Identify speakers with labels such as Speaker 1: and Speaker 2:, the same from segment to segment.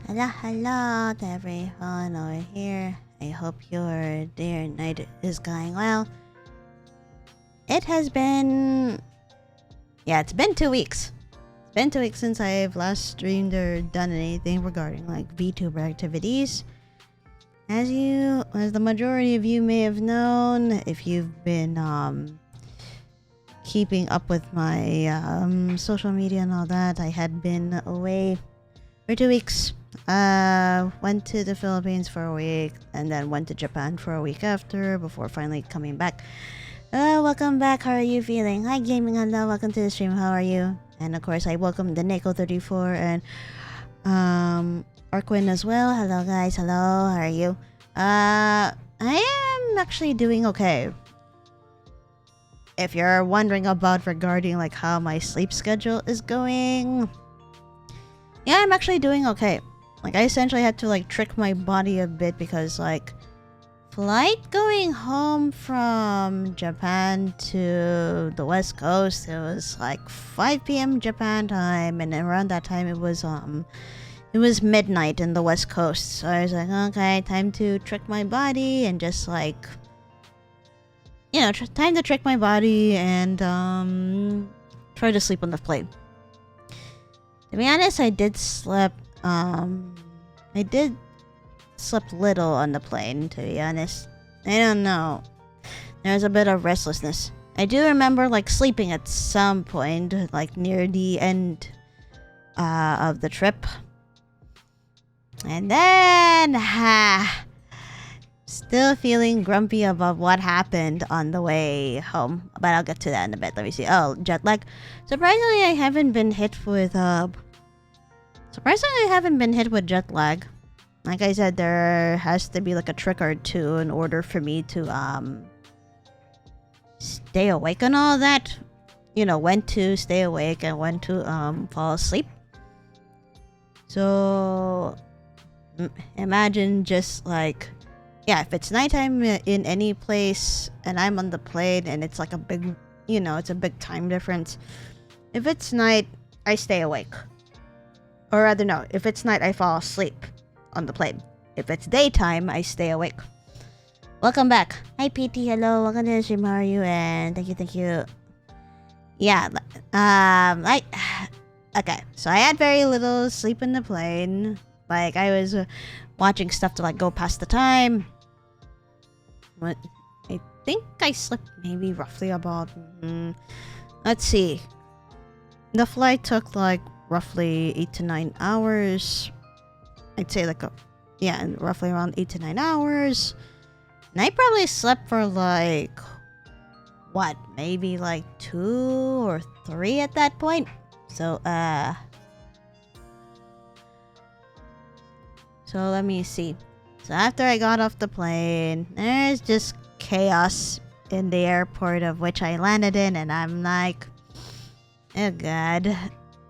Speaker 1: Hello to everyone over here. I hope your day or night is going well. It has been... Yeah, it's been 2 weeks. It's been 2 weeks since I've last streamed or done anything regarding like VTuber activities. As the majority of you may have known, if you've been keeping up with my social media and all that, I had been away for 2 weeks. Went to the Philippines for a week and then went to Japan for a week after before finally coming back. Welcome back. How are you feeling? Hi Gaming Hello, welcome to the stream. How are you? And of course I welcome the Neko34 and Arquin as well. Hello guys, hello, how are you? I am actually doing okay. If you're wondering about regarding like how my sleep schedule is going, yeah, I'm actually doing okay. Like I essentially had to like trick my body a bit because like flight going home from Japan to the West Coast, it was like 5 p.m. Japan time, and around that time it was midnight in the West Coast. So I was like, okay, time to trick my body and just like, you know, time to trick my body and try to sleep on the plane. To be honest, I did sleep little on the plane, to be honest. I don't know. There's a bit of restlessness. I do remember like sleeping at some point, like near the end of the trip. And then, still feeling grumpy about what happened on the way home. But I'll get to that in a bit. Let me see. Oh, jet lag. Surprisingly, I haven't been hit with jet lag. Like I said, there has to be like a trick or two in order for me to stay awake and all that. You know, when to stay awake and when to fall asleep. So imagine just like, yeah, if it's nighttime in any place and I'm on the plane and it's like a big, you know, it's a big time difference. If it's night, I stay awake. Or rather, no, if it's night, I fall asleep on the plane. If it's daytime, I stay awake. Welcome back. Hi, PT. Hello. Welcome to the stream. How are you? And thank you. Yeah. Okay. So I had very little sleep in the plane. Like, I was watching stuff to, like, go past the time. What? I think I slept maybe roughly about... let's see. The flight took, like, roughly 8 to 9 hours. I'd say like roughly around 8 to 9 hours. And I probably slept for like what, maybe like 2 or 3 at that point. So let me see. So after I got off the plane, there's just chaos in the airport of which I landed in, and I'm like, oh god.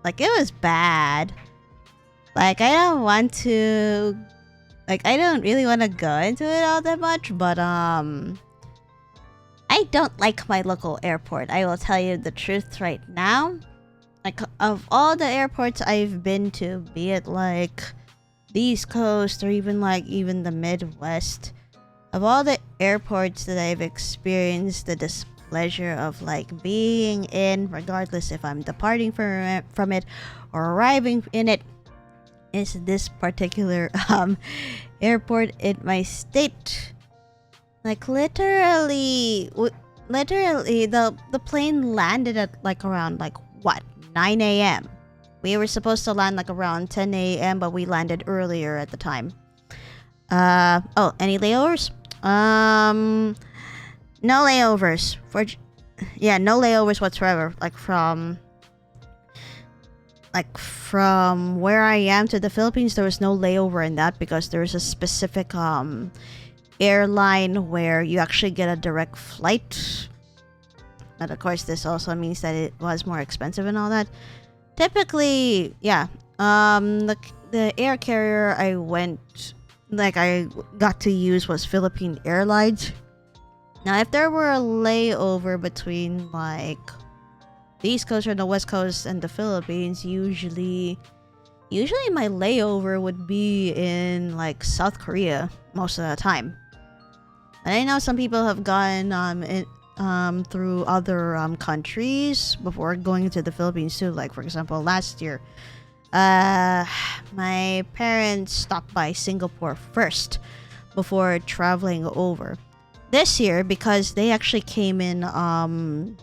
Speaker 1: Like, it was bad. Like, I don't really want to go into it all that much, but, I don't like my local airport. I will tell you the truth right now. Like, of all the airports I've been to, be it, like, the East Coast or even the Midwest, of all the airports that I've experienced the displeasure of, like, being in, regardless if I'm departing from it or arriving in it, is this particular airport in my state. Like literally the plane landed at like around like what, 9 a.m. We were supposed to land like around 10 a.m. but we landed earlier at the time. Oh, any layovers? No layovers no layovers whatsoever. From where I am to the Philippines, there was no layover in that because there's a specific airline where you actually get a direct flight. But of course, this also means that it was more expensive and all that. Typically, yeah. The air carrier I got to use was Philippine Airlines. Now, if there were a layover between like the East Coast or the West Coast and the Philippines, usually usually my layover would be in like South Korea most of the time. And I know some people have gone through other countries before going to the Philippines too. Like for example, last year, my parents stopped by Singapore first before traveling over. This year, because they actually came in on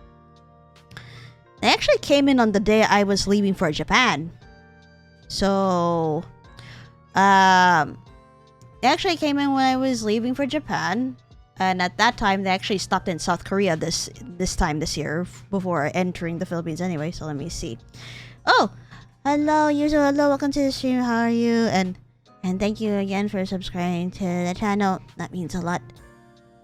Speaker 1: the day I was leaving for Japan. So they actually came in when I was leaving for Japan. And at that time, they actually stopped in South Korea this year before entering the Philippines anyway. So let me see. Oh, hello, user. Hello, welcome to the stream. How are you? And thank you again for subscribing to the channel. That means a lot.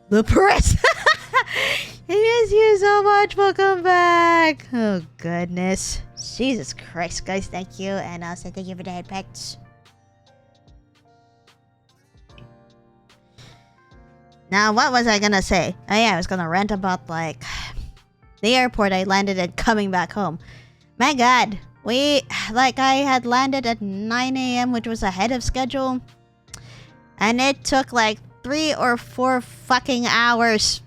Speaker 1: The press. I miss you so much. Welcome back. Oh goodness, Jesus Christ, guys. Thank you, and also thank you for the head pets. Now, what was I gonna say? Oh yeah, I was gonna rant about like the airport I landed at coming back home. My God, I had landed at 9 a.m., which was ahead of schedule, and it took like 3 or 4 fucking hours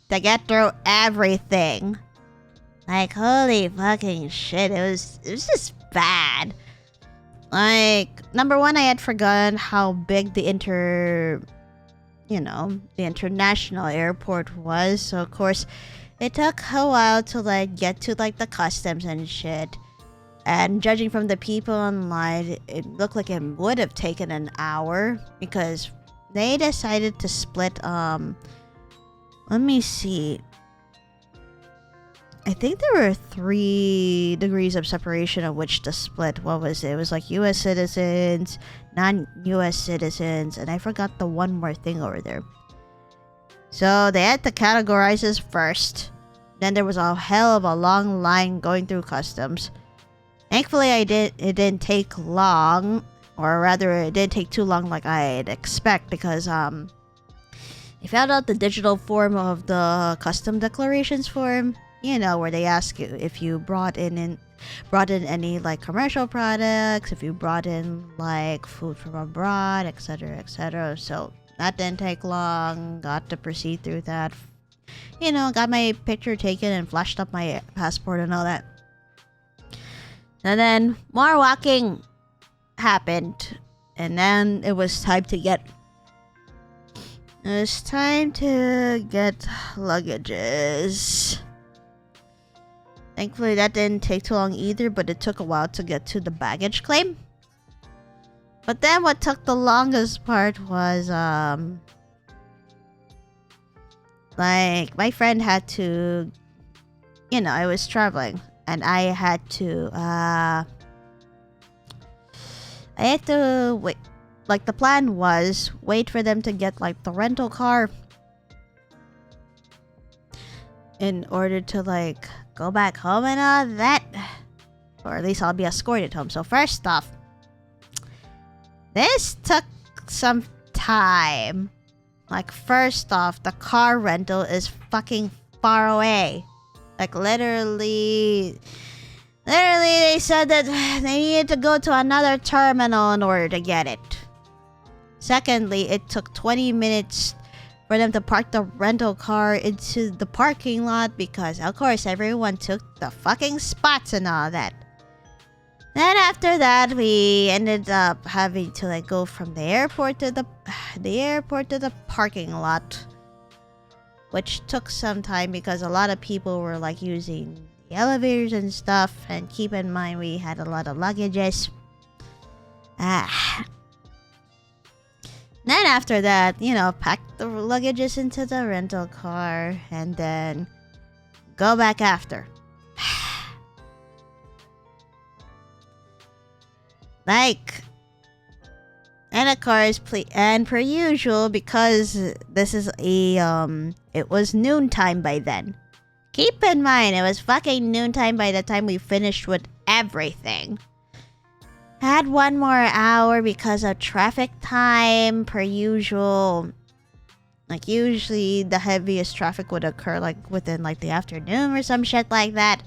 Speaker 1: to get through everything. Like holy fucking shit, it was just bad. Like number one, I had forgotten how big the international airport was. So of course, it took a while to like get to like the customs and shit. And judging from the people online, it looked like it would have taken an hour because they decided to split. Let me see. I think there were 3 degrees of separation of which to split. What was it? It was like U.S. citizens, non-U.S. citizens, and I forgot the one more thing over there. So they had to categorize us first. Then there was a hell of a long line going through customs. Thankfully, it didn't take long, or rather, it didn't take too long like I'd expect because I found out the digital form of the custom declarations form. You know, where they ask you if you brought in any like commercial products, if you brought in like food from abroad, etc., etc. So that didn't take long. Got to proceed through that. You know, got my picture taken and flashed up my passport and all that. And then more walking happened, and then it was time to get luggages. Thankfully, that didn't take too long either, but it took a while to get to the baggage claim. But then what took the longest part was, like, my friend had to, I was traveling, and I had to wait. Like, the plan was wait for them to get, like, the rental car in order to, like, go back home and all that. Or at least I'll be escorted home. So first off, this took some time. Like, first off, the car rental is fucking far away. Like, literally they said that they needed to go to another terminal in order to get it. Secondly, it took 20 minutes for them to park the rental car into the parking lot because, of course, everyone took the fucking spots and all that. Then after that, we ended up having to like go from the airport to the parking lot, which took some time because a lot of people were like using the elevators and stuff. And keep in mind, we had a lot of luggages. Then after that, pack the luggages into the rental car and then go back after. Like, and of course, and per usual, because this is it was noontime by then. Keep in mind, it was fucking noontime by the time we finished with everything. Had one more hour because of traffic time, per usual. Like, usually the heaviest traffic would occur like within like the afternoon or some shit like that.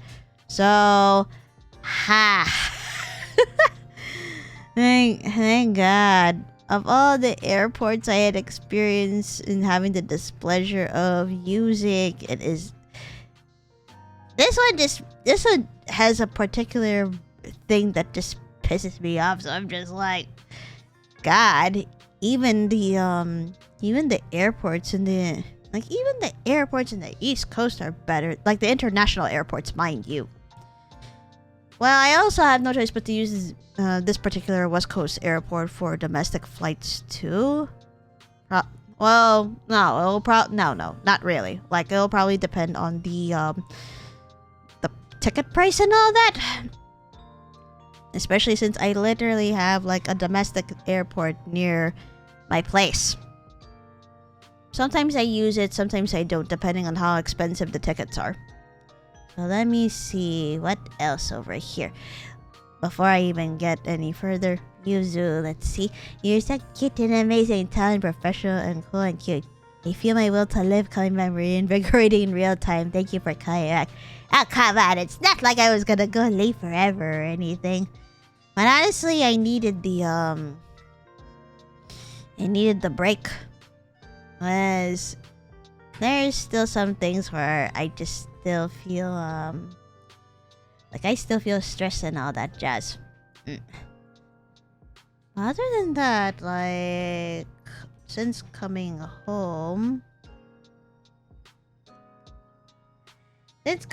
Speaker 1: So, Thank God. Of all the airports I had experienced in having the displeasure of using, it is this one has a particular thing that just pisses me off. So I'm just like, God, even the airports in the East Coast are better. Like the international airports, mind you. Well, I also have no choice but to use this particular West Coast airport for domestic flights too. No, not really. Like it'll probably depend on the ticket price and all that. Especially since I literally have like a domestic airport near my place. Sometimes I use it, sometimes I don't, depending on how expensive the tickets are. So let me see what else over here. Before I even get any further, Yuzu, let's see. You're so cute and amazing, talented, professional, and cool and cute. I feel my will to live coming back reinvigorating in real time. Thank you for coming back. Oh, come on, it's not like I was gonna go late forever or anything. But honestly, I needed the break. Because there's still some things where I just still feel like I still feel stressed and all that jazz. Other than that, like since coming home, it's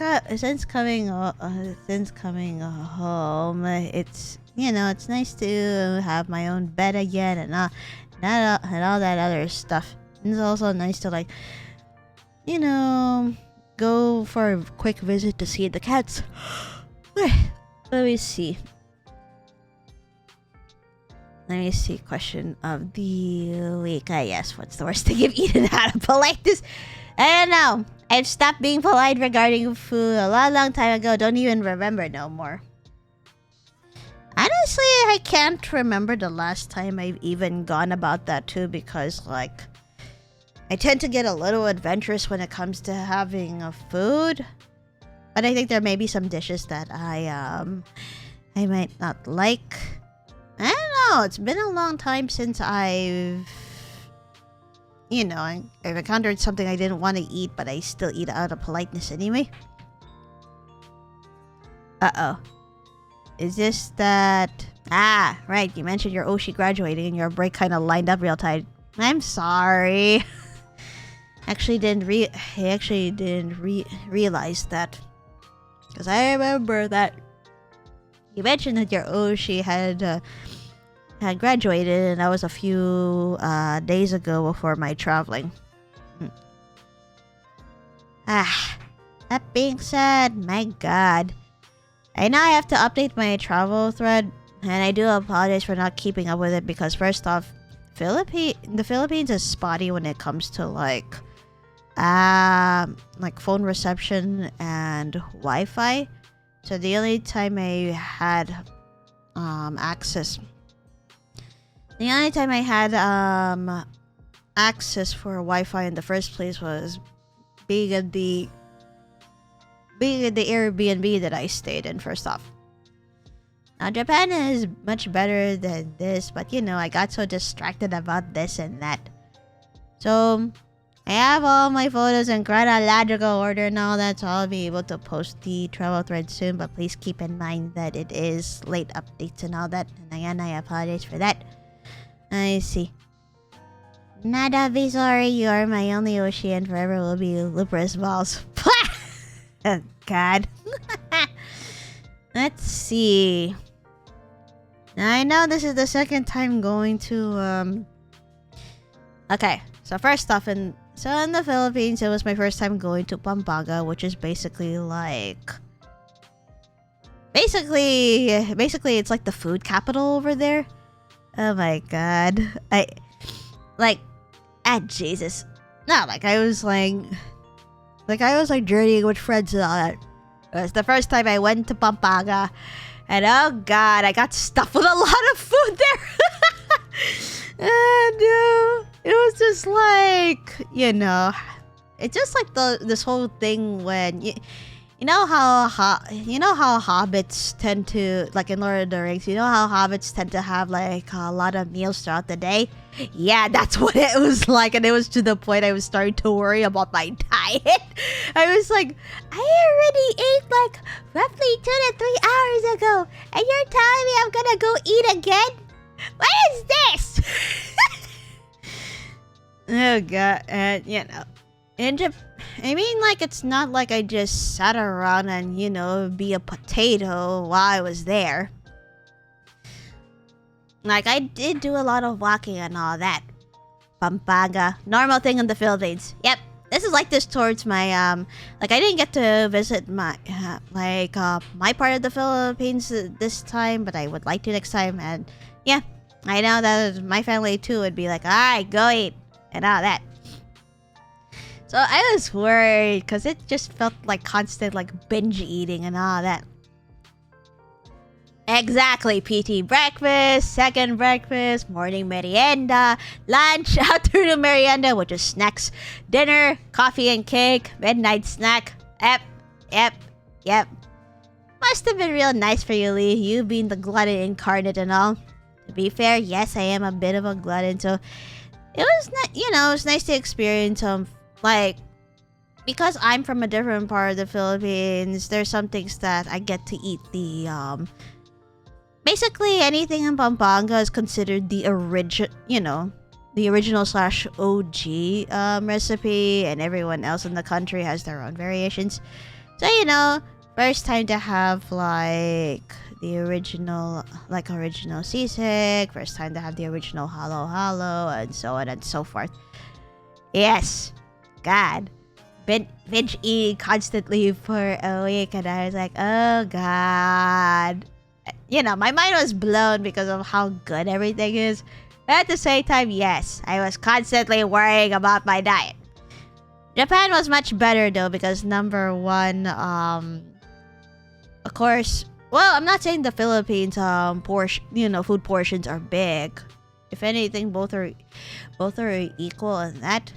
Speaker 1: it's nice to have my own bed again and all that other stuff. It's also nice to like, go for a quick visit to see the cats. Let me see. Question of the week. Yes, what's the worst thing you've eaten out of politeness? I don't know. I've stopped being polite regarding food a long time ago. Don't even remember no more. Honestly, I can't remember the last time I've even gone about that too, because like I tend to get a little adventurous when it comes to having food. But I think there may be some dishes that I might not like. I don't know. It's been a long time since I've encountered something I didn't want to eat, but I still eat out of politeness anyway. Uh-oh. Is this that... Ah, right. You mentioned your Oshi graduating and your break kind of lined up real tight. I'm sorry. I actually didn't realize that. Because I remember that you mentioned that your Oshi had graduated, and that was a few days ago before my traveling. That being said, my god. I know I have to update my travel thread, and I do apologize for not keeping up with it because first off, the Philippines is spotty when it comes to like phone reception and Wi-Fi. So the only time I had access for Wi-Fi in the first place was being at the Airbnb that I stayed in first off. Now Japan is much better than this, but I got so distracted about this and that. So I have all my photos in chronological order and all that, so I'll be able to post the travel thread soon, but please keep in mind that it is late updates and all that, and again, I apologize for that. I see. Nada be sorry, you are my only Oshi and forever will be Lupus balls. Oh, God. Let's see. Now, I know this is the second time going to, Okay, so first off, in the Philippines, it was my first time going to Pampanga, which is basically like... Basically, it's like the food capital over there. Oh my god. Jesus. No, I was journeying with friends and all that. It was the first time I went to Pampanga. And oh god, I got stuffed with a lot of food there. And it was just like, it's just like this whole thing when you know how hobbits tend to, like in Lord of the Rings, you know how hobbits tend to have like a lot of meals throughout the day? Yeah, that's what it was like, and it was to the point I was starting to worry about my diet. I was like, I already ate like roughly 2 to 3 hours ago, and you're telling me I'm gonna go eat again? What is this? Oh god, and you know, I mean, like, it's not like I just sat around and, you know, be a potato while I was there. Like, I did do a lot of walking and all that. Pampanga. Normal thing in the Philippines. Yep. This is like this towards my, like, I didn't get to visit my, my part of the Philippines this time, but I would like to next time. And, yeah, I know that my family, too, would be like, alright, go eat. And all that. So I was worried because it just felt like constant like binge eating and all that. Exactly, PT breakfast, second breakfast, morning merienda, lunch, afternoon merienda, which is snacks, dinner, coffee and cake, midnight snack. Yep. Must have been real nice for you, Lee, you being the glutton incarnate and all. To be fair, yes, I am a bit of a glutton, so it was it was nice to experience like, because I'm from a different part of the Philippines, there's some things that I get to eat the, basically anything in Pampanga is considered the original slash OG, recipe, and everyone else in the country has their own variations. So, you know, first time to have, like, the original sisig, first time to have the original halo-halo, and so on and so forth. Yes. God, binge eating constantly for a week, and I was like, oh god. You know, my mind was blown because of how good everything is. But at the same time, yes, I was constantly worrying about my diet. Japan was much better though, because number one, of course, well, I'm not saying the Philippines food portions are big. If anything, both are equal in that.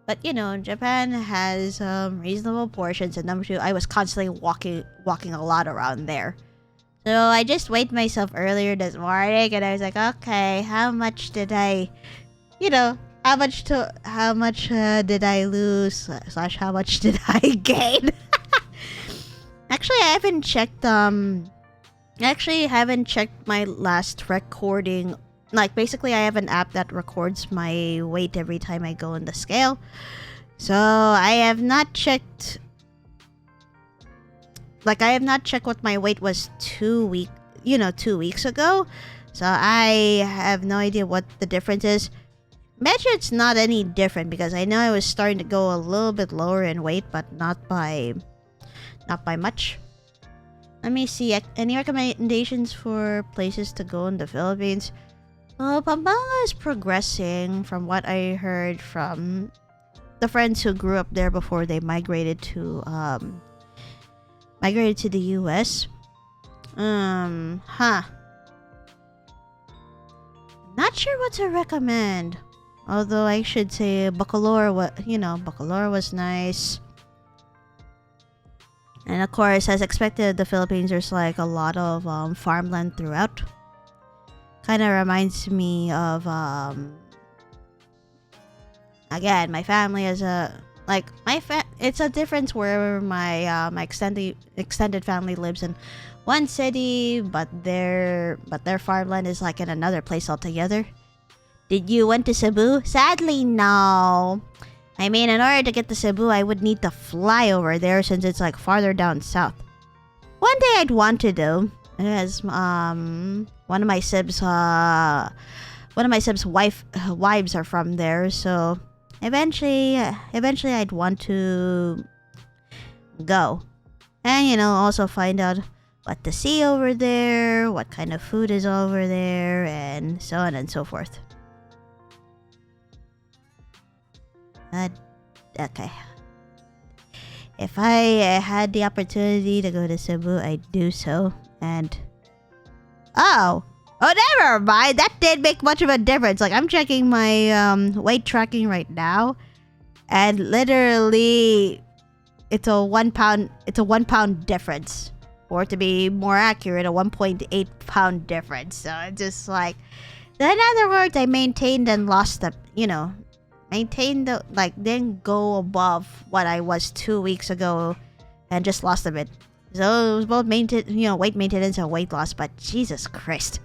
Speaker 1: But, you know, Japan has reasonable portions. And number two, I was constantly walking a lot around there. So I just weighed myself earlier this morning. And I was like, okay, how much did I did I lose? / how much did I gain? Actually, I haven't checked my last recording. Like, basically, I have an app that records my weight every time I go on the scale. So, I have not checked... Like, I have not checked what my weight was 2 weeks ago. So, I have no idea what the difference is. Bet you it's not any different, because I know I was starting to go a little bit lower in weight, but not by much. Let me see. Any recommendations for places to go in the Philippines? Well, Pampanga is progressing from what I heard from the friends who grew up there before they migrated to the US. Not sure what to recommend. Although I should say Bacolor was nice. And of course, as expected, the Philippines, there's like a lot of farmland throughout. Kind of reminds me of, again, my family is it's a difference where my extended family lives in one city, but their farmland is like in another place altogether. Did you went to Cebu? Sadly, no. I mean, in order to get to Cebu, I would need to fly over there since it's like farther down south. One day I'd want to do, as one of my sibs' wives are from there, so eventually I'd want to go, and also find out what to see over there, what kind of food is over there, and so on and so forth. Okay. If I had the opportunity to go to Cebu, I'd do so. And oh, never mind. That didn't make much of a difference. Like, I'm checking my weight tracking right now, and literally, it's a 1 pound. It's a 1 pound difference, or to be more accurate, a 1.8 pound difference. So it's just like, in other words, I maintained and lost the, maintained the, like, didn't go above what I was 2 weeks ago, and just lost a bit. So it was both weight maintenance and weight loss. But Jesus Christ,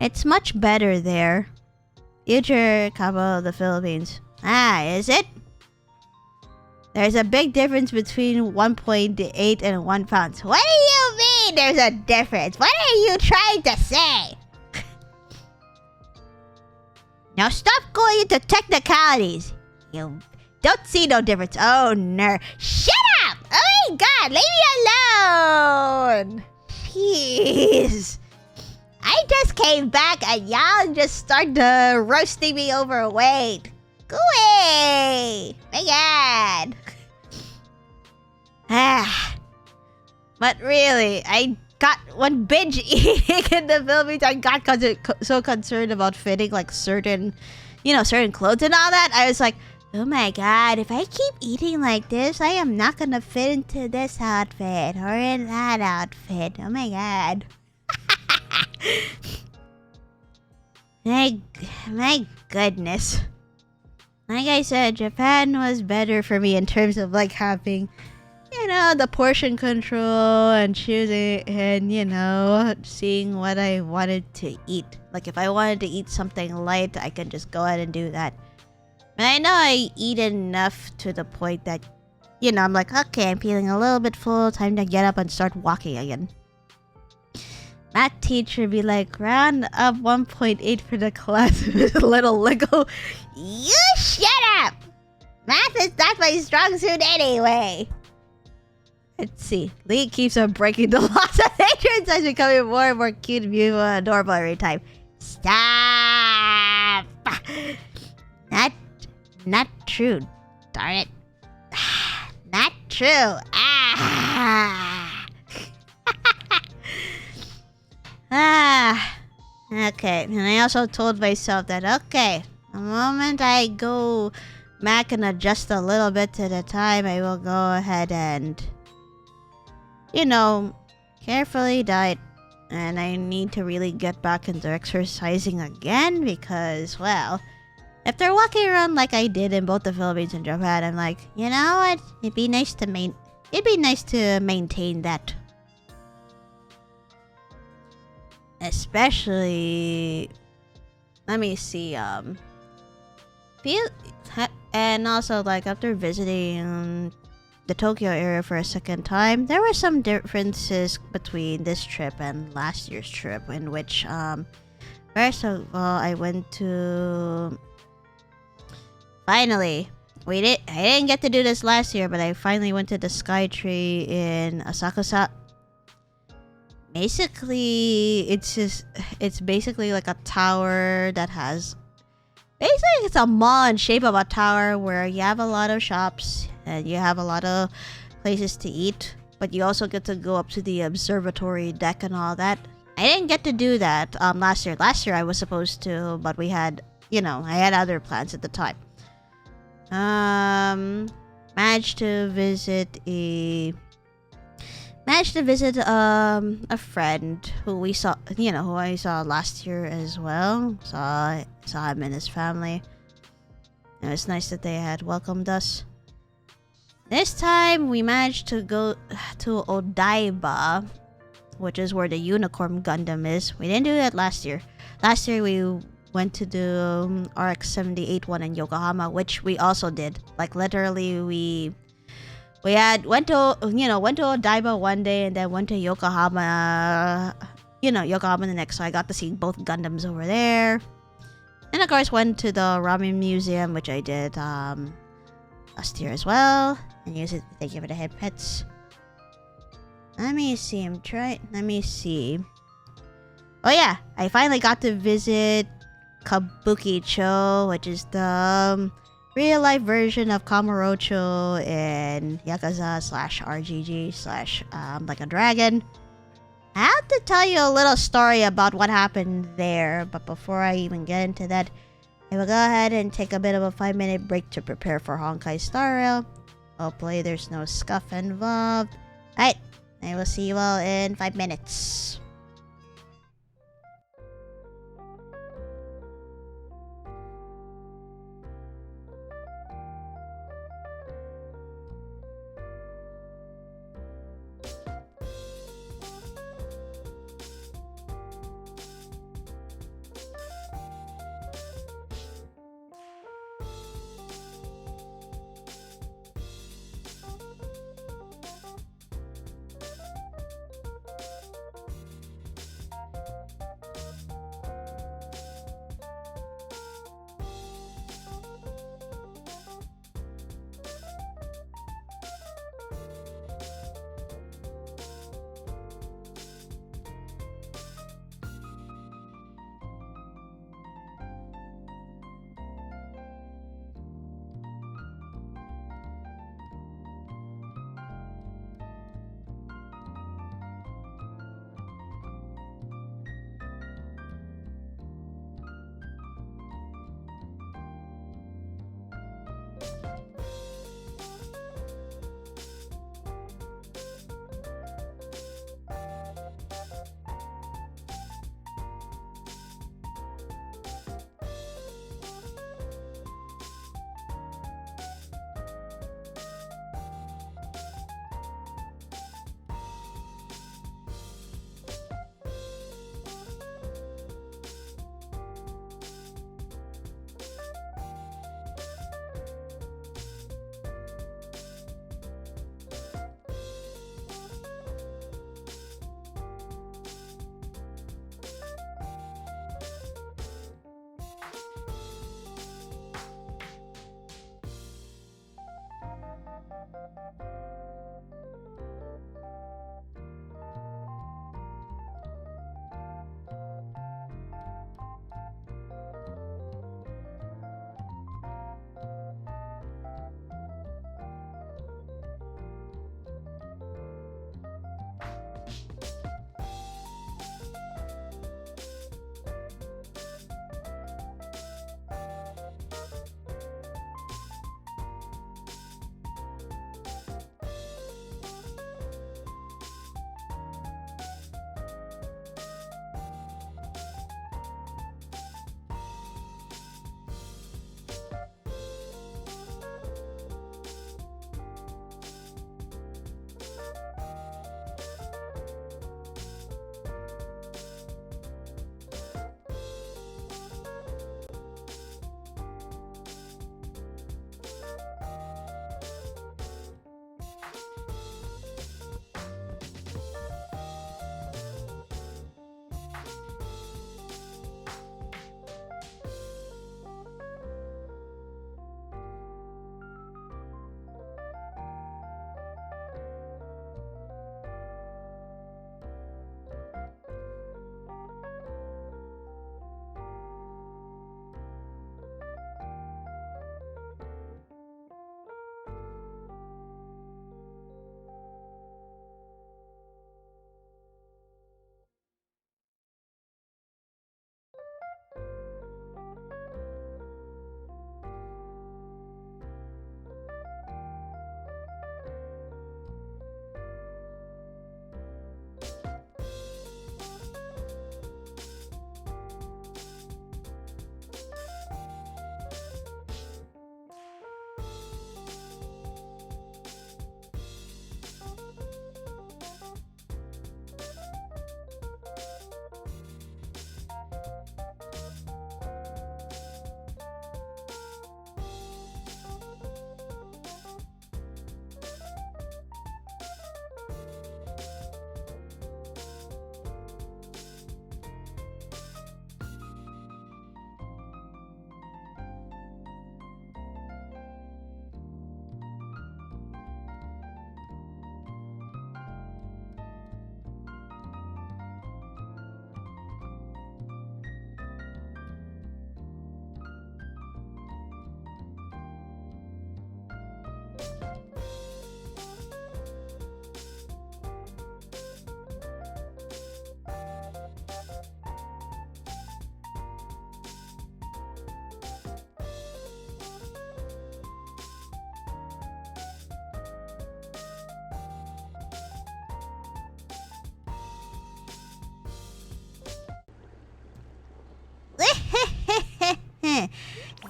Speaker 1: it's much better there. Future Cabo of the Philippines. Is it? There's a big difference between 1.8 and 1 pound. What do you mean there's a difference? What are you trying to say? Now stop going into technicalities. You don't see no difference. Oh, nerd. Shut up! Oh my god, leave me alone! Jeez. I just came back and y'all just started roasting me over weight. Go away! My god. But really, when binge eating in the Philippines, I got so concerned about fitting like certain clothes and all that. I was like, oh my god, if I keep eating like this, I am not gonna fit into this outfit or in that outfit. Oh my god. My goodness. Like I said, Japan was better for me in terms of like having, the portion control and choosing and, seeing what I wanted to eat. Like if I wanted to eat something light, I can just go ahead and do that. And I know I eat enough to the point that, I'm like, okay, I'm feeling a little bit full. Time to get up and start walking again. Math teacher be like, round up 1.8 for the class with a little Lego. You shut up! Math is not my strong suit anyway. Let's see. Lee keeps on breaking the laws of nature and starts becoming more and more cute and beautiful and adorable every time. Stop! Not true. Darn it. Not true. Okay. And I also told myself that, okay, the moment I go back and adjust a little bit at a time, I will go ahead and, carefully diet. And I need to really get back into exercising again because, well, if they're walking around like I did in both the Philippines and Japan, I'm like, you know what? It'd be nice to maintain that. Especially, let me see, and also like after visiting the Tokyo area for a second time, there were some differences between this trip and last year's trip, in which first of all, I went to, finally, I didn't get to do this last year, but I finally went to the Sky Tree in Asakusa. Basically, it's basically like a tower that has, basically it's a mall in shape of a tower where you have a lot of shops and you have a lot of places to eat, but you also get to go up to the observatory deck and all that. I didn't get to do that last year. Last year I was supposed to, but we had, I had other plans at the time. Managed to visit a friend who we saw, who I saw last year as well. Saw him and his family. It was nice that they had welcomed us. This time we managed to go to Odaiba, which is where the Unicorn Gundam is. We didn't do that last year. Last year we went to the RX-78 one in Yokohama, which we also did. Like literally we went to Odaiba one day and then went to Yokohama, Yokohama the next. So I got to see both Gundams over there. And of course went to the Ramen Museum, which I did last year as well. And thank you for the head pets. Let me see. Oh yeah, I finally got to visit Kabukicho, which is the real life version of Kamurocho in Yakuza /RGG / like a dragon. I have to tell you a little story about what happened there, but before I even get into that, I will go ahead and take a bit of a 5-minute break to prepare for Honkai Star Rail. Hopefully there's no scuff involved. Alright, I will see you all in 5 minutes.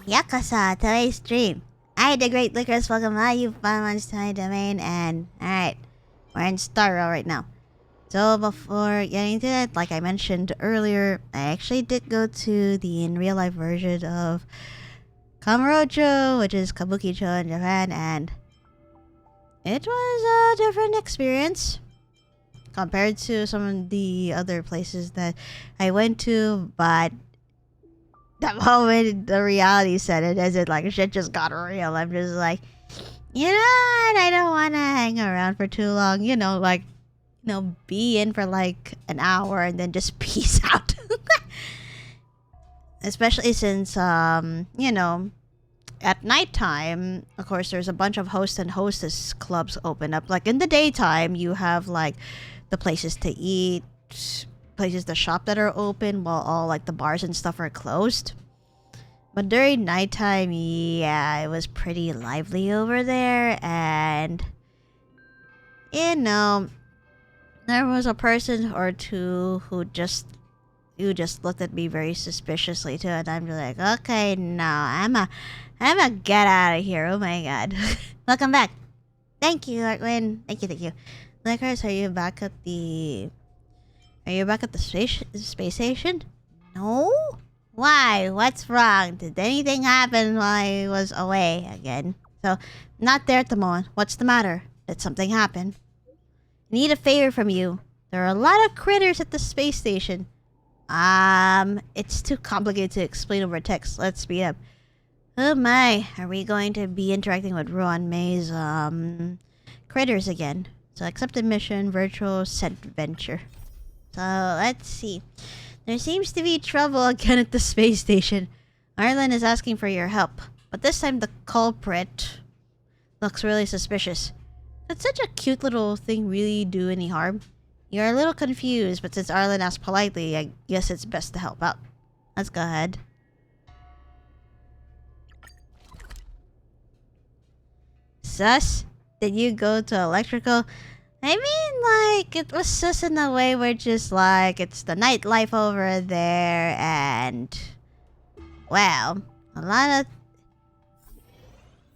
Speaker 1: Yakuza, today's stream. I, the Great Licorice, welcome all you fun ones to my domain, and alright, we're in Star Rail right now. So before getting to it, like I mentioned earlier, I actually did go to the in real life version of Kamurocho, which is Kabukicho in Japan, and it was a different experience compared to some of the other places that I went to, but the moment the reality set it, as it like shit just got real, I'm just like, you know what? I don't want to hang around for too long. Be in for like an hour and then just peace out. Especially since, at nighttime, of course, there's a bunch of host and hostess clubs open up. Like in the daytime, you have like the places to eat, places to shop that are open, while all like the bars and stuff are closed. But during nighttime, yeah, it was pretty lively over there, and there was a person or two who just looked at me very suspiciously too, and I'm just like, okay, no, I'm a get out of here. Oh my god. Welcome back. Thank you, Artwin. Thank you. Licorice, are you back at the space station? No? Why? What's wrong? Did anything happen while I was away again? So, not there at the moment. What's the matter? Did something happen? I need a favor from you. There are a lot of critters at the space station. It's too complicated to explain over text. Let's speed up. Oh my, are we going to be interacting with Ruan May's, critters again? So accept a mission, virtual set venture. So let's see. There seems to be trouble again at the space station. Ireland is asking for your help, but this time the culprit looks really suspicious. Could such a cute little thing really do any harm? You're a little confused, but since Arlen asked politely, I guess it's best to help out. Let's go ahead. Sus? Did you go to electrical? I mean, like, it was sus in a way where just like, it's the nightlife over there, and well, a lot of,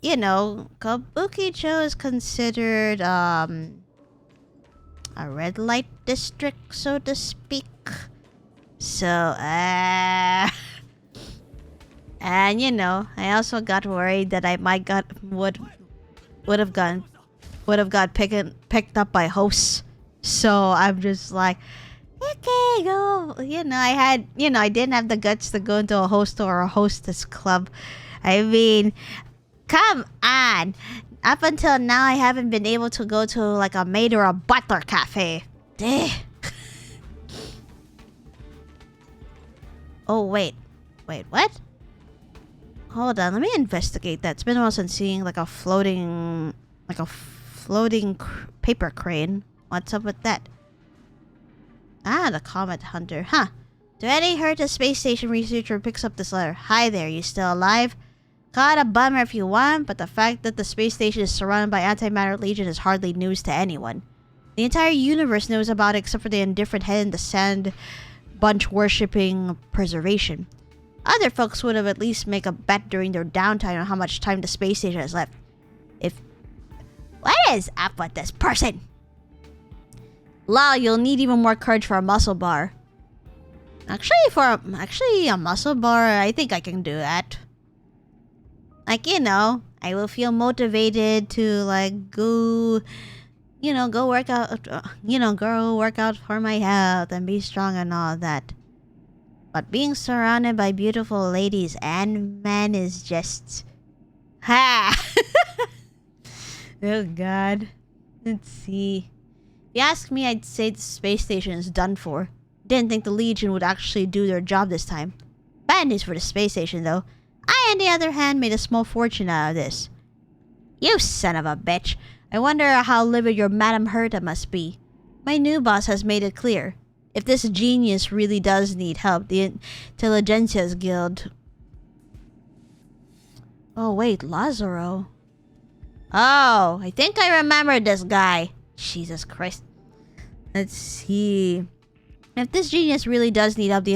Speaker 1: Kabukicho is considered, a red light district, so to speak. So, and I also got worried that I might would have got picked up by hosts. So I'm just like, okay, go. I didn't have the guts to go into a host or a hostess club. I mean, come on. Up until now, I haven't been able to go to like a maid or a butler cafe. Oh, wait, what? Hold on, let me investigate that. It's been a while since seeing like a floating paper crane. What's up with that? Ah, the Comet Hunter. Huh. To any hurt, a space station researcher picks up this letter. Hi there, you still alive? Call it a bummer if you want, but the fact that the space station is surrounded by antimatter legion is hardly news to anyone. The entire universe knows about it except for the indifferent head in the sand bunch worshipping preservation. Other folks would have at least make a bet during their downtime on how much time the space station has left. What is up with this person? Lol, you'll need even more courage for a muscle bar. Actually, a muscle bar, I think I can do that. Like, I will feel motivated to, like, go work out, go work out for my health and be strong and all that. But being surrounded by beautiful ladies and men is just... Ha! Oh, God. Let's see. If you ask me, I'd say the space station is done for. Didn't think the Legion would actually do their job this time. Bad news for the space station, though. I, on the other hand, made a small fortune out of this. You son of a bitch. I wonder how livid your Madame Herta must be. My new boss has made it clear. If this genius really does need help, the Intelligentsia's Guild... Oh, wait, Lazaro. Oh, I think I remember this guy. Jesus Christ. Let's see. If this genius really does need help, the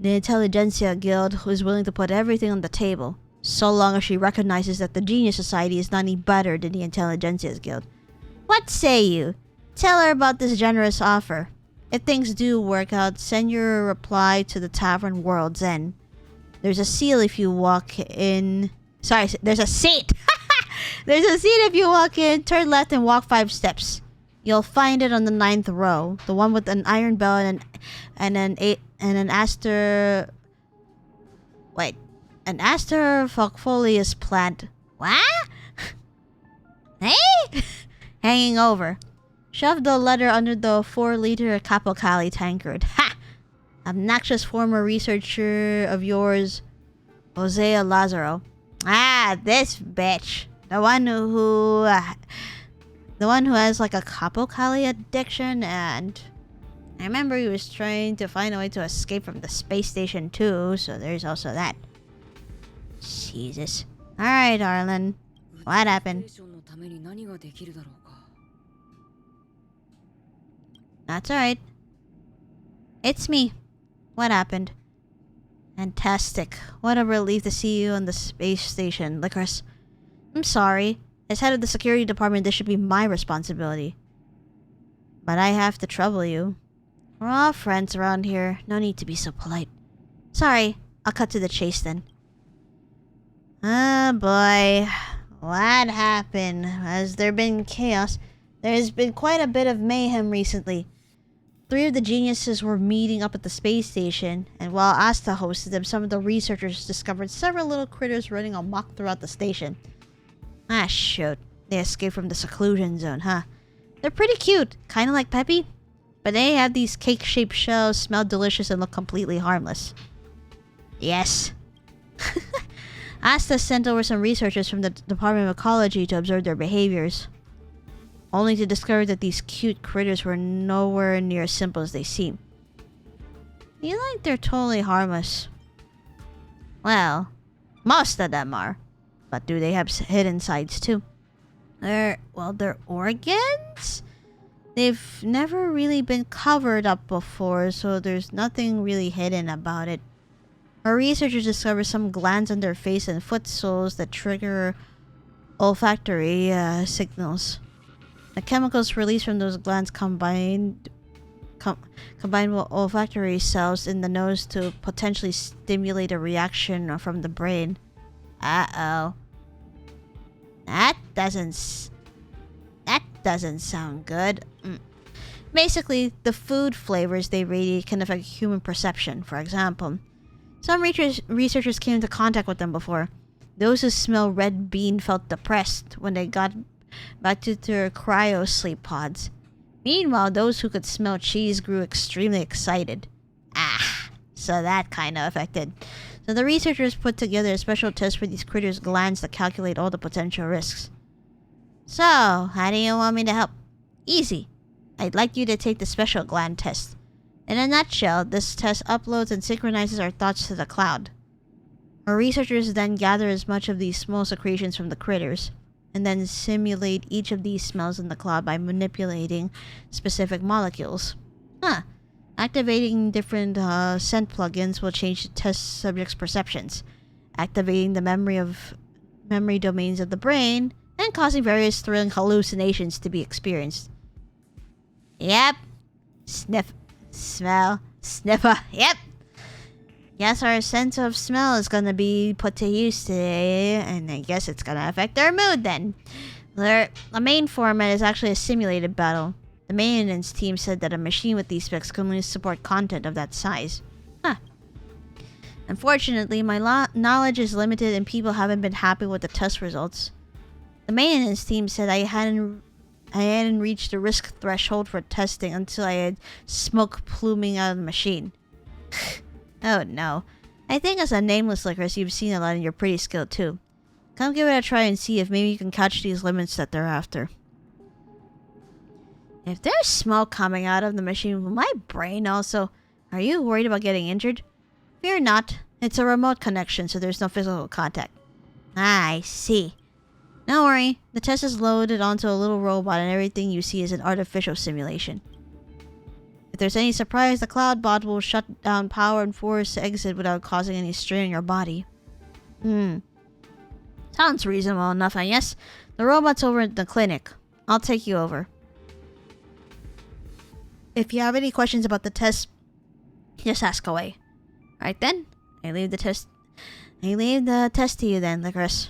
Speaker 1: Intelligentsia Guild is willing to put everything on the table, so long as she recognizes that the Genius Society is not any better than the Intelligentsia's Guild. What say you? Tell her about this generous offer. If things do work out, send your reply to the Tavern World's End. There's a seal if you walk in... Sorry, there's a seat! There's a seat if you walk in, turn left and walk 5 steps. You'll find it on the 9th row. The one with an iron bell and an aster... Wait. An aster folius plant. What? Hey? Hanging over. Shove the letter under the 4-liter Capocali tankard. Ha! Obnoxious former researcher of yours, Hosea Lazaro. Ah, this bitch. The one who has like a Capocali addiction, and I remember he was trying to find a way to escape from the space station too, so there's also that. Jesus. Alright, Arlen. What happened? That's alright. It's me. What happened? Fantastic. What a relief to see you on the space station, Lycoris. I'm sorry. As head of the security department, this should be my responsibility. But I have to trouble you. We're all friends around here. No need to be so polite. Sorry. I'll cut to the chase then. Oh boy. What happened? Has there been chaos? There's been quite a bit of mayhem recently. 3 of the geniuses were meeting up at the space station, and while Asta hosted them, some of the researchers discovered several little critters running amok throughout the station. Ah, shoot. They escaped from the seclusion zone, huh? They're pretty cute, kinda like Peppy, but they have these cake-shaped shells, smell delicious, and look completely harmless. Yes. Asta sent over some researchers from the Department of Ecology to observe their behaviors, only to discover that these cute critters were nowhere near as simple as they seem. You think they're totally harmless? Well, most of them are. But do they have hidden sides too? They're organs? They've never really been covered up before, so there's nothing really hidden about it. Our researchers discovered some glands on their face and foot soles that trigger olfactory signals. The chemicals released from those glands combined with olfactory cells in the nose to potentially stimulate a reaction from the brain. Uh-oh. That doesn't sound good. Basically, the food flavors they radiate can affect human perception. For example, some researchers came into contact with them before. Those who smell red bean felt depressed when they got back to their cryo sleep pods. Meanwhile, those who could smell cheese grew extremely excited. Ah, so that kind of affected. So the researchers put together a special test for these critters' glands to calculate all the potential risks. So, how do you want me to help? Easy. I'd like you to take the special gland test. In a nutshell, this test uploads and synchronizes our thoughts to the cloud. Our researchers then gather as much of these small secretions from the critters, and then simulate each of these smells in the cloud by manipulating specific molecules. Activating different scent plugins will change the test subject's perceptions, activating the memory domains of the brain, and causing various thrilling hallucinations to be experienced. Yep. Sniff. Smell. Sniffer. Yep. Guess our sense of smell is gonna be put to use today, and I guess it's gonna affect our mood then. The main format is actually a simulated battle. The maintenance team said that a machine with these specs can only support content of that size. Unfortunately, my knowledge is limited and people haven't been happy with the test results. The maintenance team said I hadn't reached the risk threshold for testing until I had smoke pluming out of the machine. Oh no. I think as a nameless Lycoris, you've seen a lot and you're pretty skilled too. Come give it a try and see if maybe you can catch these limits that they're after. If there's smoke coming out of the machine, will my brain also... Are you worried about getting injured? Fear not. It's a remote connection, so there's no physical contact. I see. Don't worry. The test is loaded onto a little robot and everything you see is an artificial simulation. If there's any surprise, the cloud bot will shut down power and force the exit without causing any strain on your body. Sounds reasonable enough, I guess. The robot's over at the clinic. I'll take you over. If you have any questions about the test, just ask away. Alright then, I leave the test to you then, Lycoris.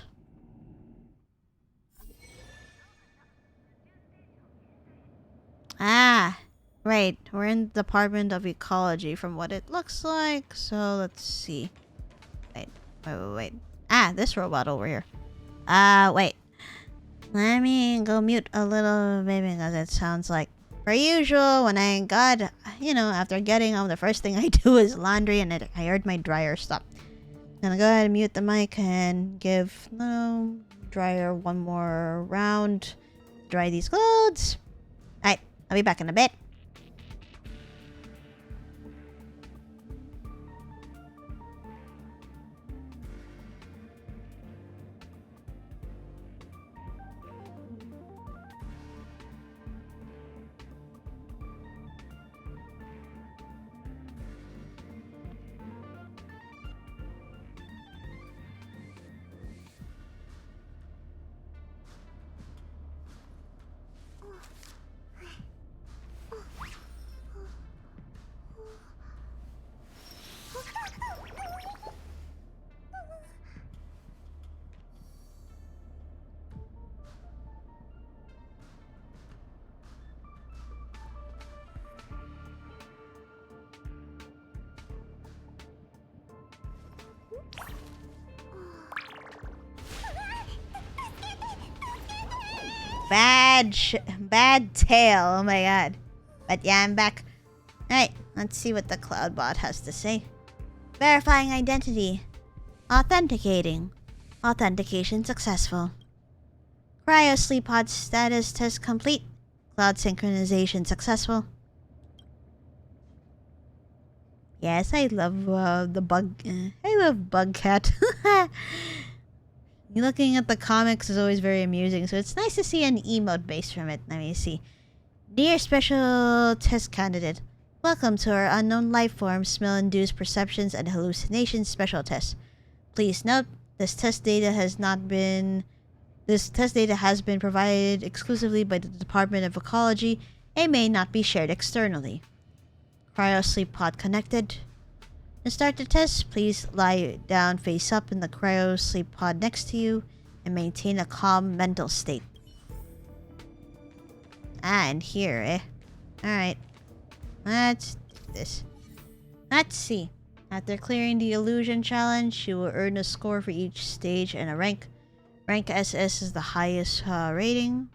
Speaker 1: Ah, right. We're in the Department of Ecology from what it looks like. So let's see. Wait. Ah, this robot over here. Wait. Let me go mute a little bit because it sounds like, per usual, when I got, after getting home, the first thing I do is laundry, and I heard my dryer stop. I'm gonna go ahead and mute the mic and give dryer one more round. Dry these clothes. Alright, I'll be back in a bit. Bad tail. Oh my god. But yeah, I'm back. Alright, let's see what the cloud bot has to say. Verifying identity. Authenticating. Authentication successful. Cryo sleep pod status test complete. Cloud synchronization successful. Yes, I love the bug. I love Bug Cat. Looking at the comics is always very amusing, so it's nice to see an emote based from it. Let me see. Dear Special Test Candidate, welcome to our Unknown Life Form Smell-Induced Perceptions and Hallucinations Special Test. Please note, this test data has been provided exclusively by the Department of Ecology and may not be shared externally. Cryo Sleep Pod connected. To start the test, please lie down face up in the cryo sleep pod next to you and maintain a calm mental state. And here, Alright. Let's do this. Let's see. After clearing the illusion challenge, you will earn a score for each stage and a rank. Rank SS is the highest rating.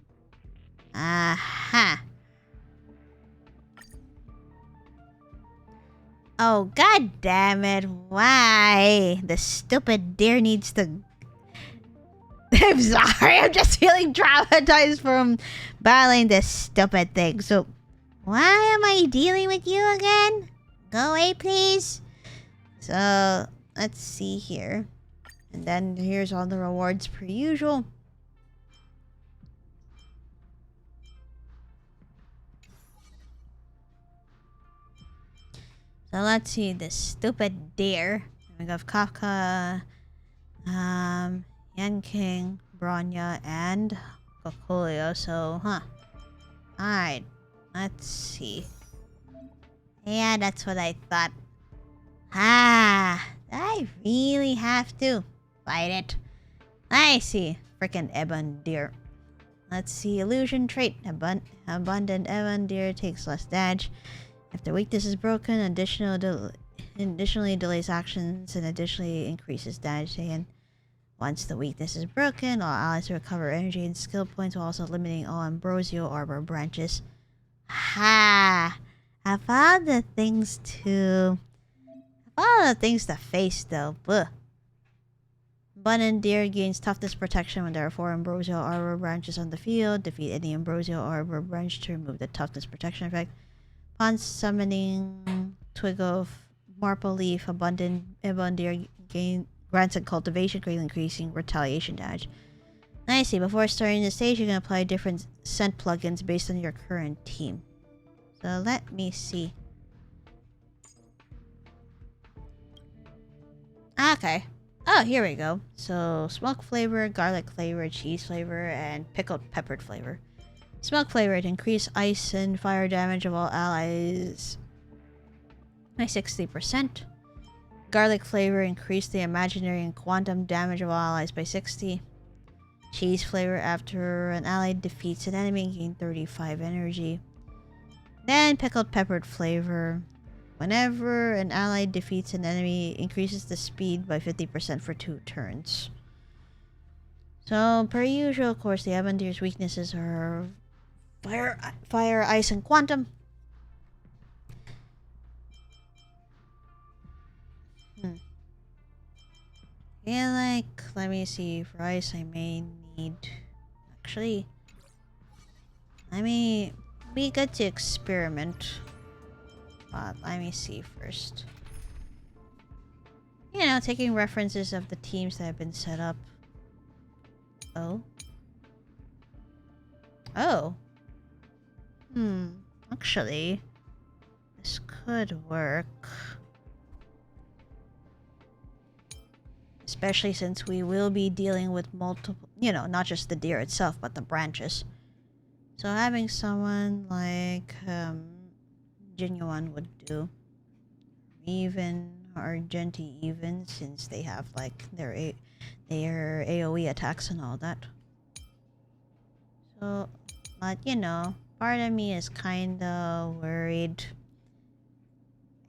Speaker 1: Aha! Oh, god damn it. Why? The stupid deer needs to... I'm sorry, I'm just feeling traumatized from battling this stupid thing. So, why am I dealing with you again? Go away, please. So, let's see here. And then here's all the rewards per usual. So let's see, this stupid deer. We have Kafka, Yan King, Bronya, and Kokolio. So, alright, let's see. Yeah, that's what I thought. I really have to fight it. I see. Frickin' Ebon Deer. Let's see, illusion trait. Abundant Ebon Deer takes less damage. If the weakness is broken, additionally delays actions and additionally increases damage taken. Once the weakness is broken, all allies recover energy and skill points while also eliminating all ambrosial arbor branches. Ha! I found the things to face though. Blech. Abundant Deer gains toughness protection when there are 4 ambrosial arbor branches on the field. Defeat any ambrosial arbor branch to remove the toughness protection effect. Upon summoning Twig of Marple Leaf, Abundant Ebon Deer grants a cultivation, greatly increasing retaliation damage. I see. Before starting the stage, you can apply different scent plugins based on your current team. So let me see. Okay. Oh, here we go. So, smoke flavor, garlic flavor, cheese flavor, and pickled peppered flavor. Smoke flavor, it increase ice and fire damage of all allies by 60%. Garlic flavor, increase the imaginary and quantum damage of all allies by 60. Cheese flavor, after an ally defeats an enemy, gain 35 energy. Then pickled peppered flavor. Whenever an ally defeats an enemy, increases the speed by 50% for 2 turns. So, per usual, of course, the Aventier's weaknesses are fire, ice, and quantum. Yeah, like, let me see. For ice, I may need... Actually, be good to experiment. But let me see first. You know, taking references of the teams that have been set up. Oh. Oh. Actually, this could work. Especially since we will be dealing with multiple, you know, not just the deer itself, but the branches. So having someone like, Genuine would do. Even Argenti even, since they have like their AoE attacks and all that. So, but you know, part of me is kinda worried.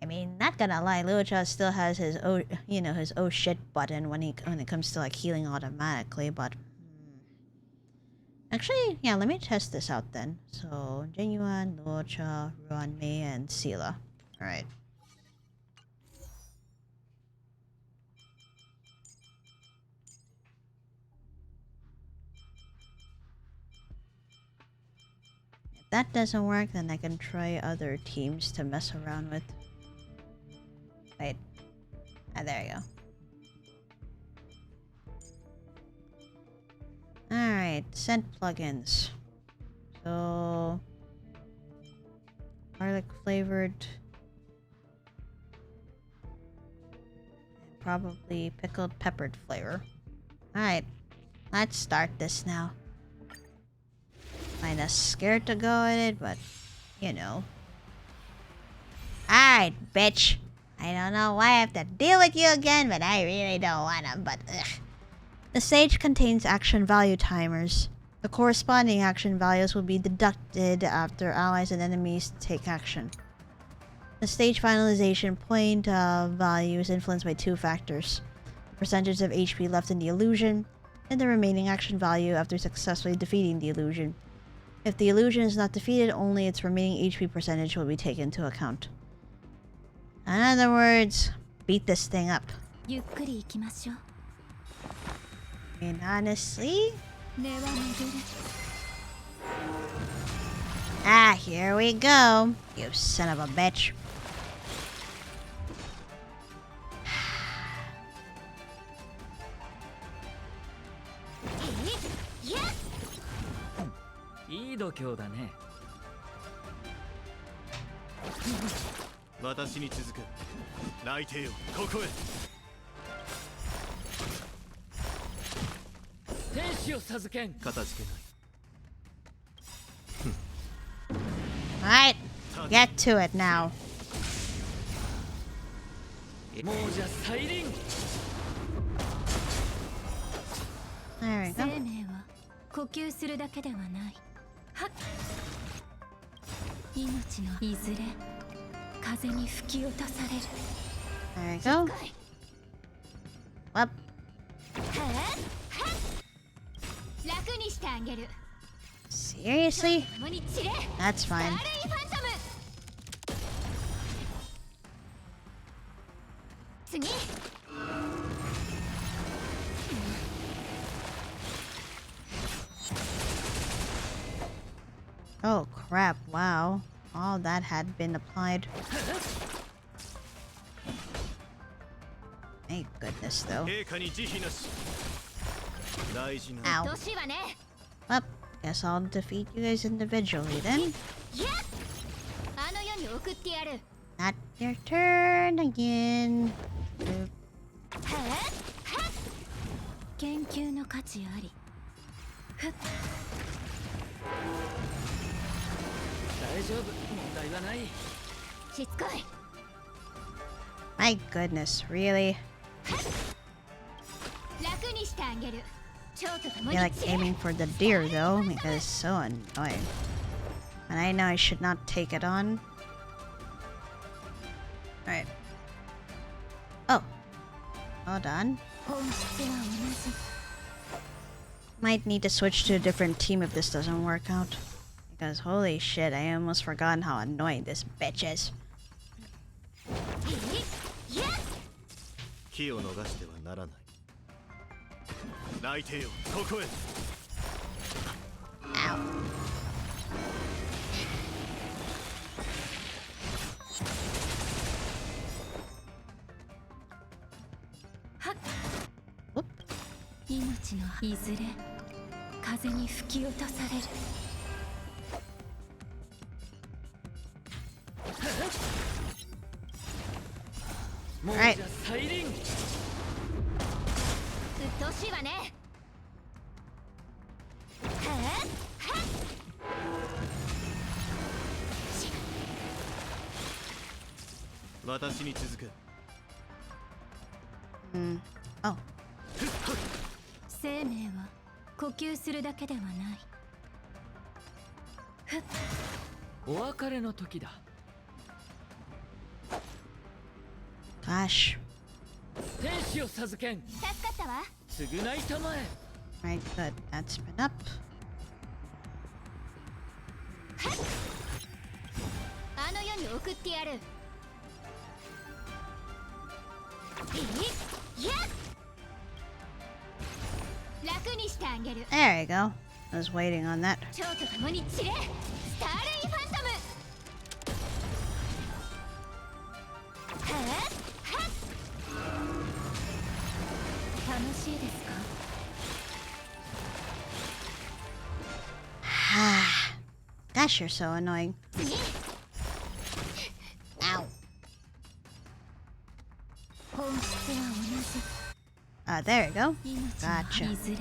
Speaker 1: I mean, not gonna lie, Lucha still has his his oh shit button when it comes to like healing automatically, but actually, yeah, let me test this out then. So, Genuine, Lucha, Ruanmei, and Sila. Alright. If that doesn't work, then I can try other teams to mess around with. Wait. Ah, there you go. Alright, scent plugins. So... garlic flavored. And probably pickled peppered flavor. Alright, let's start this now. Kinda scared to go at it, but you know. Alright, bitch. I don't know why I have to deal with you again, but I really don't wanna, but ugh. The stage contains action value timers. The corresponding action values will be deducted after allies and enemies take action. The stage finalization point value is influenced by 2 factors. The percentage of HP left in the illusion, and the remaining action value after successfully defeating the illusion. If the illusion is not defeated, only its remaining HP percentage will be taken into account. In other words, beat this thing up. And honestly... ah, here we go. You son of a bitch. Alright, get to it now. There we go. There we go. Up. Seriously? That's fine. Oh crap, wow. All that had been applied. Thank goodness though. Ow. Well, guess I'll defeat you guys individually then. Not your turn again.
Speaker 2: 研究の価値あり。ふっ。大丈夫、問題はない。しつこい。
Speaker 1: My goodness, really?
Speaker 2: 楽にしてあげる。蝶と共
Speaker 1: I
Speaker 2: に
Speaker 1: feel like aiming for the deer though, because it's so annoying. And I know I should not take it on. Alright. Oh. Hold on.
Speaker 2: 本質は同じ。
Speaker 1: Might need to switch to a different team if this doesn't work out. Because holy shit, I almost forgotten how annoying this bitch is.
Speaker 3: 気を逃してはならない。泣いてよ、ここへ。
Speaker 1: Ow. Whoop.
Speaker 2: 命のいずれ風に吹き落とされる。
Speaker 1: Alright.
Speaker 2: うっとうしいわね。
Speaker 3: 私に続く。
Speaker 1: Oh.
Speaker 2: 生命は呼吸するだけではない。ふっ。お別れの時だ。
Speaker 1: Gosh.
Speaker 2: 天使を授けん。助かったわ。償いたまえ。
Speaker 1: Right, good. That's been up.
Speaker 2: あの世に送ってやる。楽にしてあげる。
Speaker 1: There you go. I was waiting on that.
Speaker 2: 蝶と共に散れ。スターレイファントム。楽しいですか。
Speaker 1: Gosh, you're so annoying. Ow.
Speaker 2: 本質は同じ。
Speaker 1: There you go.
Speaker 2: 命
Speaker 1: Gotcha.
Speaker 2: はいずれ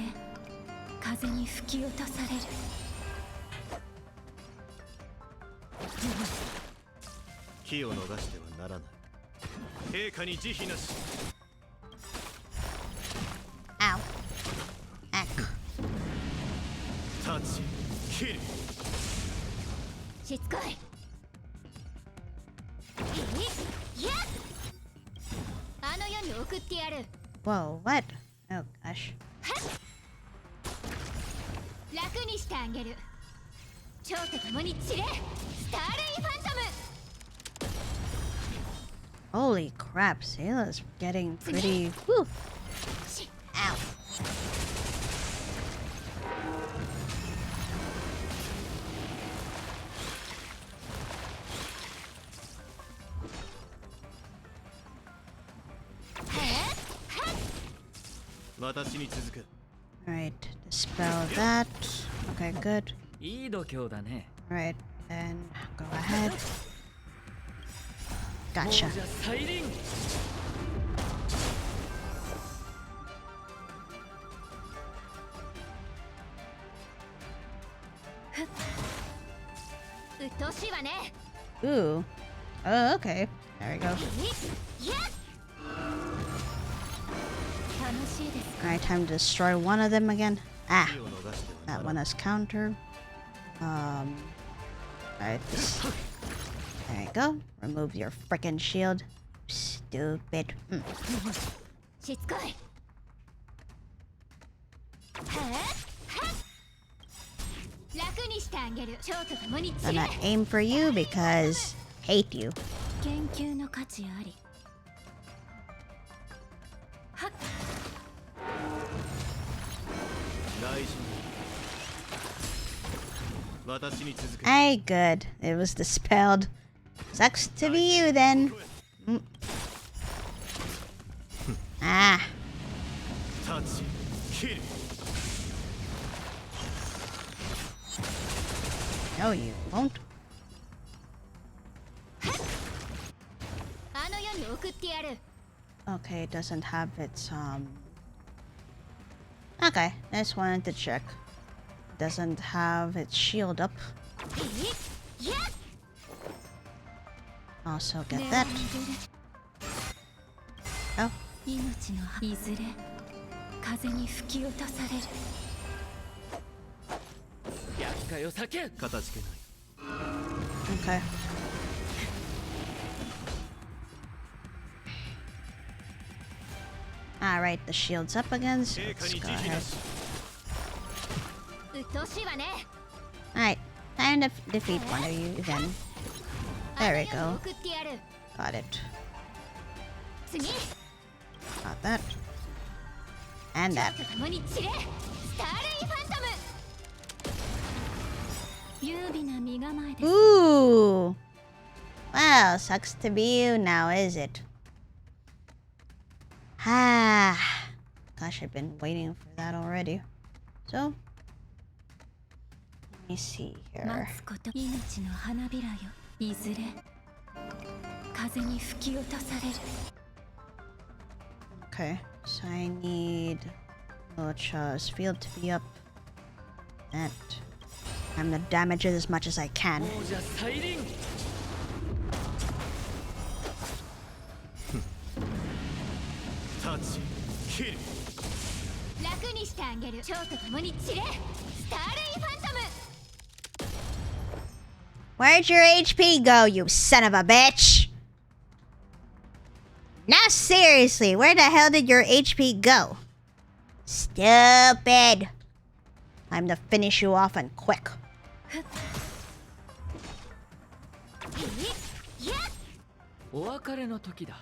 Speaker 2: 風に吹き落とされる。
Speaker 3: 気を逃してはならない。陛下に慈悲なし。
Speaker 1: Ow. Ack.
Speaker 3: 立ち、切る。
Speaker 2: しつこい。あの世に送ってやる。
Speaker 1: Whoa, what? Oh gosh.
Speaker 2: 楽にしてあげる。蝶と共に散れ。スターレイファントム。
Speaker 1: Holy crap, Sayla's getting pretty. Whew. Ow. Alright, dispel that. Okay, good.
Speaker 2: いい度胸だね。
Speaker 1: Alright, then go ahead. Gotcha.
Speaker 2: じゃ再臨。うっとうしいわね。
Speaker 1: Ooh. Oh, okay. There we go.
Speaker 2: 楽しいですか。
Speaker 1: Alright, time to destroy one of them again. Ah, that one has counter. Alright, this. There you go. Remove your frickin' shield. Stupid.
Speaker 2: しつこい。楽にしてあげる。蝶と共に
Speaker 1: I'm
Speaker 2: 散れ。
Speaker 1: not aim for you because hate you.
Speaker 2: 研究の価値あり。はっ。
Speaker 1: Aye, good. It was dispelled. Sucks to be you then. Ah. No, you won't.
Speaker 2: あの世に送ってやる。
Speaker 1: Okay, it doesn't have its Okay, I just wanted to check. Doesn't have its shield up. Also get that. Oh.
Speaker 2: 命のいずれ風に吹き落とされる。
Speaker 3: 厄介を避け。かたじけない。
Speaker 1: Okay. Alright, the shield's up again, so let's go ahead.
Speaker 2: うっとうしいわね。
Speaker 1: Alright, time to defeat one of you then. There we
Speaker 2: あの世に
Speaker 1: go.
Speaker 2: 送ってやる。
Speaker 1: Got it.
Speaker 2: 次。
Speaker 1: Got that. And that.
Speaker 2: 蝶と共に散れ。スターレイファントム。優美な身構えです。
Speaker 1: Ooh! Well, sucks to be you now, is it? Ah. Gosh, I've been waiting for that already. So, let me see here.
Speaker 2: 待つこと命の花びらよ。いずれ風に吹き落とされる。
Speaker 1: Okay, so I need Locha's field to be up. That. I'm gonna damage it as much as I can.
Speaker 3: タッチキル。
Speaker 2: 楽にしてあげる。蝶と共に散れ。スターレイファントム。
Speaker 1: Where'd your HP go, you son of a bitch? Now seriously, where the hell did your HP go? Stupid. Time to finish you off and quick.
Speaker 4: お別れの時だ。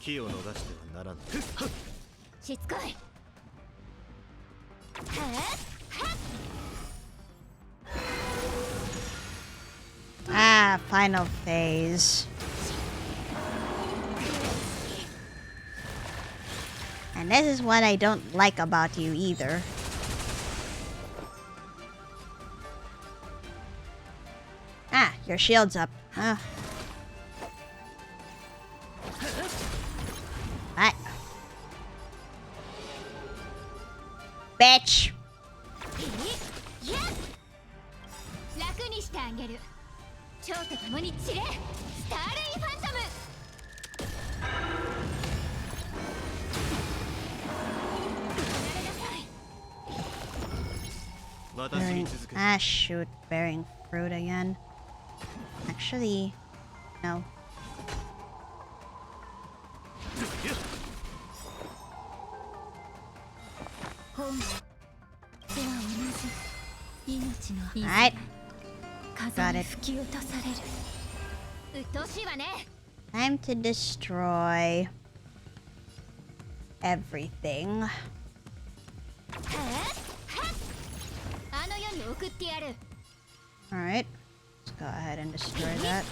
Speaker 3: 気を逃してはならぬ。
Speaker 2: しつこい。
Speaker 1: Ah, final phase. And this is what I don't like about you either. Ah, your shield's up. Ah. What? Bitch!
Speaker 2: 楽にしてあげる。蝶と共に散れ。スターレイファントム。
Speaker 1: Bearing, ah, shoot, bearing fruit again. Actually, no. Alright. Got it. Time to destroy everything. Alright. Let's go ahead and destroy that.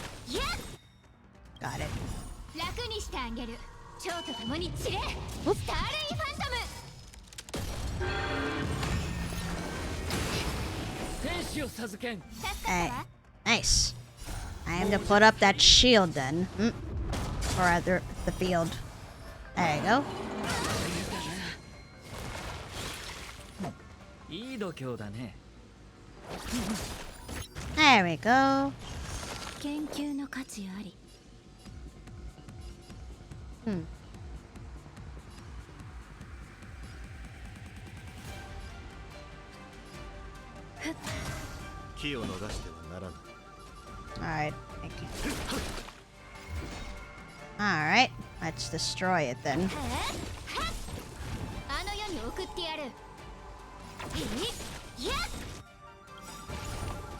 Speaker 1: Got it. Whoop. Hey, nice. I am to put up that shield then. Or rather, the field. There you go.
Speaker 4: いい度胸だね。
Speaker 1: There we go.
Speaker 2: 研究の価値あり。
Speaker 3: 気を逃してはならぬ。
Speaker 1: Alright, thank you. Alright, let's destroy it then.
Speaker 2: あの世に送ってやる。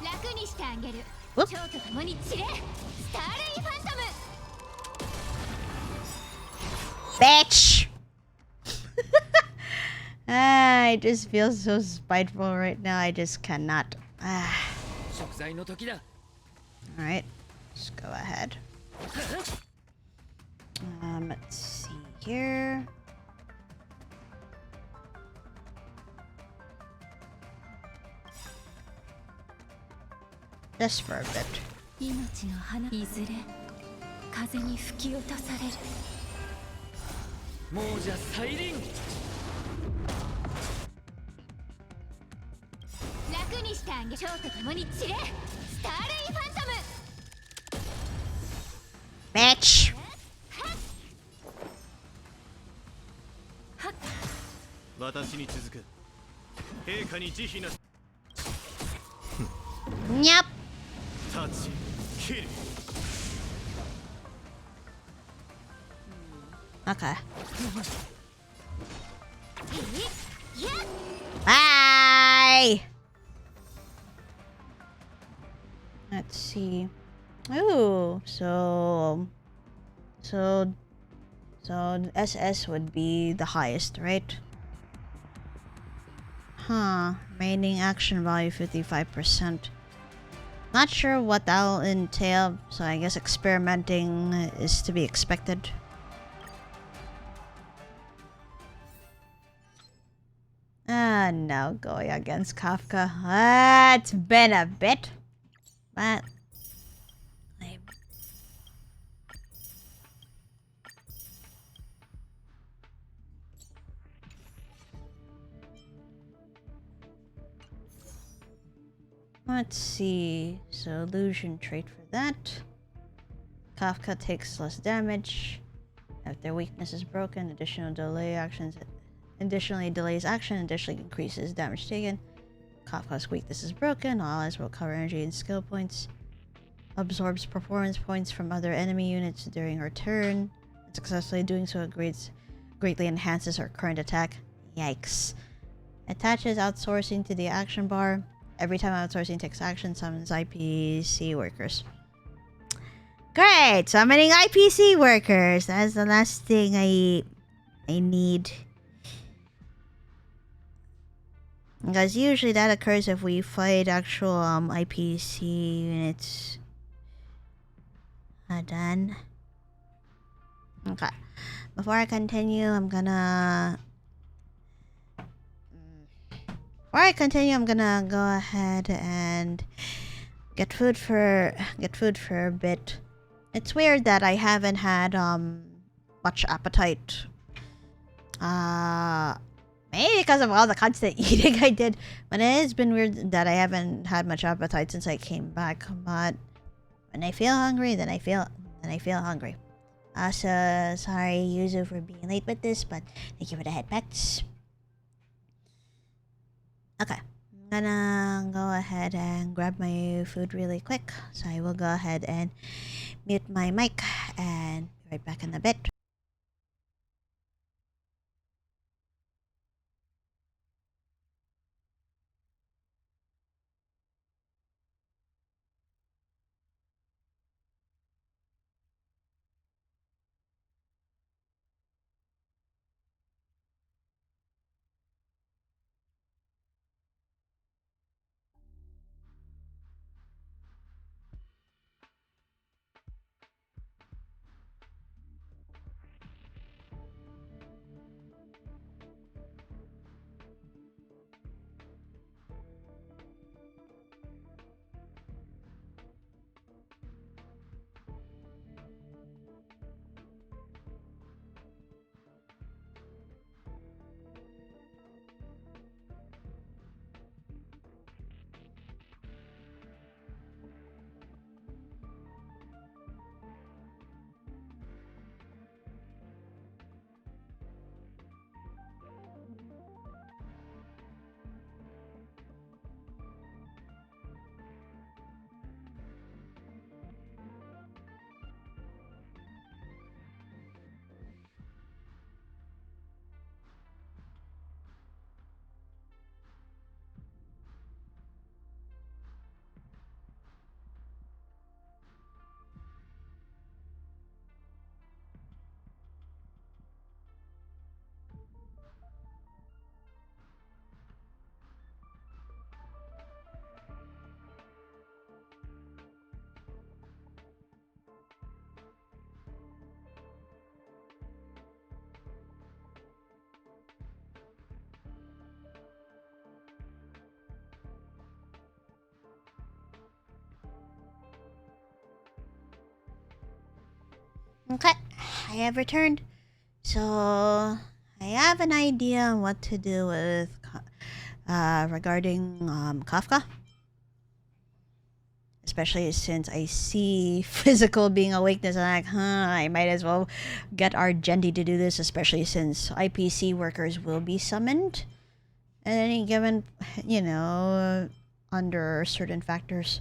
Speaker 2: 楽にしてあげる。
Speaker 1: Whoop.
Speaker 2: 蝶と共に散れ。スターレイファントム。
Speaker 1: Bitch! I just feel so spiteful right now. I just cannot.
Speaker 4: 食材の時だ。
Speaker 1: Alright, let's go ahead. Let's see here. Just for a bit.
Speaker 2: 命の花いずれ風に吹き落とされる。
Speaker 4: もうじゃ再臨。
Speaker 2: 楽にしてあげ蝶と共に散れスターレイファントム。
Speaker 1: Bitch!
Speaker 3: 私に続く。陛下に慈悲な。
Speaker 1: Yep.
Speaker 3: タッチキル。
Speaker 1: Okay.
Speaker 2: いや
Speaker 1: Bye! Let's see. Ooh, so SS would be the highest, right? Huh. Remaining action value 55%. Not sure what that'll entail, so I guess experimenting is to be expected. No, going against Kafka. It's been a bit. But let's see. So illusion trait for that. Kafka takes less damage. If their weakness is broken, additionally delays action, additionally increases damage taken. Kafka's weakness is broken, all allies will recover energy and skill points. Absorbs performance points from other enemy units during her turn. Successfully doing so greatly enhances her current attack. Yikes. Attaches outsourcing to the action bar. Every time outsourcing takes action, summons IPC workers. Great! Summoning IPC workers! That's the last thing I need. Because usually that occurs if we fight actual IPC units. Done. Okay. Before I continue, I'm gonna go ahead and get food for a bit. It's weird that I haven't had much appetite. Maybe because of all the constant eating I did. But it has been weird that I haven't had much appetite since I came back. But when I feel hungry, then I feel hungry. Also, sorry Yuzu for being late with this, but thank you for the headbacks. Okay, I'm gonna go ahead and grab my food really quick. So I will go ahead and mute my mic and be right back in a bit. Okay, I have returned. So I have an idea on what to do with regarding Kafka. Especially since I see physical being a weakness, and I'm like, I might as well get Argenti to do this, especially since IPC workers will be summoned at any given, under certain factors.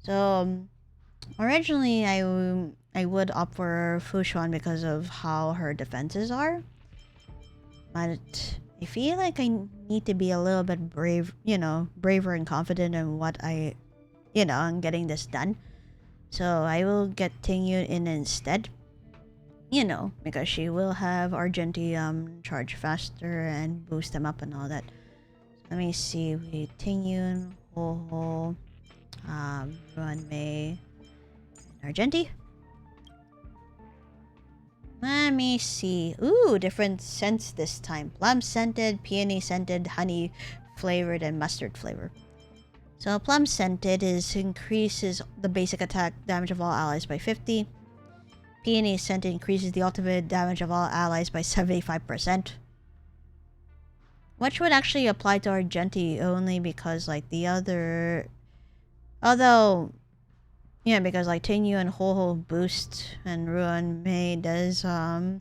Speaker 1: So, originally I would opt for Fushuan because of how her defenses are. But I feel like I need to be a little bit braver and confident in what on getting this done. So I will get Tingyun in instead. Because she will have Argenti charge faster and boost them up and all that. Let me see. We Tingyun, Ho-Ho, Ruan Mei, and Argenti. Let me see. Ooh, different scents this time. Plum scented, peony scented, honey flavored, and mustard flavor. So plum scented increases the basic attack damage of all allies by 50. Peony scented increases the ultimate damage of all allies by 75%. Which would actually apply to Argenti only because like the other... Although... Yeah, because like Tinyu and Ho-Ho boost and Ruan Mei does have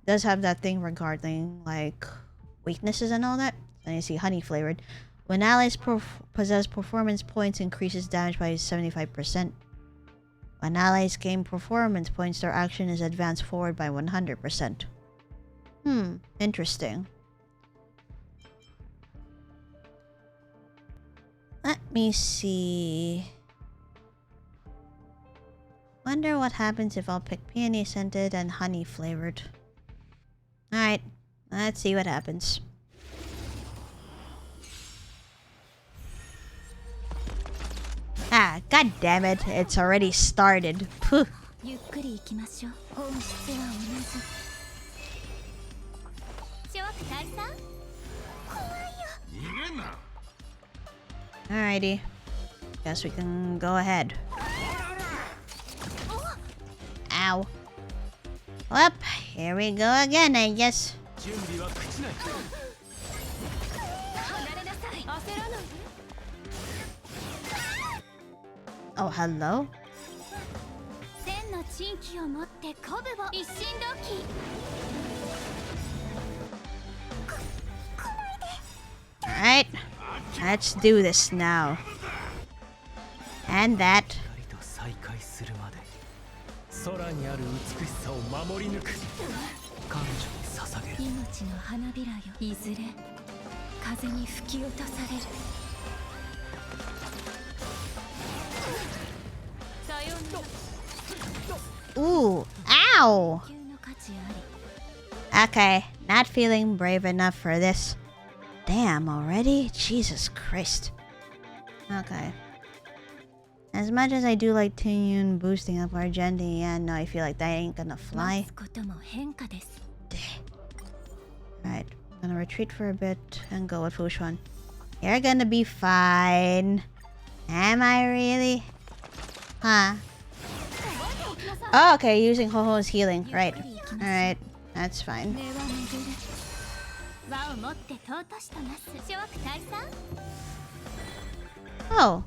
Speaker 1: that thing regarding like weaknesses and all that. And you see honey flavored. When allies possess performance points, increases damage by 75%. When allies gain performance points, their action is advanced forward by 100%. Interesting. Let me see. Wonder what happens if I'll pick peony scented and honey flavored. Alright, let's see what happens. Ah, god damn it, it's already started. Phew. Alrighty. Guess we can go ahead. Ow. Well, here we go again, I guess. Oh, hello? Alright. Let's do this now. And that. Ooh, ow! Okay, not feeling brave enough for this. Damn, already? Jesus Christ. Okay. As much as I do like Tinyun boosting up Argenti, yeah, no, I feel like that ain't gonna fly. Alright, I'm gonna retreat for a bit and go with Fushuan. You're gonna be fine. Am I really? Huh? Oh, okay, using Ho-Ho's healing. Right. Alright, that's fine. Oh.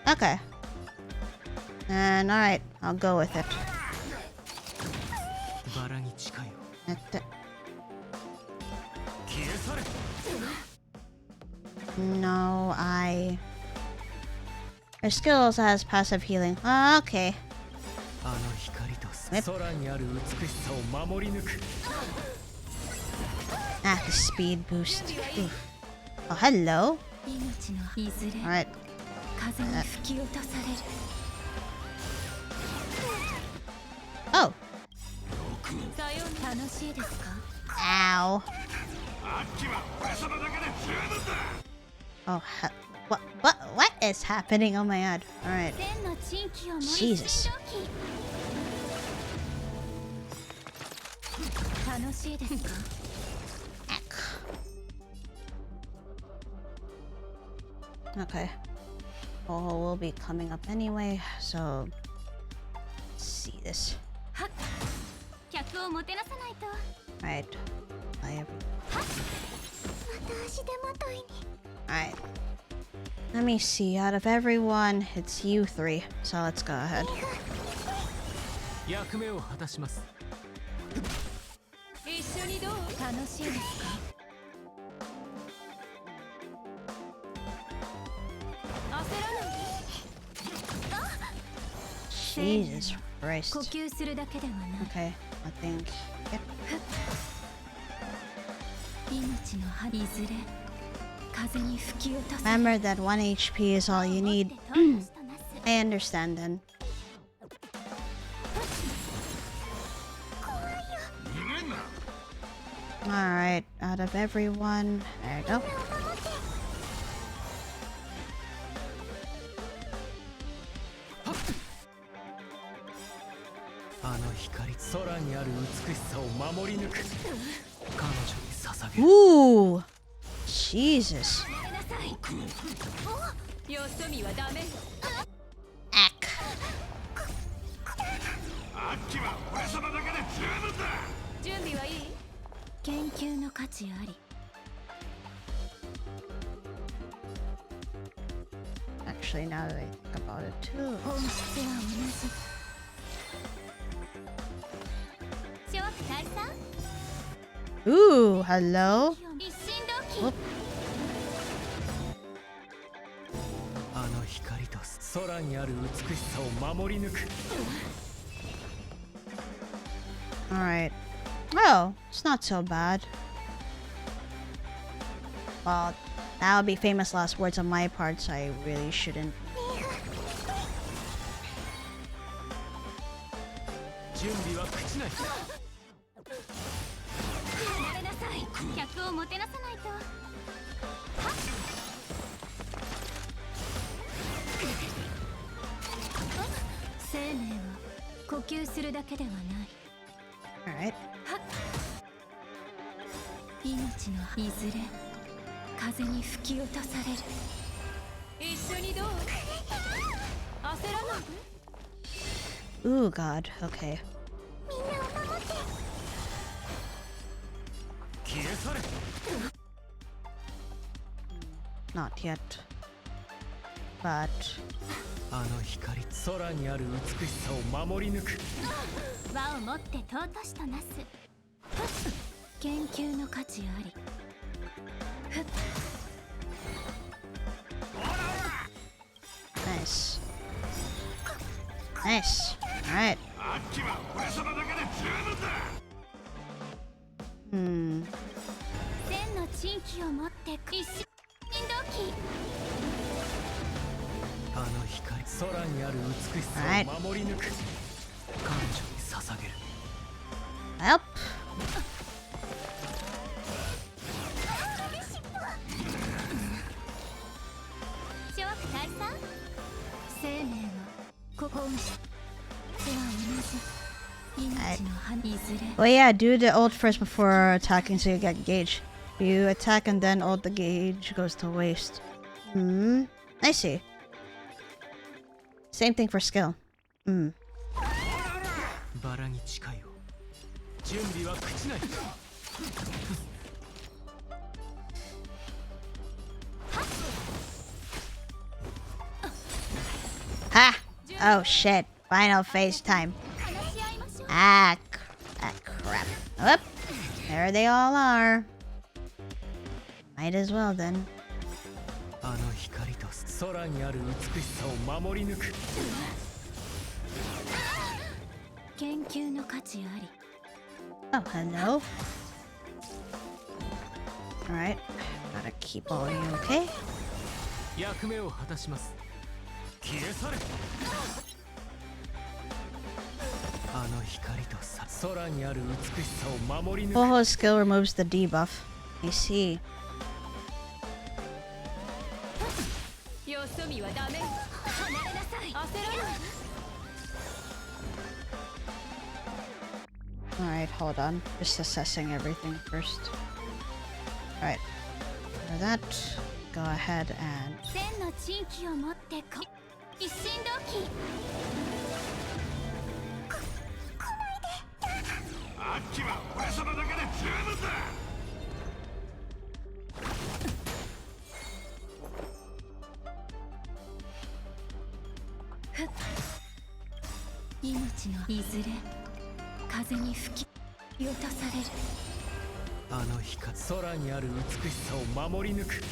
Speaker 1: Okay. And alright, I'll go with it. No, her skill also has passive healing. Oh, okay. Whip. Ah, the speed boost. Oof. Oh, hello. Alright. Oh. Ow. Oh, what is happening? Oh my god. Alright. Jesus. Okay. Oh, we'll be coming up anyway, so let's see this.
Speaker 2: 客をもてなさないと。
Speaker 1: Alright. Alright. Let me see. Out of everyone, it's you three. So let's go ahead.
Speaker 4: 役目を果たします。
Speaker 2: 一緒にどう？楽しいですか？焦らない。
Speaker 1: Jesus Christ.
Speaker 2: 呼吸するだけではない。
Speaker 1: Okay, I think. Yep.
Speaker 2: 命の針いずれ風に吹き落とす。
Speaker 1: Remember that 1 HP is all you need. I understand then. Alright, out of everyone. There you go. Ooh! Jesus. Ack.
Speaker 2: 準備はいい？研究の価値あり。
Speaker 1: Actually, now that I think about it too.
Speaker 2: 本質は同じ。諸悪退散？
Speaker 1: Ooh, hello.
Speaker 2: 一心同期。
Speaker 1: Whoop.
Speaker 4: あの光と空にある美しさを守り抜く。
Speaker 1: Alright. Oh, it's not so bad. Well, that would be famous last words on my part, so I really shouldn't.
Speaker 4: 準備は口ない。
Speaker 2: 離れなさい。客をもてなさないと。生命は呼吸するだけではない。
Speaker 1: Alright.
Speaker 2: 命のいずれ風に吹き落とされる。一緒にどう？焦らない。
Speaker 1: Ooh, God. Okay.
Speaker 2: みんなを守って。
Speaker 4: 消え去れ。
Speaker 1: Not yet. But
Speaker 4: あの光、空にある美しさを守り抜く。
Speaker 2: 輪をもって尊しとなす。研究の価値あり。
Speaker 1: nice. Nice. Alright. Hmm.
Speaker 2: 千の珍奇を持って一心同期。
Speaker 4: あの光、空にある美しさを守り抜く。彼女に捧げる。
Speaker 1: Well.
Speaker 2: 諸悪退散？生命はここをし。手は同じ。命の葉いずれ。
Speaker 1: Well, yeah, do the ult first before attacking so you get gauge. You attack and then ult, the gauge goes to waste. Hmm. I see. Same thing for skill. Hmm.
Speaker 4: バラに近いよ。準備は口ない。
Speaker 1: Ha! Oh shit. Final phase time. Ah, crap. Whoop. There they all are. Might as well then.
Speaker 4: あの光と空にある美しさを守り抜く。
Speaker 2: 研究の価値あり。
Speaker 1: Oh, hello. Alright. Gotta keep all you okay?
Speaker 4: 役目を果たします。消え去れ。あの光と空にある美しさを守り抜く。
Speaker 1: Boho's skill removes the debuff. I see.
Speaker 2: よそ見はダメ。離れなさい。焦らない。
Speaker 1: Alright, hold on. Just assessing everything first. Alright. For that, go ahead and...
Speaker 2: 千の珍奇を持ってこ。一心同期。来ないで。命のいずれ風に吹き落とされる。
Speaker 4: あの日か空にある美しさを守り抜く。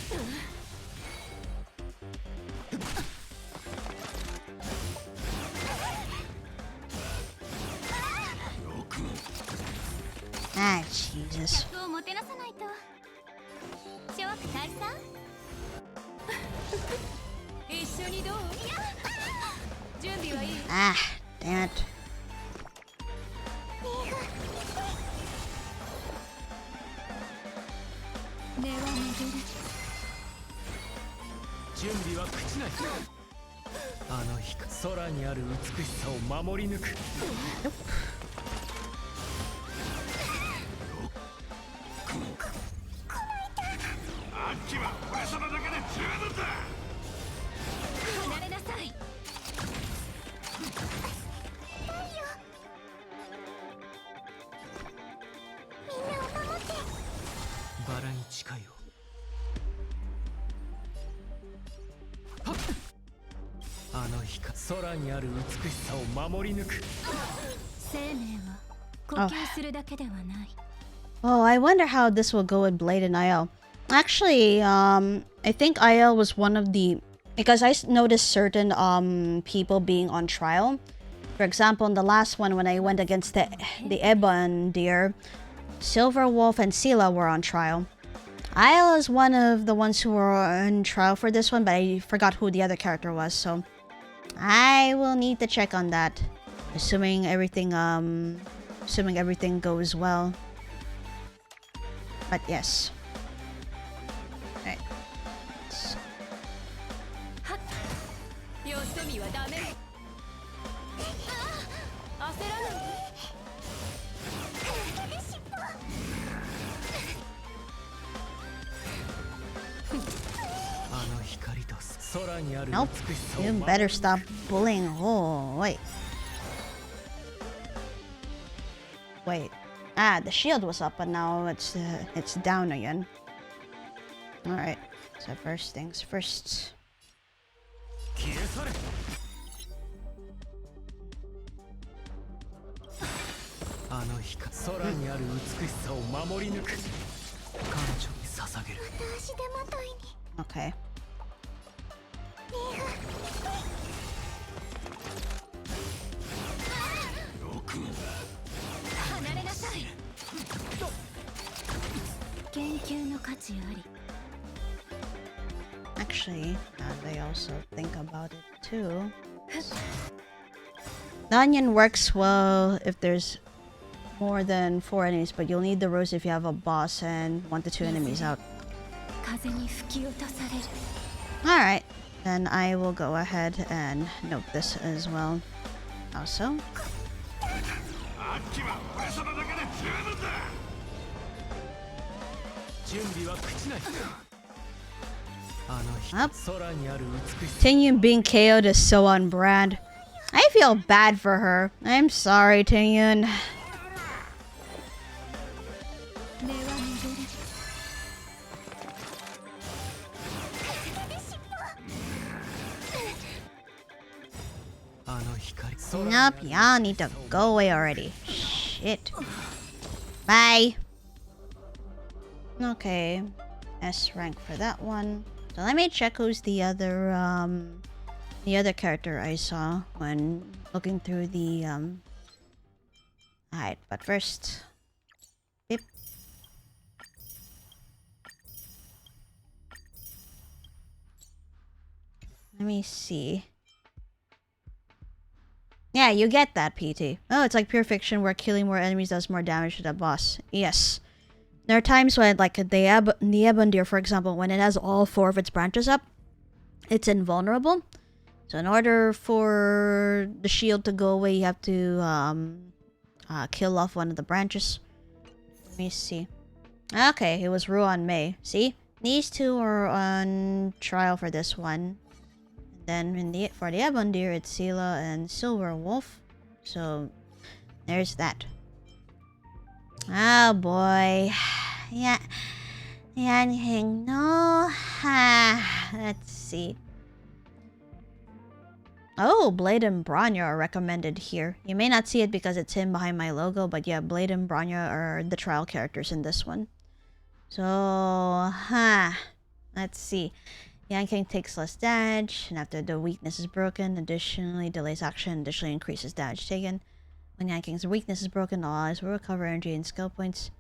Speaker 1: Ah, Jesus.
Speaker 2: 客をもてなさないと。諸悪退散。一緒にどう？準備はいい。
Speaker 1: Ah, damn it.
Speaker 2: 根は巡る。
Speaker 4: 準備は朽ちない。あの日か空にある美しさを守り抜く。
Speaker 2: 離れなさい。みんなを守って。
Speaker 4: バラに近いよ。あの日か空にある美しさを守り抜く。
Speaker 2: 生命は呼吸するだけではない。
Speaker 1: Oh, I wonder how this will go with Blade and IL. Actually, I think IL was one of the... Because I noticed certain people being on trial. For example, in the last one, when I went against the Ebon Deer, Silver Wolf and Sela were on trial. IL is one of the ones who were on trial for this one, but I forgot who the other character was, so... I will need to check on that. Assuming everything goes well. But yes. Alright.
Speaker 2: よそ見はダメ。焦らない。
Speaker 4: あの光と空にある
Speaker 1: Nope.
Speaker 4: 美しさを
Speaker 1: You
Speaker 4: 守
Speaker 1: better stop bullying. Oh, wait. Wait. Ah, the shield was up, but now it's down again. Alright. So first things first.
Speaker 4: 消え去れ。あの日か空にある美しさを守り抜く。彼女に捧げる。
Speaker 1: Okay. Actually, they also think about it too. The onion works well if there's more than 4 enemies, but you'll need the rose if you have a boss and 1 to 2 enemies out. Alright, then I will go ahead and note this as well. Also. Up. Tingyun being KO'd is so on brand. I feel bad for her. I'm sorry, Tingyun. Nope, y'all need to go away already. Shit. Bye. Okay. S rank for that one. So let me check who's the other character I saw when looking through the Alright, but first. Yep. Let me see. Yeah, you get that, PT. Oh, it's like pure fiction where killing more enemies does more damage to the boss. Yes. There are times when, like, the Ebon Deer, for example, when it has all 4 of its branches up, it's invulnerable. So in order for the shield to go away, you have to kill off one of the branches. Let me see. Okay, it was Ruan Mei. See? These two are on trial for this one. Then for the Ebon Deer, it's Sela and Silver Wolf. So there's that. Oh boy. Yeah. Yanking, no. Let's see. Oh, Blade and Bronya are recommended here. You may not see it because it's hidden behind my logo, but yeah, Blade and Bronya are the trial characters in this one. So, let's see. Yanking takes less damage, and after the weakness is broken, additionally delays action, additionally increases damage taken. When Yanking's weakness is broken, all allies will recover energy and skill points.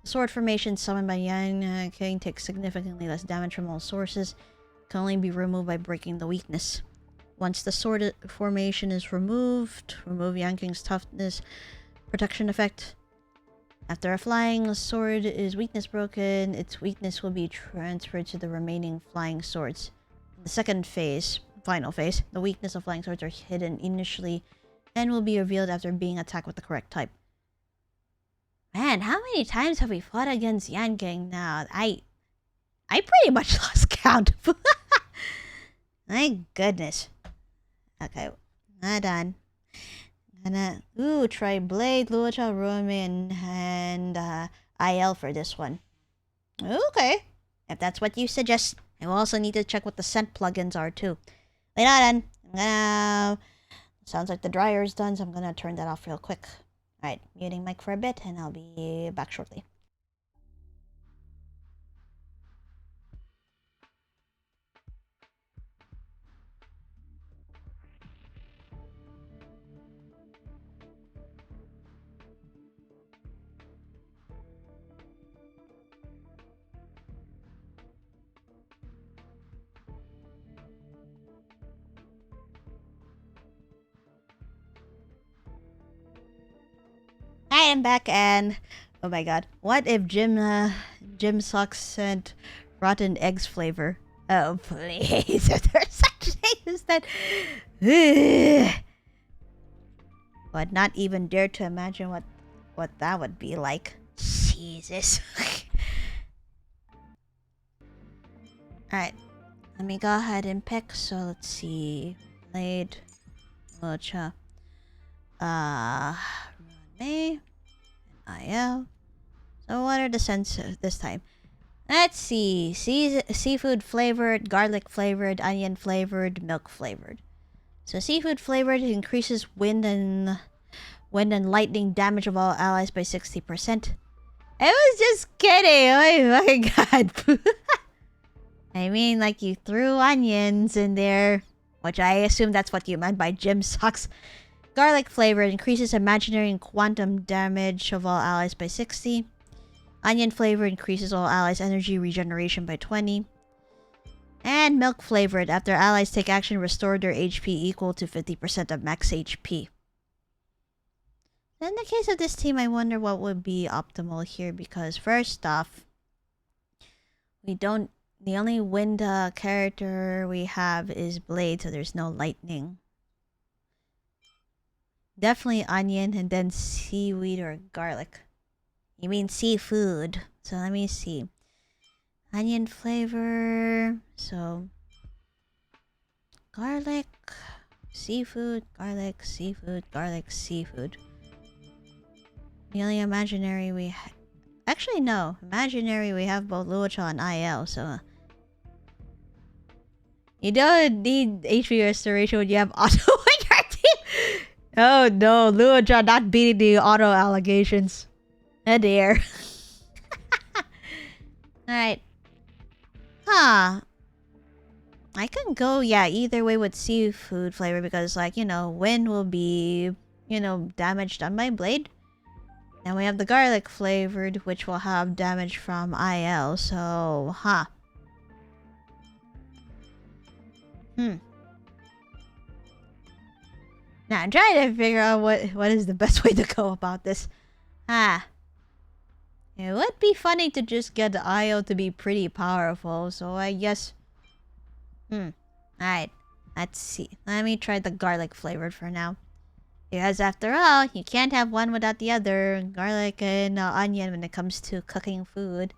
Speaker 1: The sword formation summoned by Yanking takes significantly less damage from all sources. It can only be removed by breaking the weakness. Once the sword formation is removed, remove Yanking's toughness protection effect. After a flying sword is weakness broken, its weakness will be transferred to the remaining flying swords. In the second phase, final phase, the weakness of flying swords are hidden initially and will be revealed after being attacked with the correct type. Man, how many times have we fought against Yanking now? I pretty much lost count. My goodness. Okay, not done. Gonna try Blade, Lucha, Roman, and IL for this one. Okay, if that's what you suggest. I will also need to check what the scent plugins are too. Wait on, I'm gonna. Sounds like the dryer is done, so I'm gonna turn that off real quick. Alright, muting mic for a bit, and I'll be back shortly. Hi, I'm back, and oh my god, what if Jim Socks sent rotten eggs flavor? Oh please, if there's such thing as that, would not even dare to imagine what that would be like. Jesus. All right, let me go ahead and pick. So let's see, Blade, Lucha, May, IL. So what are the scents this time? Let's see. Seafood flavored, garlic flavored, onion flavored, milk flavored. So seafood flavored increases wind and lightning damage of all allies by 60%. I was just kidding. Oh my fucking god. I mean, like, you threw onions in there, which I assume that's what you meant by Jim Sucks. Garlic flavor increases imaginary and quantum damage of all allies by 60. Onion flavor increases all allies' energy regeneration by 20. And milk flavored, after allies take action, restore their HP equal to 50% of max HP. In the case of this team, I wonder what would be optimal here, because first off, the only wind character we have is Blade, so there's no lightning. Definitely onion, and then seaweed or garlic. You mean seafood. So let me see. Onion flavor. So garlic, seafood, garlic, seafood, garlic, seafood. The only imaginary we actually no. Imaginary we have both Lucha and IL, so you don't need HP restoration when you have auto in your team. Oh no, Lucha not beating the auto allegations. Oh dear. Alright. Huh. I can go, yeah, either way with seafood flavor because, like, wind will be, damage done by Blade. And we have the garlic flavored, which will have damage from IL, so, Now, I'm trying to figure out what is the best way to go about this. It would be funny to just get the IO to be pretty powerful, so I guess... Alright, let's see. Let me try the garlic flavored for now. Because after all, you can't have one without the other. Garlic and onion when it comes to cooking food.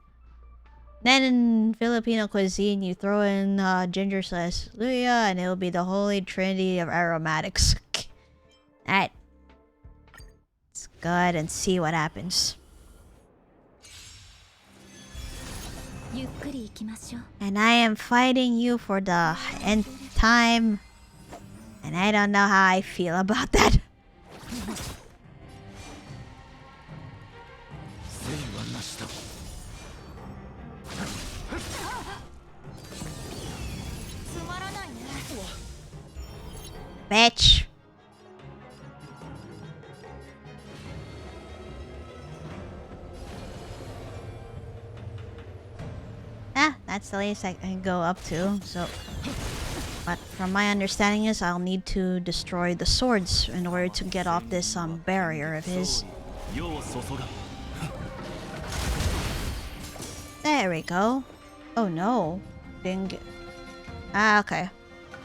Speaker 1: Then in Filipino cuisine, you throw in ginger slice, luya, and it'll be the holy trinity of aromatics. Alright. Let's go ahead and see what happens.
Speaker 2: ゆっくり行きましょう。
Speaker 1: And I am fighting you for the end time. And I don't know how I feel about that.
Speaker 4: 戦はなしだ。
Speaker 2: つまらないね。
Speaker 1: Bitch. Ah, that's the latest I can go up to, so... But from my understanding is I'll need to destroy the swords in order to get off this barrier of his. There we go. Oh no. Didn't get... Ah, okay.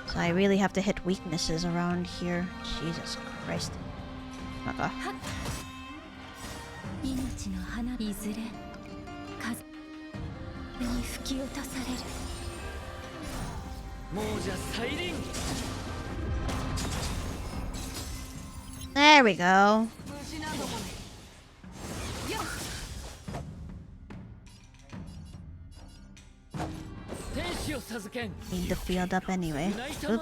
Speaker 1: So I really have to hit weaknesses around here. Jesus Christ. Okay.
Speaker 2: 命の花いずれ風に吹き落とされる。
Speaker 4: 亡者再臨。
Speaker 1: There we go.
Speaker 4: 天使を授けん。
Speaker 1: Need the field up anyway. Oop.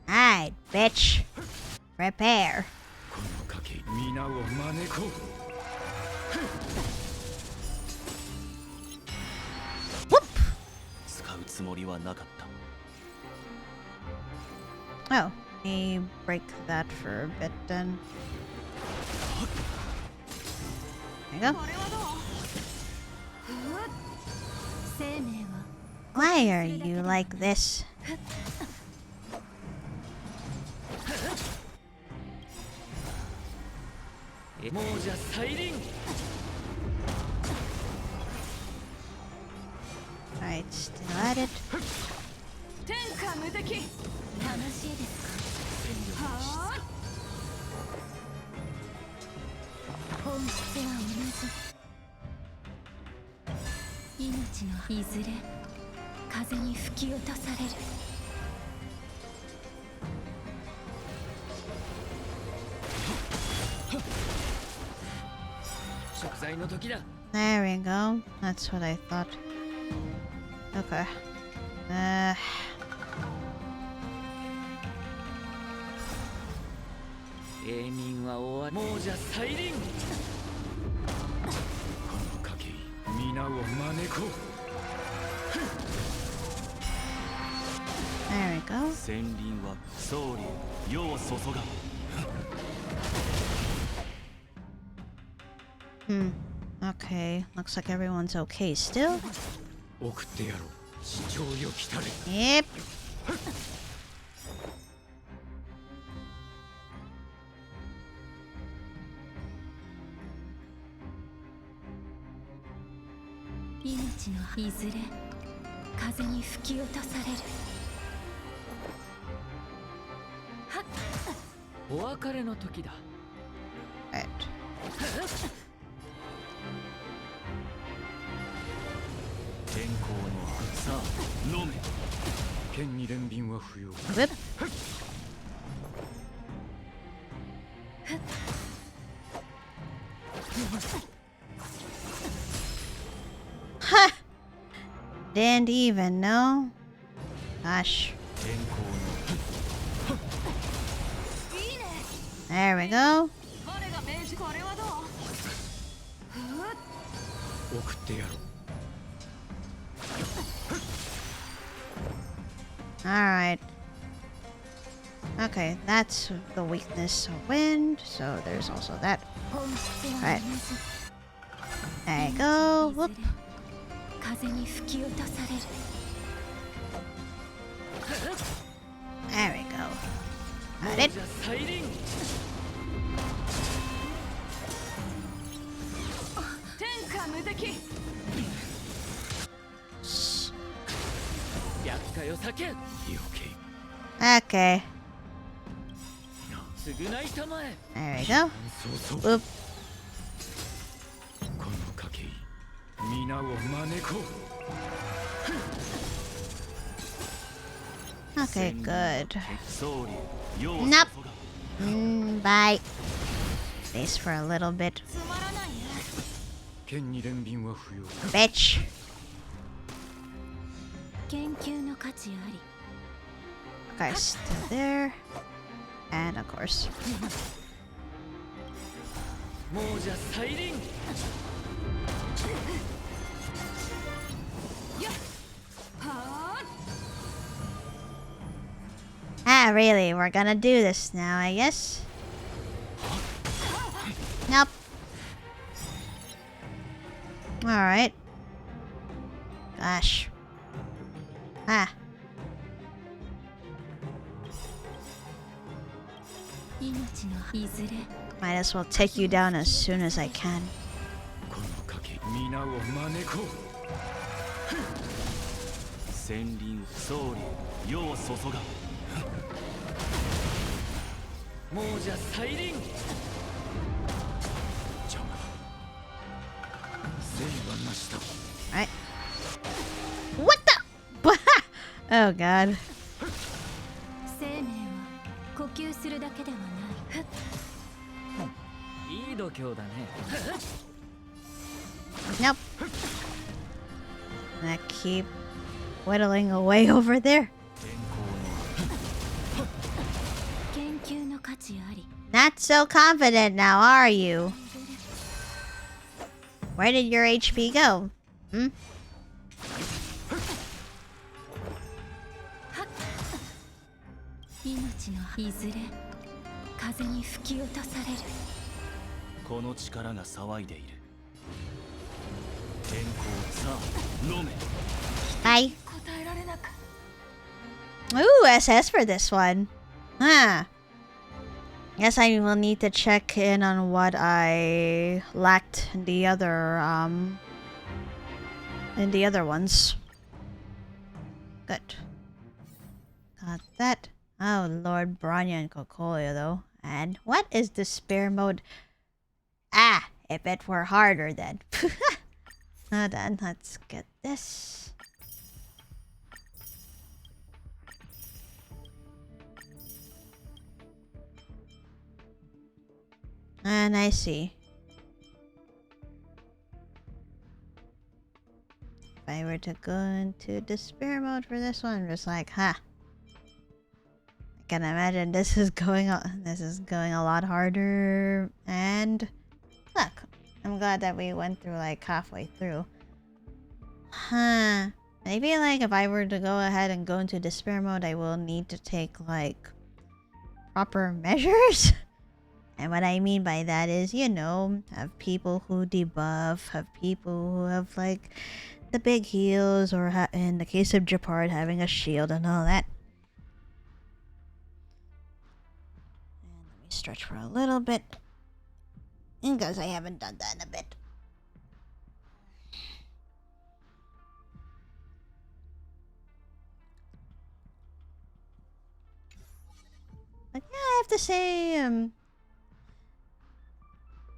Speaker 1: Alright, bitch. Prepare.
Speaker 4: この賭け皆を招こう。
Speaker 1: Whoop!
Speaker 3: 使うつもりはなかった。
Speaker 1: Oh, let me break that for a bit then. There you go.
Speaker 2: 生命は
Speaker 1: Why are you like this? Alright, still at it.
Speaker 2: 天下無敵。楽しいですか。はーい。本質は同じ。命のいずれ風に吹き落とされる。
Speaker 4: 食材の時だ。
Speaker 1: There we go. That's what I thought. Okay.
Speaker 4: 永民は終わり。亡者再臨。この賭け皆を招こう。
Speaker 1: There we go.
Speaker 3: 戦輪は総理世を注が。
Speaker 1: Okay. Looks like everyone's okay still.
Speaker 4: 送ってやろう。市長よ来たれ。
Speaker 1: Yep.
Speaker 2: 「命のいずれ風に吹き落とされる」はっ。
Speaker 4: お別れの時だ。
Speaker 1: Right.
Speaker 3: 天候のさあ飲め。
Speaker 4: 剣に連便は不要。
Speaker 1: Whip. Ha! Didn't even know. Gosh.
Speaker 3: 天候の
Speaker 1: There we go.
Speaker 2: 我が命じこれはどう。
Speaker 4: 送ってやろう。
Speaker 1: Alright. Okay, that's the weakness of wind, so there's also that.
Speaker 2: 本質は
Speaker 1: Alright.
Speaker 2: 同じ。
Speaker 1: There you go. Whoop.
Speaker 2: 風に吹き落とされる。
Speaker 1: There we go. Got it.
Speaker 4: 亡者再臨。
Speaker 2: 天下無敵。
Speaker 4: 厄介を避け。余計。
Speaker 1: Okay.
Speaker 4: 償いたまえ。
Speaker 1: There we go.
Speaker 4: そうそう。
Speaker 1: Whoop.
Speaker 4: この賭け皆を招こう。
Speaker 1: Okay, good.
Speaker 3: 総理世を
Speaker 1: Nope.
Speaker 3: 注が。
Speaker 1: Bye. Space for a little bit.
Speaker 2: つまらないね。
Speaker 4: 剣に憐憫は不要。
Speaker 1: Bitch.
Speaker 2: 研究の価値あり。
Speaker 1: Okay, still there. And of course.
Speaker 4: 亡者再臨。
Speaker 1: Ah, really? We're gonna do this now, I guess? Nope. Alright. Gosh. Ah.
Speaker 2: 命のいずれ
Speaker 1: Might as well take you down as soon as I can.
Speaker 4: この賭け皆を招こう。
Speaker 3: 戦輪総理世を注が。
Speaker 4: 亡者再臨。邪魔。生はなしだ。
Speaker 1: Alright. What the? Oh god.
Speaker 2: 生命は呼吸するだけではない。
Speaker 4: いい度胸だね。
Speaker 1: Nope. I'm gonna keep whittling away over there.
Speaker 2: 研究の価値あり。
Speaker 1: Not so confident now, are you? Where did your HP go? Hmm?
Speaker 2: 命のいずれ風に吹き落とされる。
Speaker 3: この力が騒いでいる。天候さあ飲め。
Speaker 1: Bye.
Speaker 2: 答えられなく。
Speaker 1: Ooh, SS for this one. Huh. Guess I will need to check in on what I lacked in the other ones. Good. Got that. Oh Lord, Bronya and Kokoya though. And what is despair mode? Ah, if it were harder then. Hold on, let's get this. And I see. If I were to go into despair mode for this one, I'm just like, huh. I can imagine this is going a lot harder. And look, I'm glad that we went through like halfway through. Huh. Maybe like if I were to go ahead and go into despair mode, I will need to take like proper measures. And what I mean by that is, you know, have people who debuff, have people who have like the big heals, or in the case of Japard, having a shield and all that. And let me stretch for a little bit, because I haven't done that in a bit. But yeah, I have to say,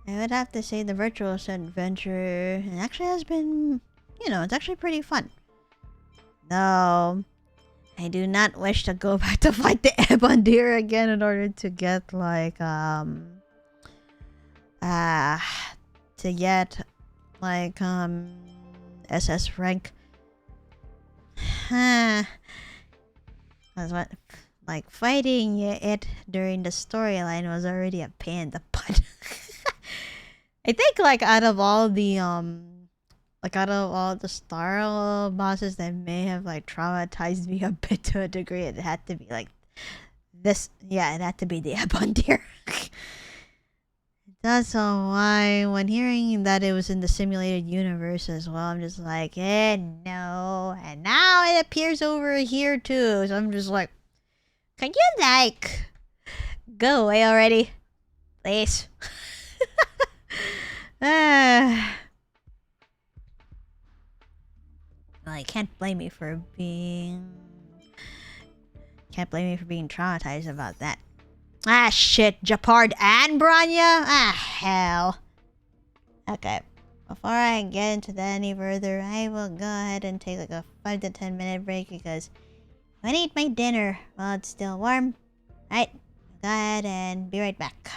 Speaker 1: I would have to say the virtuous adventure, it actually has been, you know, it's actually pretty fun. Though, I do not wish to go back to fight the Ebondir again in order to get, like, to get, like, SS rank. Because what, like, fighting it during the storyline was already a pain in the butt. I think like out of all the star bosses that may have like traumatized me a bit to a degree, it had to be like this. Yeah, it had to be the Ebondir. That's why when hearing that it was in the simulated universe as well, I'm just like, no. And now it appears over here too. So I'm just like, can you like go away already, please? Well, you can't blame me for being traumatized about that. Ah shit, Japard and Bronya? Ah hell. Okay, before I get into that any further, I will go ahead and take like a 5 to 10 minute break because I need my dinner while it's still warm. Alright, go ahead and be right back.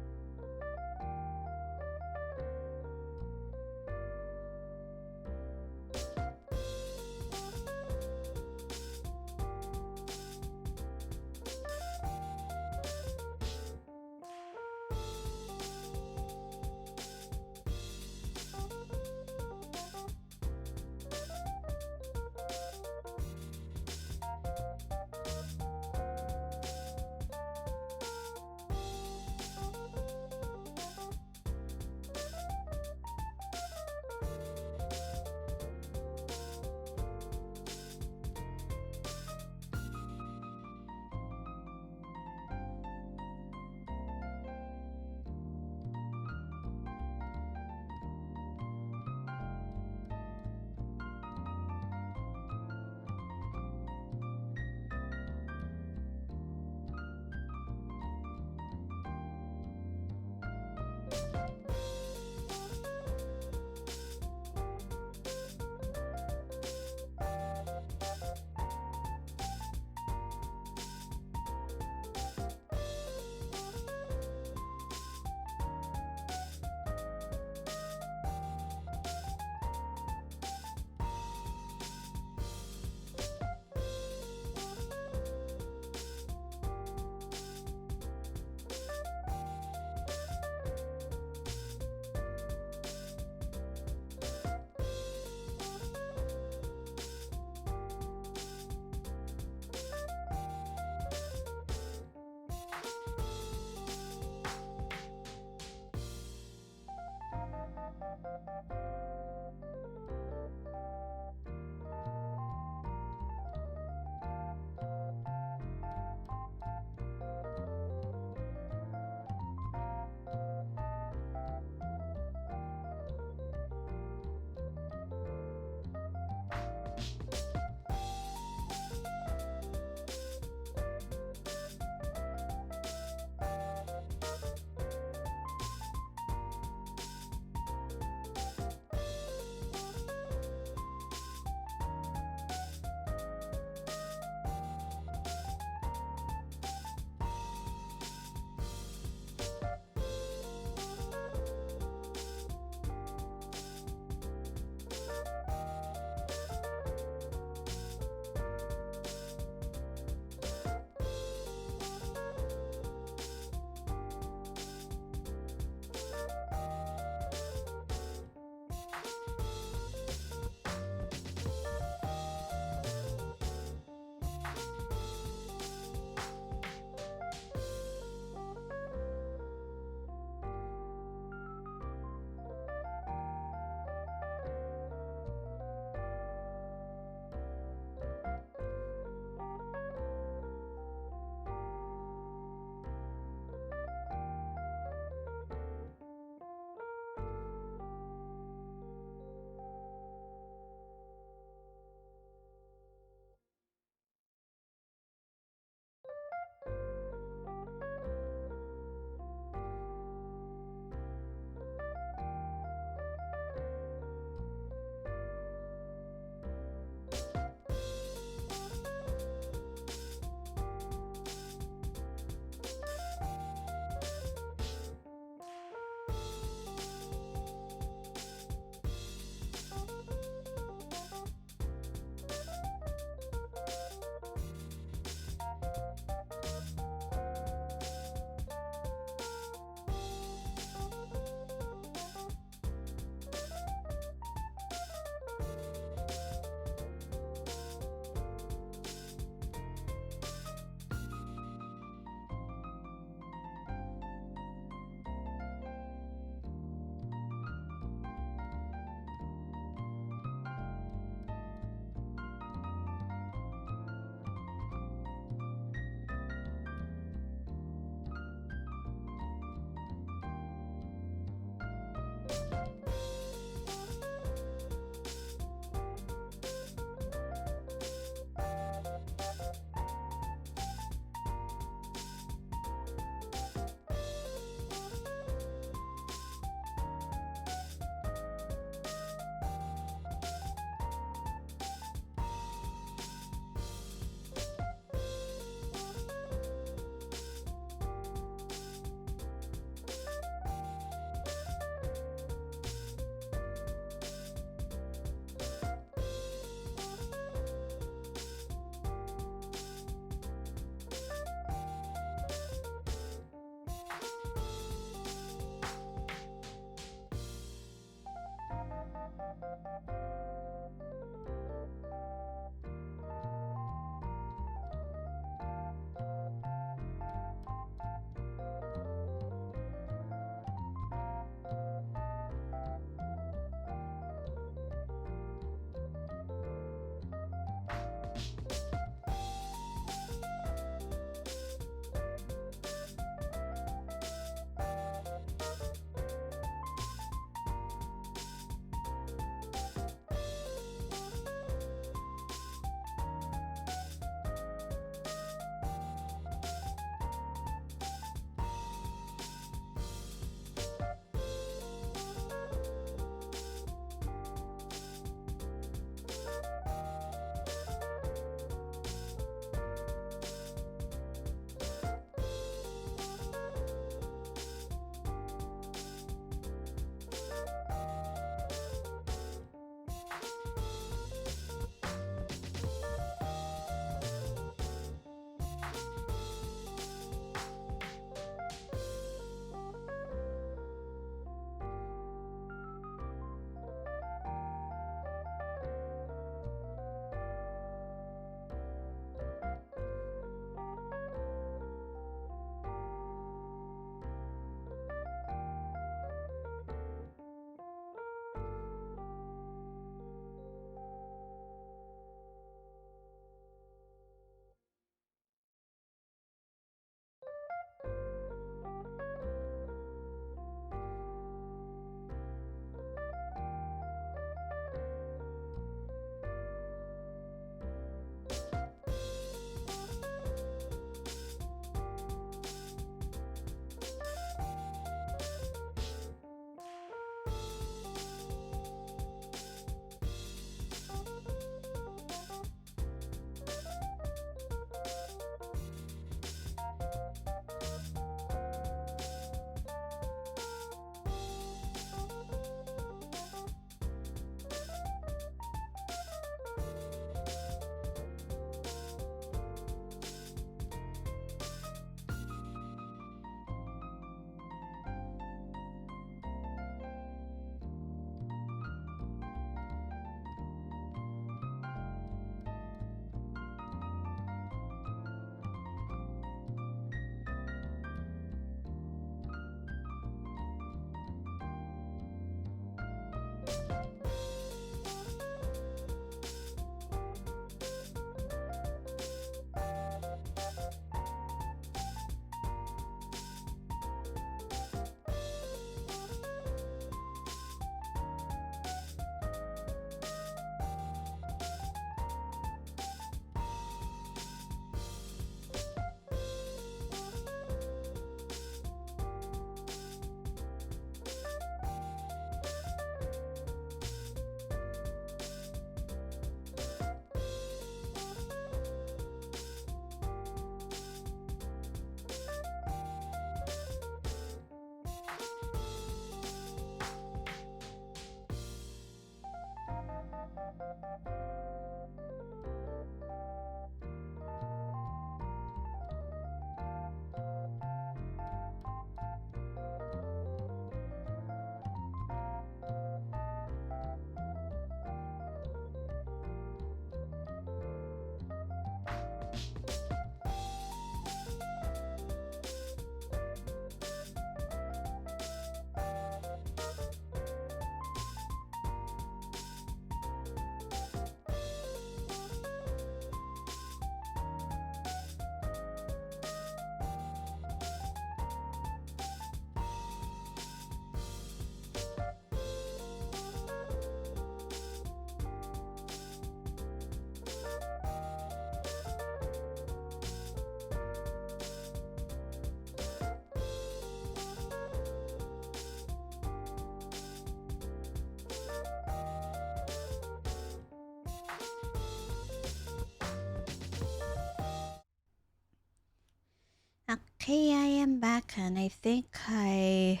Speaker 1: Okay, I am back, and I think let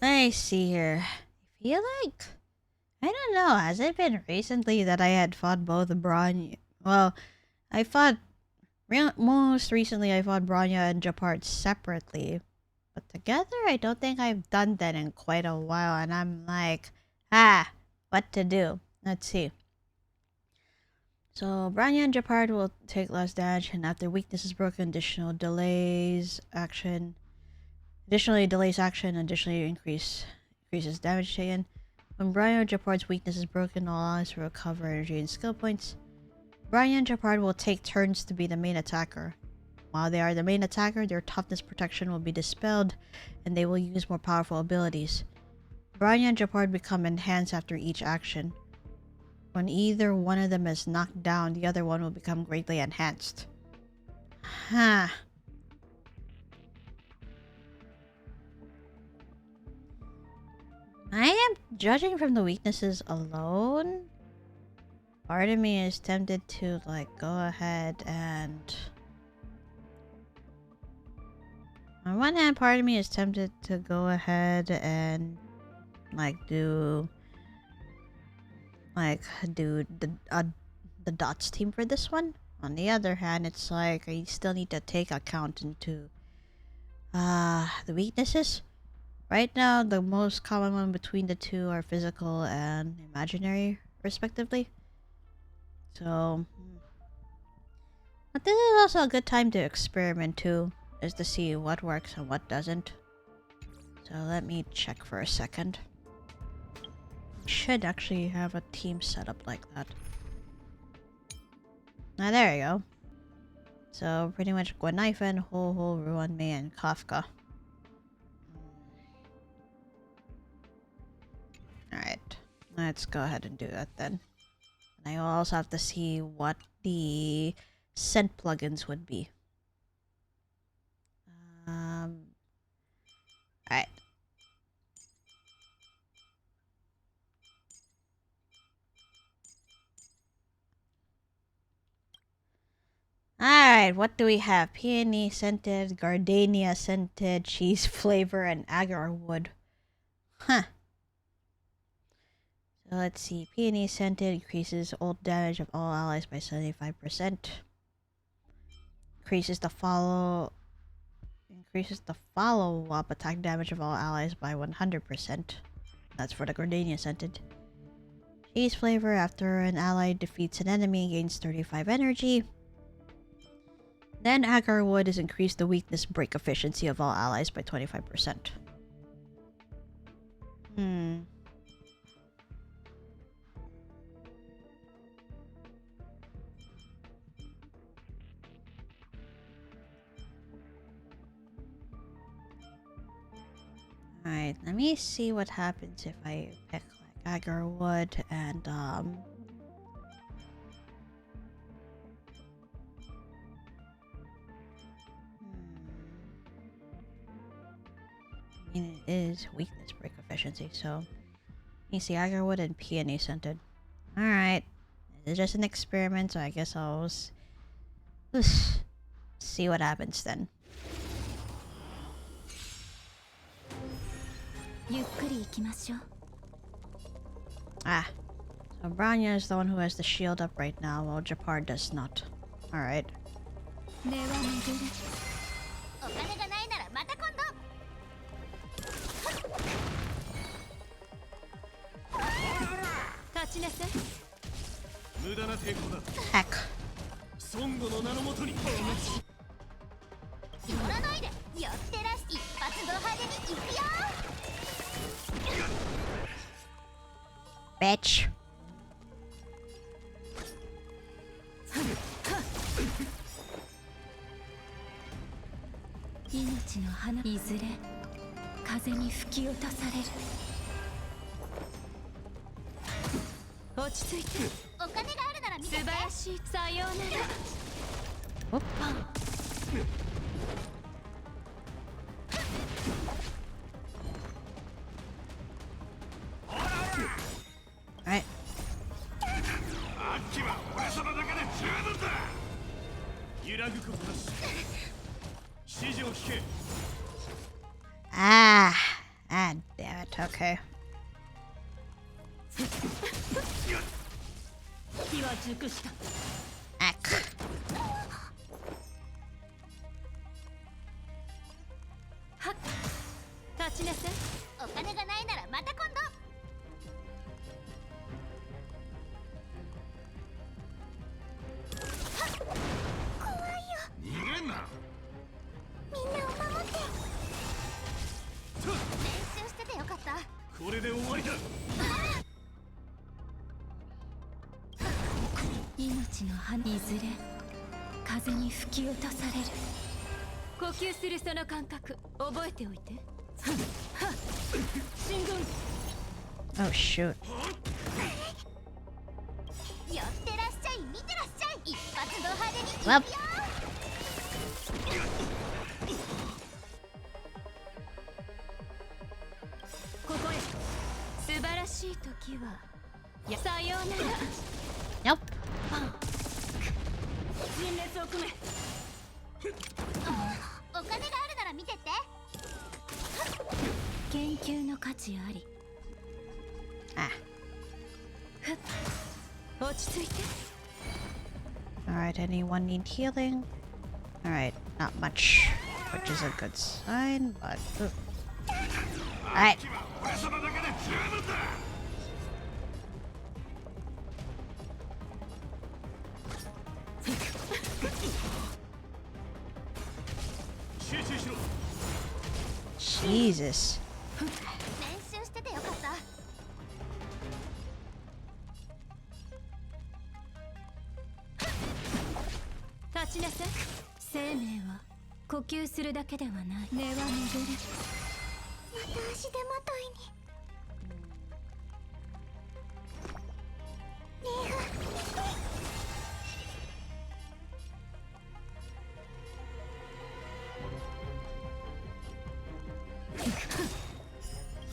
Speaker 1: me see here. I feel like, I don't know, has it been recently that I had fought both Bronya? Well, I fought, most recently I fought Bronya and Japard separately. But together, I don't think I've done that in quite a while, and I'm like, what to do? Let's see. So, Bronya and Japard will take less damage, and after weakness is broken, additionally delays action, additionally increases damage taken. When Bronya or Japard's weakness is broken, all allies will recover energy and skill points. Bronya and Japard will take turns to be the main attacker. While they are the main attacker, their toughness protection will be dispelled, and they will use more powerful abilities. Bronya and Japard become enhanced after each action. When either one of them is knocked down, the other one will become greatly enhanced. I am judging from the weaknesses alone. Part of me is tempted to, like, go ahead and... On one hand, part of me is tempted to go ahead and, like, do the dots team for this one. On the other hand, it's like I still need to take account into the weaknesses. Right now, the most common one between the two are physical and imaginary, respectively. So, but this is also a good time to experiment too, is to see what works and what doesn't. So let me check for a second. Should actually have a team set up like that. Now there you go. So pretty much Gwenaifen, Ho-Ho, Ruan Mei, and Kafka. Alright, let's go ahead and do that then. And I will also have to see what the scent plugins would be. Alright. Alright, what do we have? Peony scented, gardenia scented, cheese flavor, and agar wood. Huh. So let's see. Peony scented increases ult damage of all allies by 75%. Increases the follow-up attack damage of all allies by 100%. That's for the gardenia scented. Cheese flavor, after an ally defeats an enemy, gains 35 energy. Then agar wood is increased the weakness break efficiency of all allies by 25%. Alright, let me see what happens if I pick like agar wood and I mean, it is weakness break efficiency, so let me see agar wood and peony scented. Alright, it's just an experiment, so I guess I'll see what happens then. Ah, so Bronya is the one who has the shield up right now, while Japard does not. Alright. Heck. Bitch. Whoop. Alright. Ah, damn it. Okay.
Speaker 2: 火は熟した。
Speaker 1: Ack.
Speaker 2: はっ、立ちなさい。お金がないならまた今度。怖いよ。逃げんな。みんなを守って。練習しててよかった。
Speaker 3: これで終わりだ。
Speaker 2: 命の花いずれ風に吹き落とされる。呼吸するその感覚覚えておいて。進軍。
Speaker 1: Oh shoot.
Speaker 2: 寄ってらっしゃい、見てらっしゃい。一発ド派手にいくよ。
Speaker 1: Well.
Speaker 2: ここへ。素晴らしい時はさようなら。
Speaker 1: Nope.
Speaker 2: 陣列を組め。お金があるなら見てって。研究の価値あり。
Speaker 1: Ah.
Speaker 2: 落ち着いて。
Speaker 1: Alright, anyone need healing? Alright, not much, which is a good sign, but... Alright. Jesus.
Speaker 2: 練習しててよかった。 立ちなさい。生命は呼吸するだけではない。根は巡る。また足手まといに。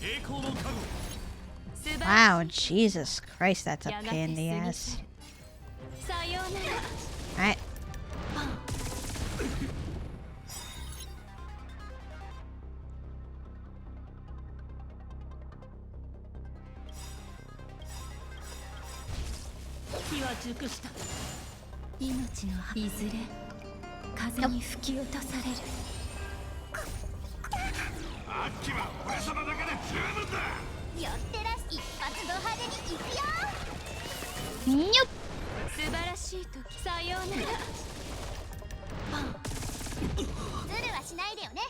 Speaker 3: 栄光の加護。
Speaker 1: Wow, Jesus Christ, that's a pain in the ass.
Speaker 2: さようなら。
Speaker 1: Alright.
Speaker 2: いずれ風に吹き落とされる。
Speaker 3: あっちは俺様だけで十分だ。
Speaker 2: 寄ってらし、一発ド派手にいくよ。
Speaker 1: Nope.
Speaker 2: 素晴らしい時、さようなら。ズルはしないでよね。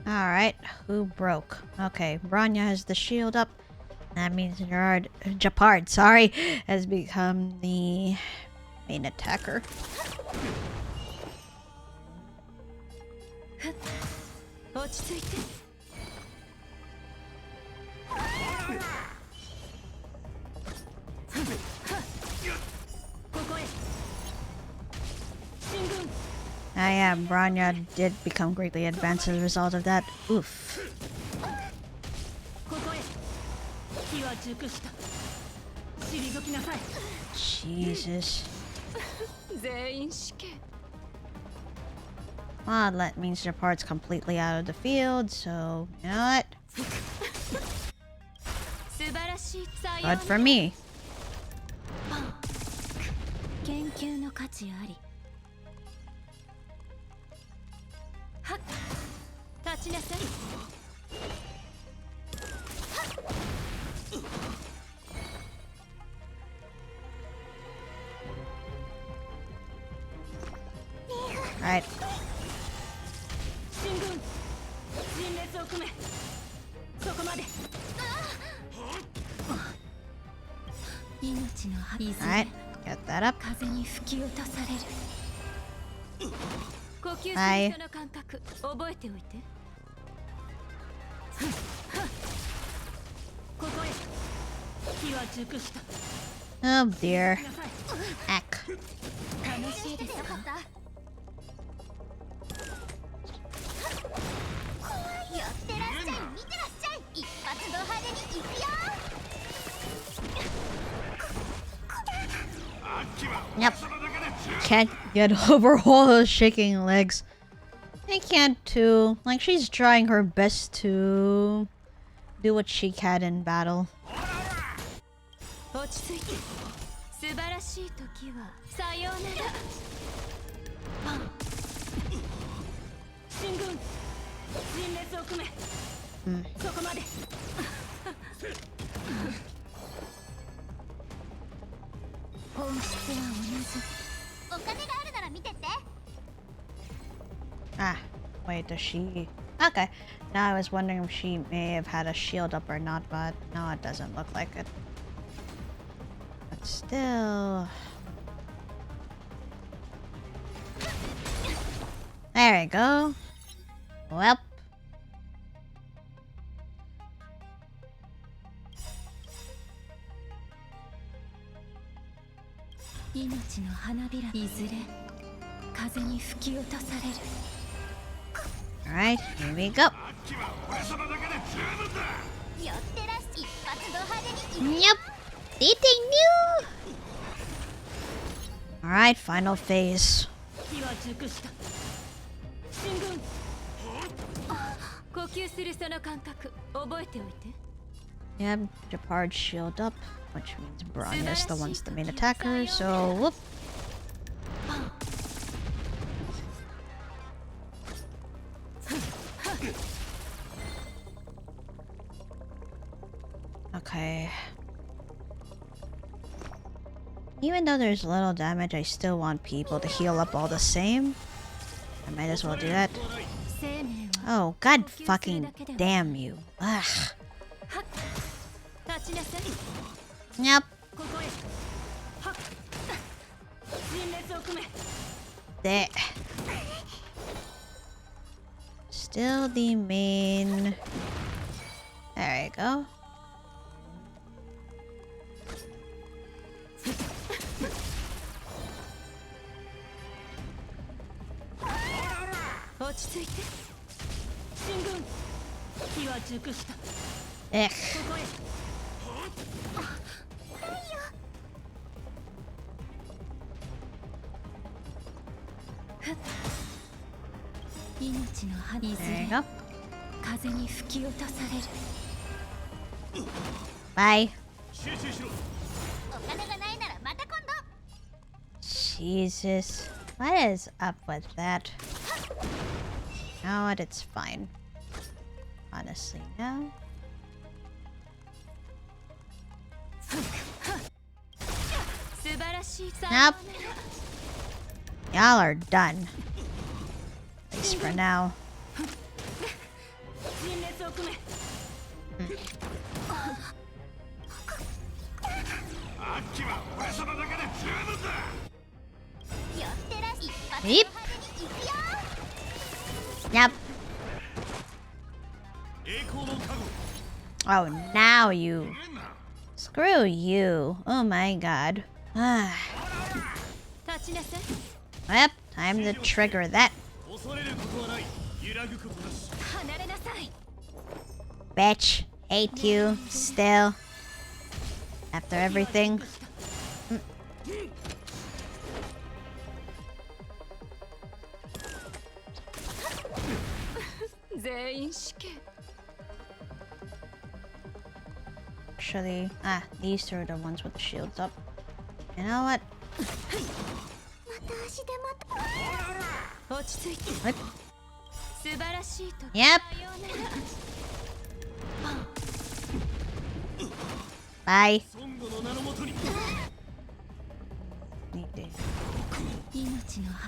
Speaker 1: Alright, who broke? Okay, Bronya has the shield up. That means Japard, sorry, has become the main attacker.
Speaker 2: 落ち着いて。ここへ。進軍。
Speaker 1: Yeah, Bronya did become greatly advanced as a result of that. Oof.
Speaker 2: ここへ。火は熟した。退きなさい。
Speaker 1: Jesus.
Speaker 2: 全員死刑。
Speaker 1: Well, that means Japard's completely out of the field, so you know what?
Speaker 2: 素晴らしい。さような
Speaker 1: Good
Speaker 2: ら。
Speaker 1: for me.
Speaker 2: 研究の価値あり。はっ、立ちなさい。
Speaker 1: Alright.
Speaker 2: 進軍。陣列を組め。そこまで。命のいず
Speaker 1: Alright.
Speaker 2: れ
Speaker 1: Get that up.
Speaker 2: 風に吹き落とされる。呼吸する人の感覚覚えておいて。ここへ。火は熟した。
Speaker 1: Oh dear. Ack.
Speaker 2: 楽しいですか。寄ってらっしゃい、見てらっしゃい。一発ド派手にいくよ。
Speaker 1: Yep. Can't get over all those shaking legs. I can't too. Like, she's trying her best to do what she can in battle.
Speaker 2: 落ち着いて素晴らしい時はさようなら進軍陣列を組め、そこまで本質は同じお金があるなら見てって
Speaker 1: Ah, wait, does she... Okay. Now I was wondering if she may have had a shield up or not, but no, it doesn't look like it. But still... There we go. Well. Alright, here we go. Yep. Dating new. Alright, final phase. Yep, Japard's shield up, which means Bronia's the one's the main attacker, so whoop. Okay. Even though there's little damage, I still want people to heal up all the same. I might as well do that. Oh, god fucking damn you. Ugh. Yep. There. Still the main. There we go. Ugh. There you go. Bye. Jesus. What is up with that? You know what? It's fine. Honestly, no. Nope. Y'all are done. At least for now. Yep. Yep. Oh, now you. Screw you. Oh my god. Yep, time to trigger that. Bitch. Hate you. Still. After everything. Actually, these two are the ones with the shields up. You know what? What? Yep. Bye.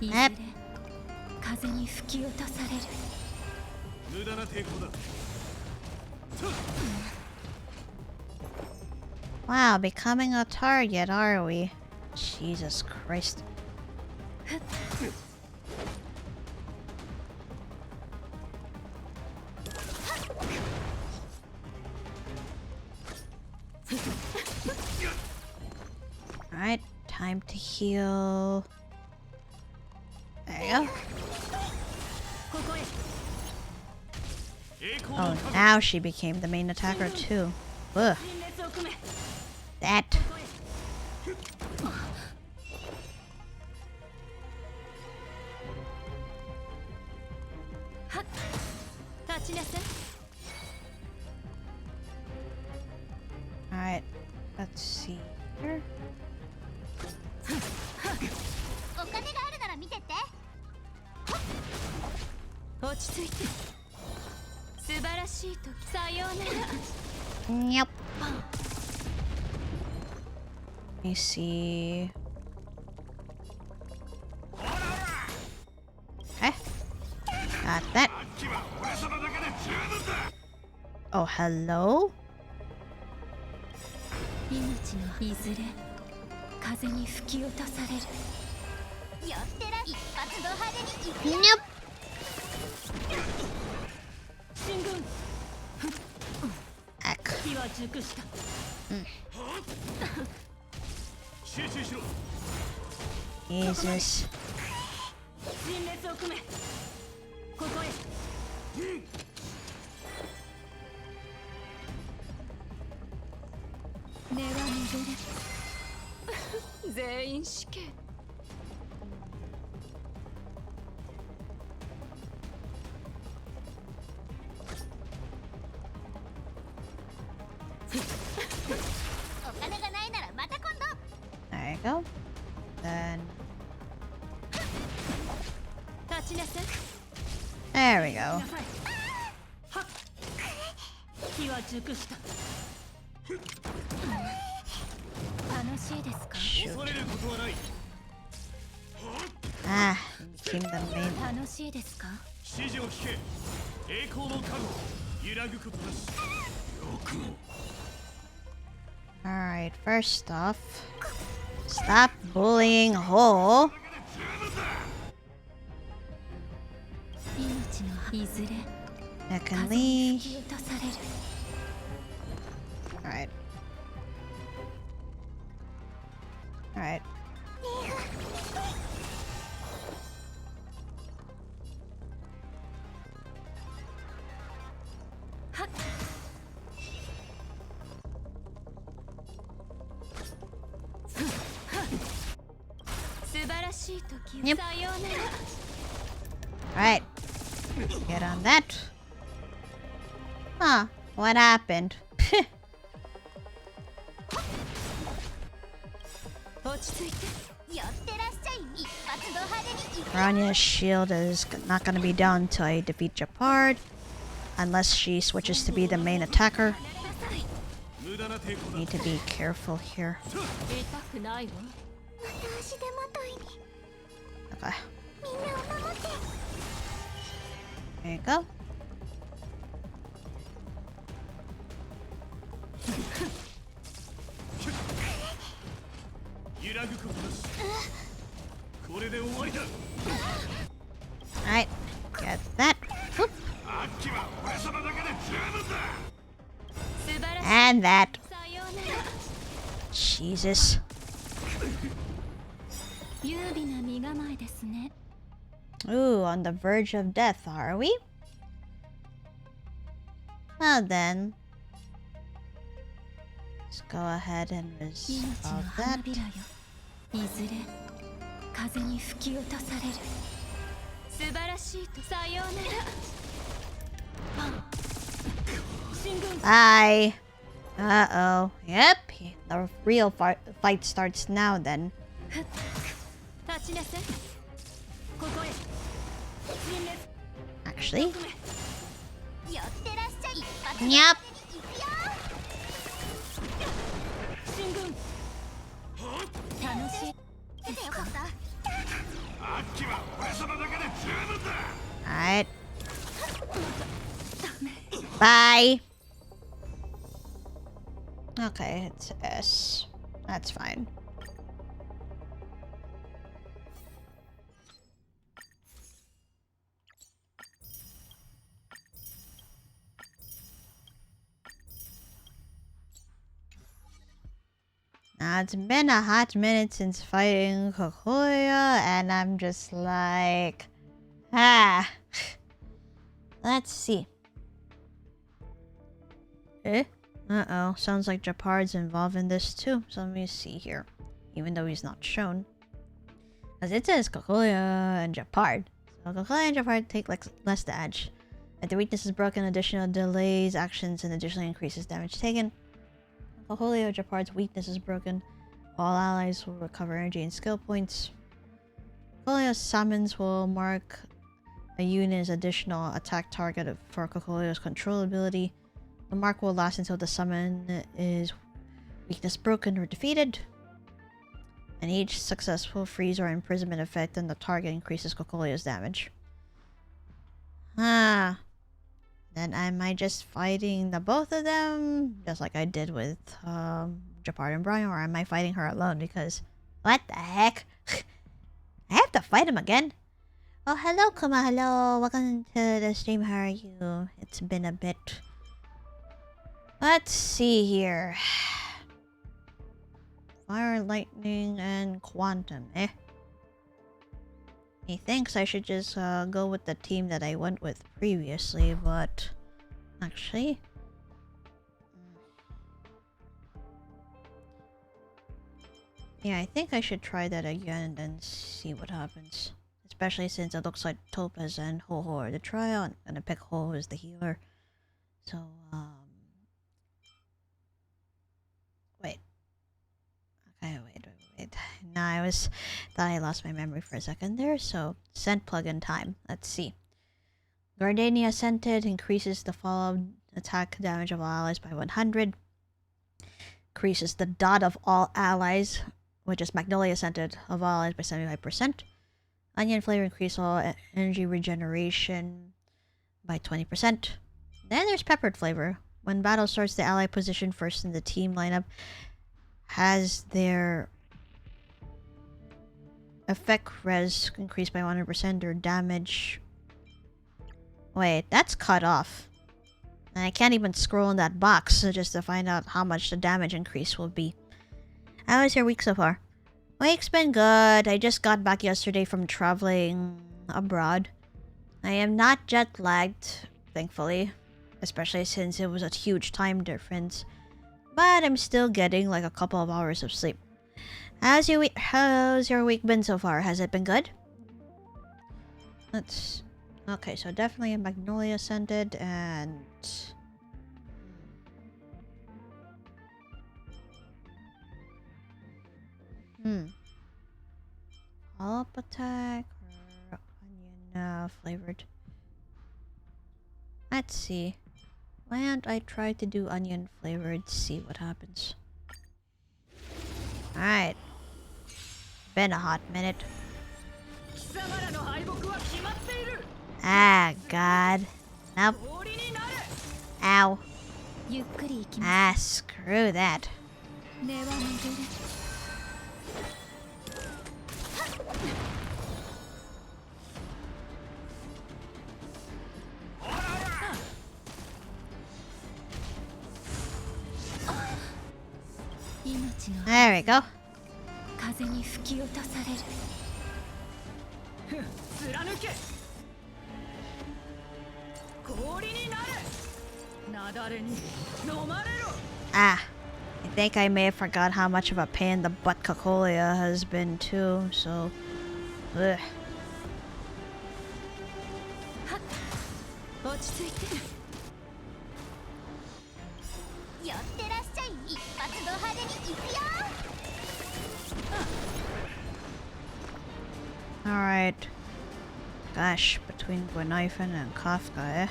Speaker 1: Yep. Wow, becoming a target, are we? Jesus Christ. Alright, time to heal. There you go. Oh, now she became the main attacker too. Ugh. That. Alright, let's see here.
Speaker 2: お金があるなら見てって。落ち着いて。素晴らしい時。さようなら。
Speaker 1: Yep. Let me see. Okay. Got that. Oh, hello?
Speaker 2: 命のいずれ風に吹き落とされる。よってら一発ド派手に行くよ。
Speaker 1: Nope.
Speaker 2: 進軍。
Speaker 1: Ack.
Speaker 2: 火は熟した。
Speaker 3: 集中しろ。
Speaker 1: Jesus.
Speaker 2: 陣列を組め。ここへ。根は巡れ。全員死刑。お金がないならまた今度。
Speaker 1: There you go. Then
Speaker 2: 立ちなさい。
Speaker 1: there we go.
Speaker 2: はっ。火は熟した。楽しいですか。
Speaker 3: 恐れることはない。
Speaker 1: Ah, team the main.
Speaker 2: 楽しいですか。
Speaker 3: 指示を聞け。栄光の加護。揺らぐことなし。よくも。
Speaker 1: Alright, first off, stop bullying Hole.
Speaker 2: 命のいずれ
Speaker 1: Secondly,
Speaker 2: 吹き落とされる。
Speaker 1: alright. Alright. Yep. Alright. Get on that. Huh. What happened? Ranya's shield is not going to be down until I defeat Japard. Unless she switches to be the main attacker. Need to be careful here. Okay. There you go. Alright, get that. Whoop. And that. Jesus. Ooh, on the verge of death, are we? Well then. Let's go ahead and resolve that. Bye. Uh-oh. Yep. The real fight starts now then. Actually. Yep. Alright. Bye. Okay, it's S. That's fine. Now, it's been a hot minute since fighting Kokoya, and I'm just like... Ah. Let's see. Eh? Uh-oh. Sounds like Japard's involved in this too. So let me see here. Even though he's not shown. Because it says Kokoya and Japard. Kokolio Japard take less damage. If the weakness is broken, additional delays actions and additionally increases damage taken. Kokolio Japard's weakness is broken. All allies will recover energy and skill points. Kokolio's summons will mark a unit's additional attack target for Kokolio's control ability. The mark will last until the summon is weakness broken or defeated. And each successful freeze or imprisonment effect on the target increases Kokolio's damage. Ah. Then am I just fighting the both of them? Just like I did with Japard and Brian, or am I fighting her alone? Because what the heck? I have to fight him again. Oh, hello, Kuma. Hello. Welcome to the stream. How are you? It's been a bit. Let's see here. Fire, lightning, and quantum, eh? He thinks I should just go with the team that I went with previously, but actually, yeah, I think I should try that again and then see what happens. Especially since it looks like Topaz and Ho-Ho are the trial. I'm gonna pick Ho-Ho as the healer. So, wait. Okay, wait. No, thought I lost my memory for a second there, so scent plug-in time. Let's see. Gardenia Scented increases the follow attack damage of all allies by 100. Increases the dot of all allies, which is Magnolia Scented, of all allies by 75%. Onion flavor increase all energy regeneration by 20%. Then there's peppered flavor. When battle starts, the ally position first in the team lineup has their effect res increased by 100% or damage. Wait, that's cut off. And I can't even scroll in that box just to find out how much the damage increase will be. How was your week so far? Week's been good. I just got back yesterday from traveling abroad. I am not jet lagged, thankfully. Especially since it was a huge time difference. But I'm still getting like a couple of hours of sleep. How's your week been so far? Has it been good? Okay, so definitely a Magnolia Scented and... Follow-up attack or onion flavored? Let's see. Why don't I try to do onion flavored, see what happens. Alright. Been a hot minute. Ah, God. Nope. Ow. Ah, screw that. There we go. Ah, I think I may have forgot how much of a pain the butt Kokolio has been too, so... Ugh. Alright. Gosh, between Gwenaifen and Kafka, eh?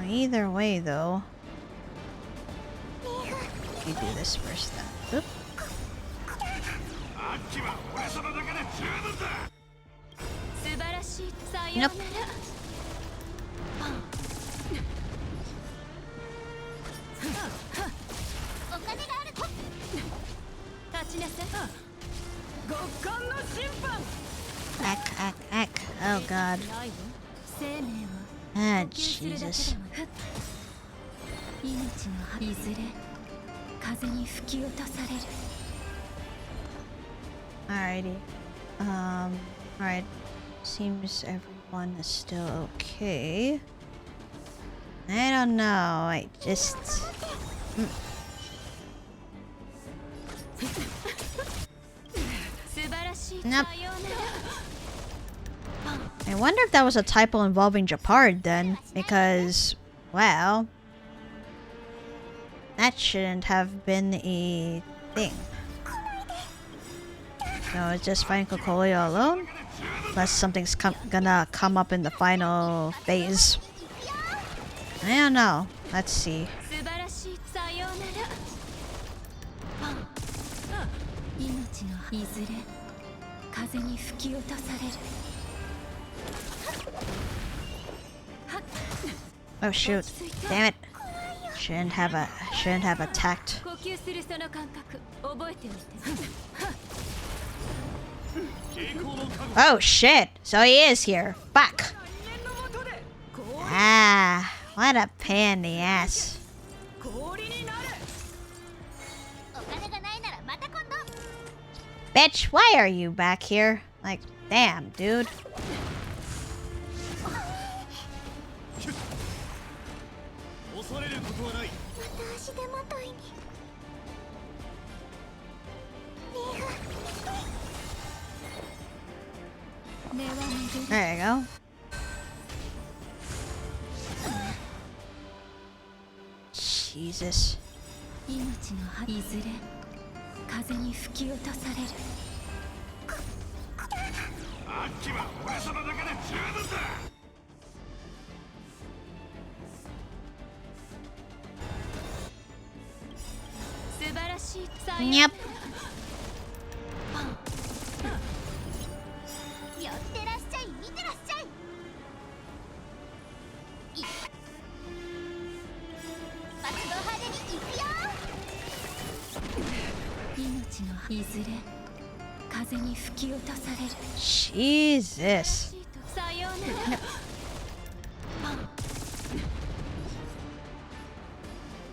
Speaker 1: Either way, though. You do this first, then. Oop. Nope. Ack. Oh god. Ah, Jesus. Alrighty. Alright. Seems everyone is still okay. I don't know. I just... Nope. I wonder if that was a typo involving Japard then, because, well, that shouldn't have been a thing. No, it's just fighting Kokolio alone? Unless something's gonna come up in the final phase. I don't know. Let's see. Oh shoot. Damn it. Shouldn't have attacked. Oh shit. So he is here. Fuck. Ah, what a pain in the ass. Bitch, why are you back here? Like, damn, dude. There you go. Jesus. Yep. Jesus.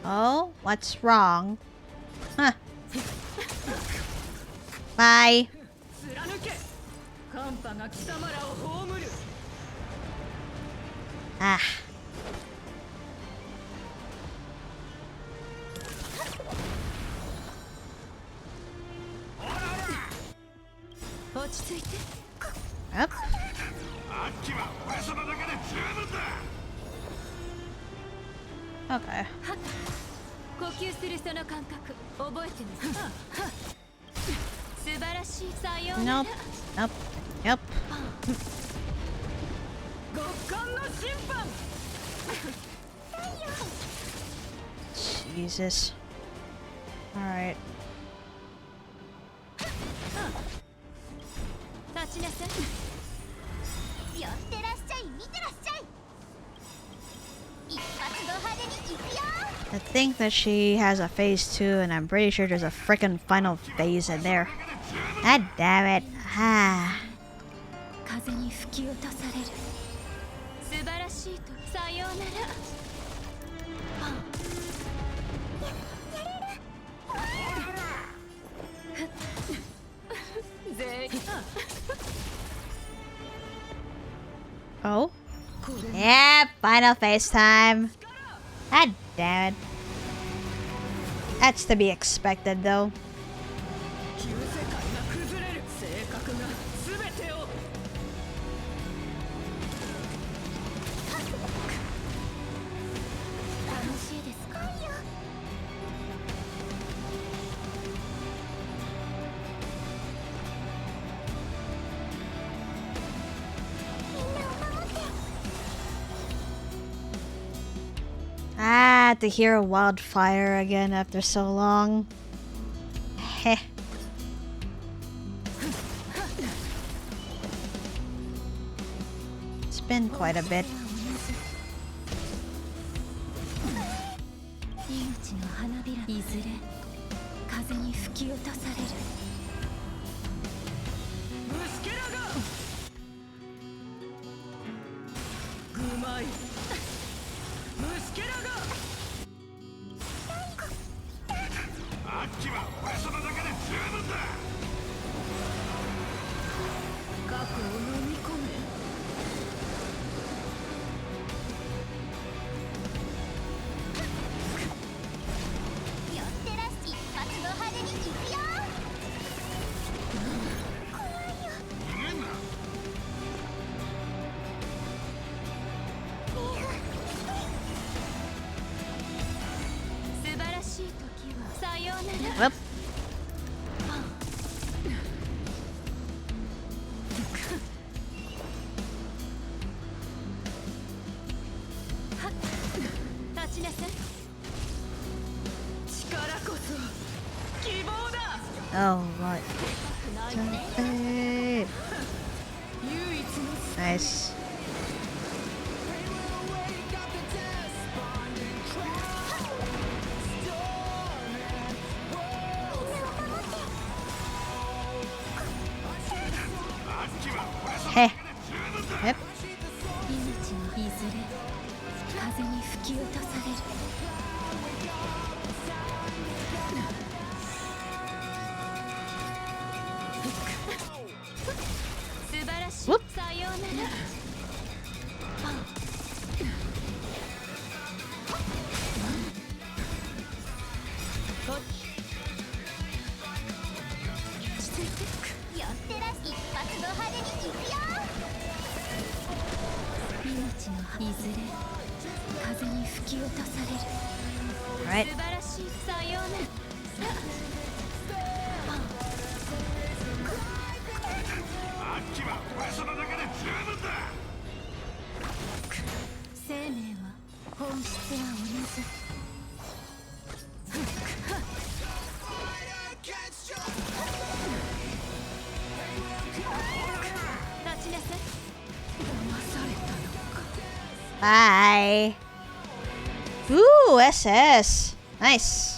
Speaker 1: Oh, what's wrong? Huh. Bye. Ah. Up. Okay. Nope. Nope. Yep. Jesus. Alright. I think that she has a phase 2, and I'm pretty sure there's a frickin' final phase in there. God damn it. Ah. Oh? Yeah, final phase time. God damn it. That's to be expected, though. Ah, to hear Wildfire again after so long. Heh. It's been quite a bit. Whoop. Oh, what? Nice. Hey. Yep. Whoop. Right. Bye. Ooh, SS. Nice.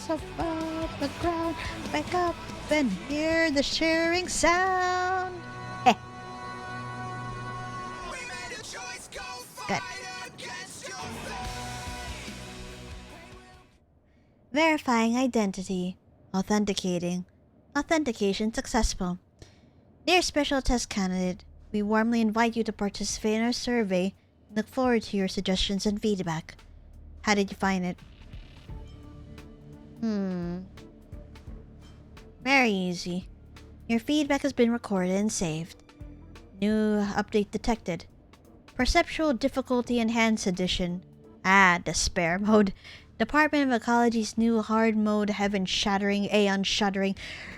Speaker 1: Above the ground, wake up and hear the shearing sound. Hey. Good. Verifying identity. Authenticating. Authentication successful. Dear Special Test Candidate, we warmly invite you to participate in our survey and look forward to your suggestions and feedback. How did you find it? Very easy. Your feedback has been recorded and saved. New update detected. Perceptual Difficulty Enhanced Edition. Despair Mode. Department of Ecology's new hard mode, heaven-shattering, aeon-shuddering.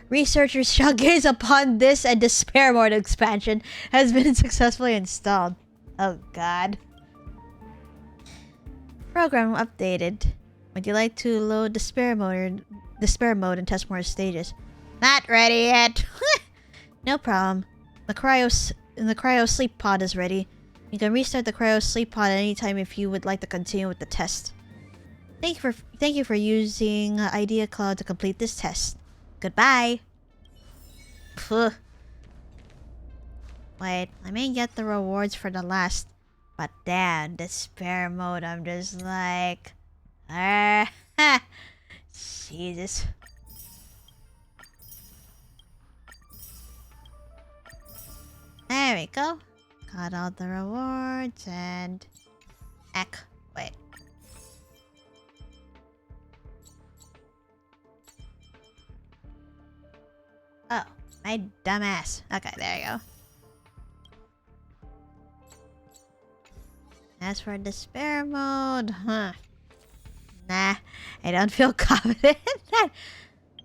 Speaker 1: Researchers shall gaze upon this, and Despair Mode expansion has been successfully installed. Oh god. Program updated. Would you like to load Despair mode and test more stages? Not ready yet. No problem. The cryo sleep pod is ready. You can restart the cryo sleep pod anytime if you would like to continue with the test. Thank you for using Idea Cloud to complete this test. Goodbye. Phew. Wait, let me get the rewards for the last. But damn, Despair Mode, I'm just like... Jesus. There we go. Got all the rewards and... Wait. Oh, my dumbass. Okay, there you go. As for Despair Mode, Nah, I don't feel confident in that.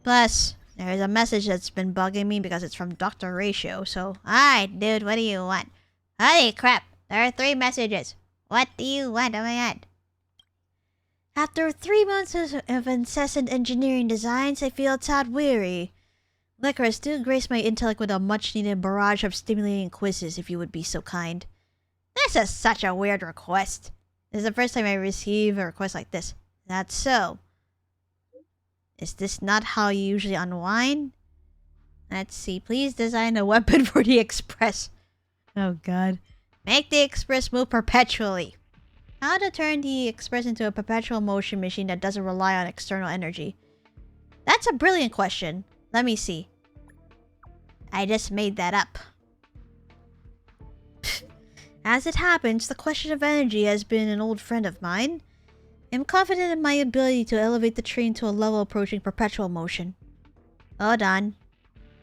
Speaker 1: Plus, there's a message that's been bugging me because it's from Dr. Ratio, so... Alright, dude, what do you want? Holy crap, there are 3 messages. What do you want? Oh my god. After 3 months of incessant engineering designs, I feel tad weary. Lycoris, do grace my intellect with a much-needed barrage of stimulating quizzes, if you would be so kind. This is such a weird request. This is the first time I receive a request like this. That's so. Is this not how you usually unwind? Let's see. Please design a weapon for the Express. Oh god. Make the Express move perpetually. How to turn the Express into a perpetual motion machine that doesn't rely on external energy? That's a brilliant question. Let me see. I just made that up. As it happens, the question of energy has been an old friend of mine. I'm confident in my ability to elevate the train to a level approaching perpetual motion. Hold on.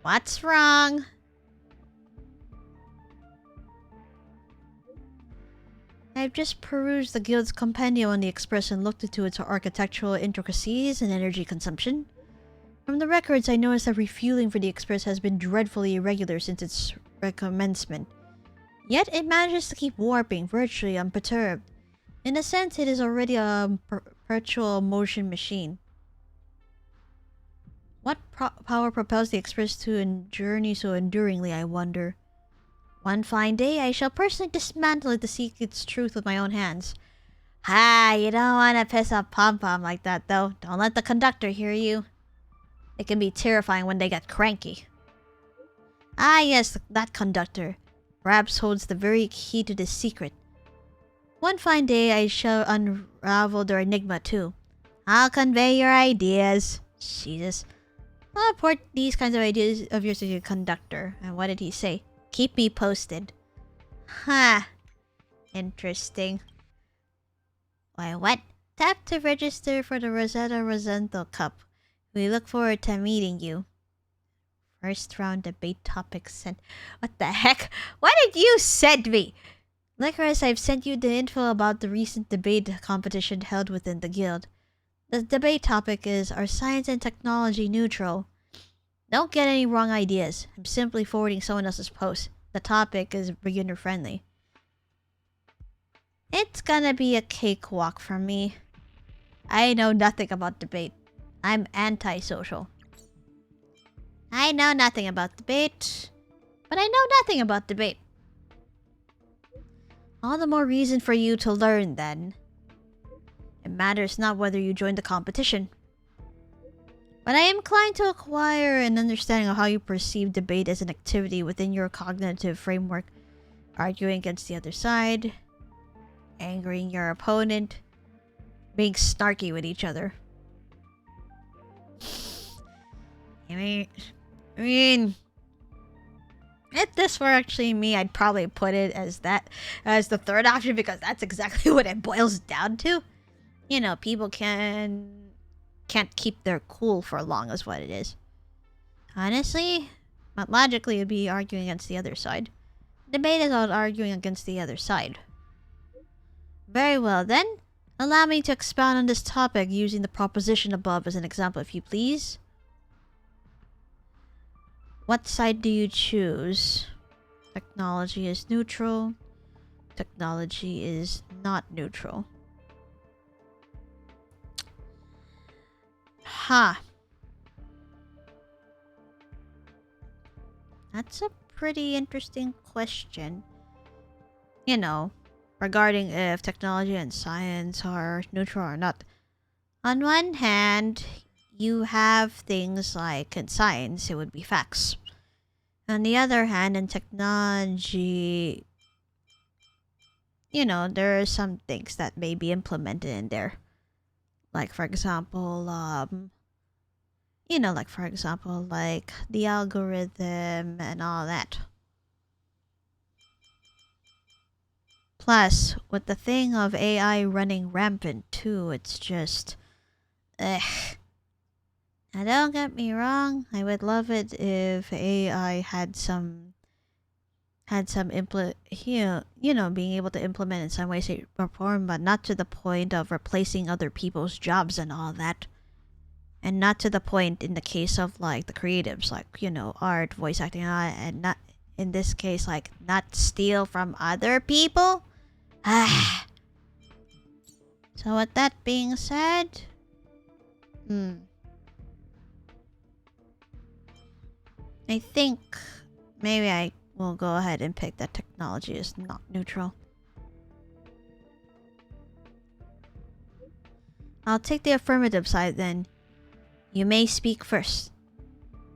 Speaker 1: What's wrong? I've just perused the guild's compendium on the Express and looked into its architectural intricacies and energy consumption. From the records, I noticed that refueling for the Express has been dreadfully irregular since its recommencement. Yet it manages to keep warping virtually unperturbed. In a sense, it is already a perpetual motion machine. What power propels the Express to journey so enduringly, I wonder? One fine day, I shall personally dismantle it to seek its truth with my own hands. Ha! You don't want to piss off Pom-Pom like that, though. Don't let the conductor hear you. It can be terrifying when they get cranky. Ah, yes, that conductor. Perhaps holds the very key to this secret. One fine day, I shall unravel their enigma, too. I'll convey your ideas. Jesus. I'll report these kinds of ideas of yours to your conductor. And what did he say? Keep me posted. Ha. Interesting. Why, what? Tap to register for the Rosento Cup. We look forward to meeting you. First round debate topics sent. What the heck? Why did you send me? Lycoris, I've sent you the info about the recent debate competition held within the guild. The debate topic is, are science and technology neutral? Don't get any wrong ideas. I'm simply forwarding someone else's post. The topic is beginner friendly. It's gonna be a cakewalk for me. I know nothing about debate. I'm antisocial. I know nothing about debate. But I know nothing about debate. All the more reason for you to learn, then. It matters not whether you join the competition. But I am inclined to acquire an understanding of how you perceive debate as an activity within your cognitive framework. Arguing against the other side. Angering your opponent. Being snarky with each other. I mean, if this were actually me, I'd probably put it as the third option, because that's exactly what it boils down to. You know, people can't keep their cool for long, is what it is. Honestly, but logically, it'd be arguing against the other side. Debate is about arguing against the other side. Very well, then. Allow me to expound on this topic using the proposition above as an example, if you please. What side do you choose? Technology is neutral. Technology is not neutral. Ha. That's a pretty interesting question. You know, regarding if technology and science are neutral or not. On one hand, you have things like in science, it would be facts. On the other hand, in technology, you know, there are some things that may be implemented in there. Like, for example, like the algorithm and all that. Plus, with the thing of AI running rampant too, it's just... Now don't get me wrong, I would love it if AI had some being able to implement in some way, shape, or form, but not to the point of replacing other people's jobs and all that. And not to the point in the case of, like, the creatives, like, you know, art, voice acting, and not, in this case, like, not steal from other people? So with that being said... I think maybe I will go ahead and pick that technology is not neutral. I'll take the affirmative side then. You may speak first.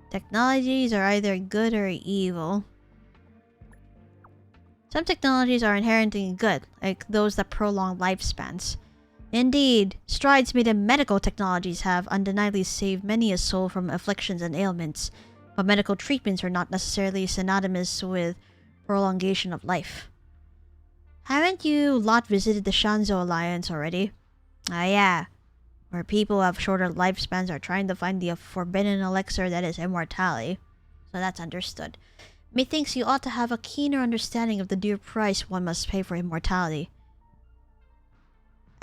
Speaker 1: Technologies are either good or evil. Some technologies are inherently good, like those that prolong lifespans. Indeed, strides made in medical technologies have undeniably saved many a soul from afflictions and ailments, but medical treatments are not necessarily synonymous with prolongation of life. Haven't you lot visited the Shanzhou Alliance already? Ah, yeah. Where people who have shorter lifespans are trying to find the forbidden elixir that is immortality. So that's understood. Methinks you ought to have a keener understanding of the dear price one must pay for immortality.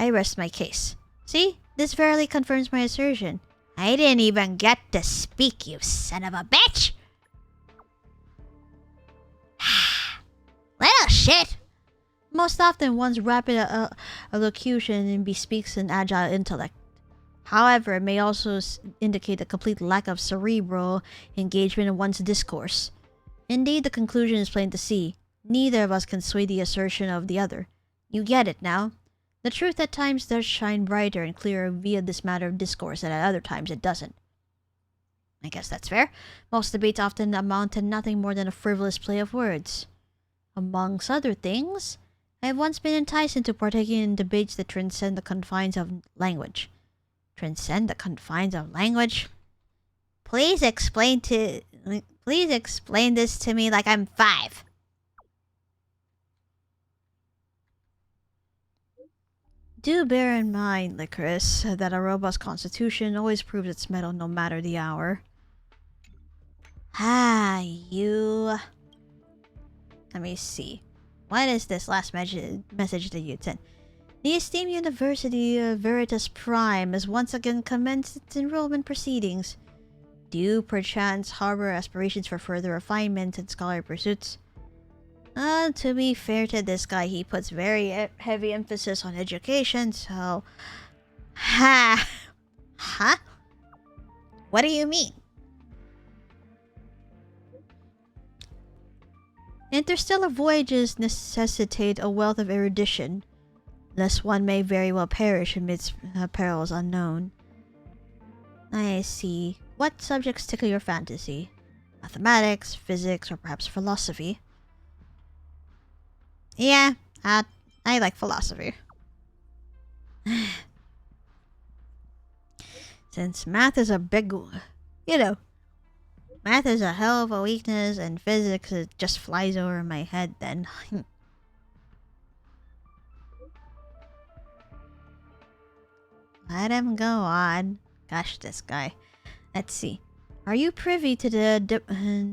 Speaker 1: I rest my case. See? This verily confirms my assertion. I didn't even get to speak, you son of a bitch! Little shit! Most often, one's rapid elocution bespeaks an agile intellect. However, it may also indicate a complete lack of cerebral engagement in one's discourse. Indeed, the conclusion is plain to see. Neither of us can sway the assertion of the other. You get it now? The truth at times does shine brighter and clearer via this matter of discourse, and at other times it doesn't. I guess that's fair. Most debates often amount to nothing more than a frivolous play of words. Amongst other things, I have once been enticed into partaking in debates that transcend the confines of language. Transcend the confines of language? Please explain this to me like I'm 5. Do bear in mind, Lycoris, that a robust constitution always proves its mettle no matter the hour. You... Let me see. What is this last message that you sent? The esteemed University of Veritas Prime has once again commenced its enrollment proceedings. Do you perchance harbor aspirations for further refinement and scholarly pursuits? To be fair to this guy, he puts very heavy emphasis on education, so... Huh? What do you mean? Interstellar voyages necessitate a wealth of erudition, lest one may very well perish amidst perils unknown. I see. What subjects tickle your fantasy? Mathematics, physics, or perhaps philosophy? Yeah, I like philosophy. Since math is a big... math is a hell of a weakness, and physics it just flies over my head then. Let him go on. Gosh, this guy. Let's see. Are you privy to the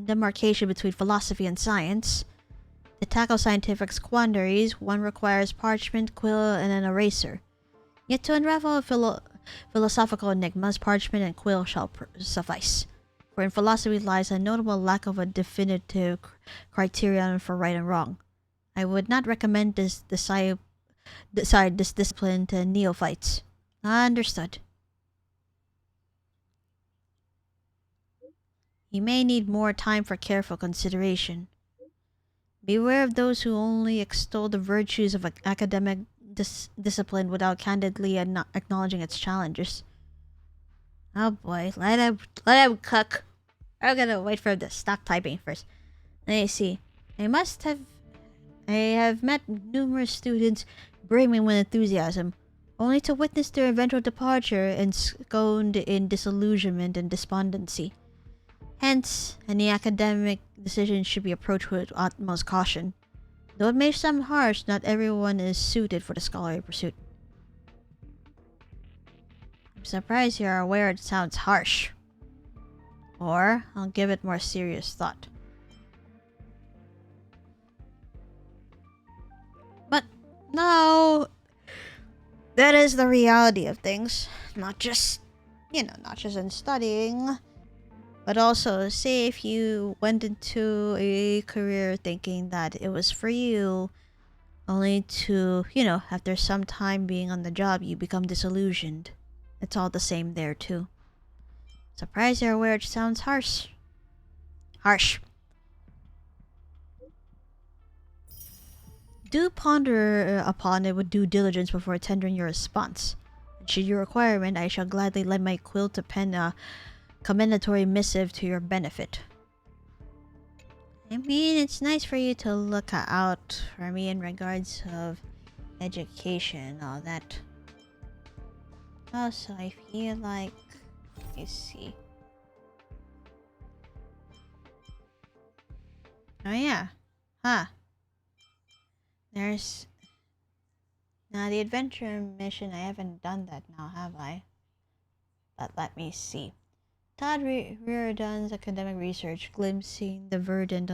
Speaker 1: demarcation between philosophy and science? To tackle scientific quandaries, one requires parchment, quill, and an eraser. Yet to unravel philosophical enigmas, parchment and quill shall suffice. For in philosophy lies a notable lack of a definitive criterion for right and wrong. I would not recommend this discipline to neophytes. Understood. You may need more time for careful consideration. Beware of those who only extol the virtues of academic discipline without candidly acknowledging its challenges. Oh boy, let him cook. I'm gonna wait for him to stop typing first. Let me see. I have met numerous students brimming with enthusiasm, only to witness their eventual departure ensconced in disillusionment and despondency. Hence, any academic decision should be approached with utmost caution. Though it may sound harsh, not everyone is suited for the scholarly pursuit. I'm surprised you're aware it sounds harsh. Or, I'll give it more serious thought. But, no! That is the reality of things. Not just in studying. But also, say if you went into a career thinking that it was for you, only to, after some time being on the job, you become disillusioned. It's all the same there, too. Surprised you're aware it sounds harsh. Harsh. Do ponder upon it with due diligence before tendering your response. And should you require it, I shall gladly lend my quill to pen a commendatory missive to your benefit. I mean, it's nice for you to look out for me in regards of education and all that. Also, I feel like... Let me see. Oh yeah. Huh. There's... Now, the adventure mission, I haven't done that now, have I? But let me see. Todd Reardon's academic research, glimpsing the verdant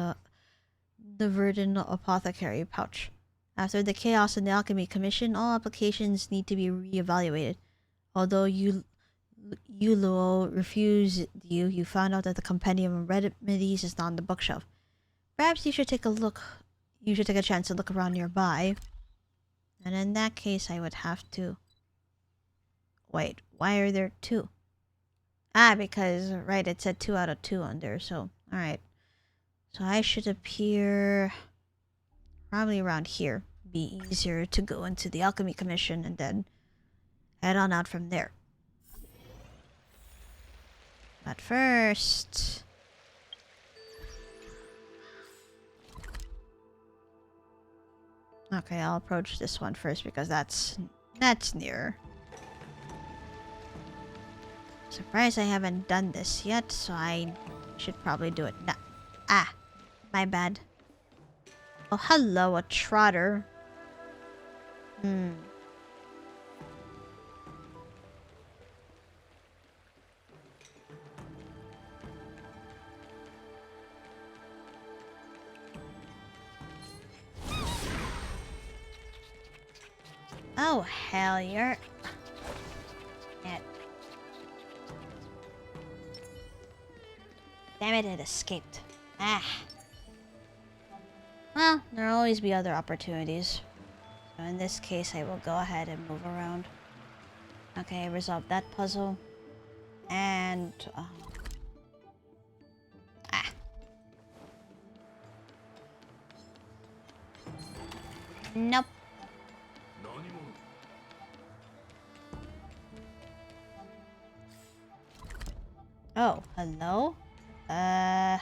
Speaker 1: apothecary pouch. After the chaos in the Alchemy Commission, all applications need to be re-evaluated. Although Yuluo refused you, you found out that the Compendium of Remedies is not on the bookshelf. Perhaps you should take a look. You should take a chance to look around nearby. And in that case, I would have to... Wait, why are there 2? Ah, because, right, it said 2 out of 2 on there, so... Alright. So I should appear... probably around here. Be easier to go into the Alchemy Commission and then head on out from there. But first... Okay, I'll approach this one first because that's nearer. Surprised I haven't done this yet, so I should probably do it now. Ah, my bad. Oh, hello, a trotter. Oh, hell, you're... Yeah. Damn it, it escaped. Ah. Well, there'll always be other opportunities. So in this case, I will go ahead and move around. Okay, I resolved that puzzle. And... Nope. Oh, hello? Ah.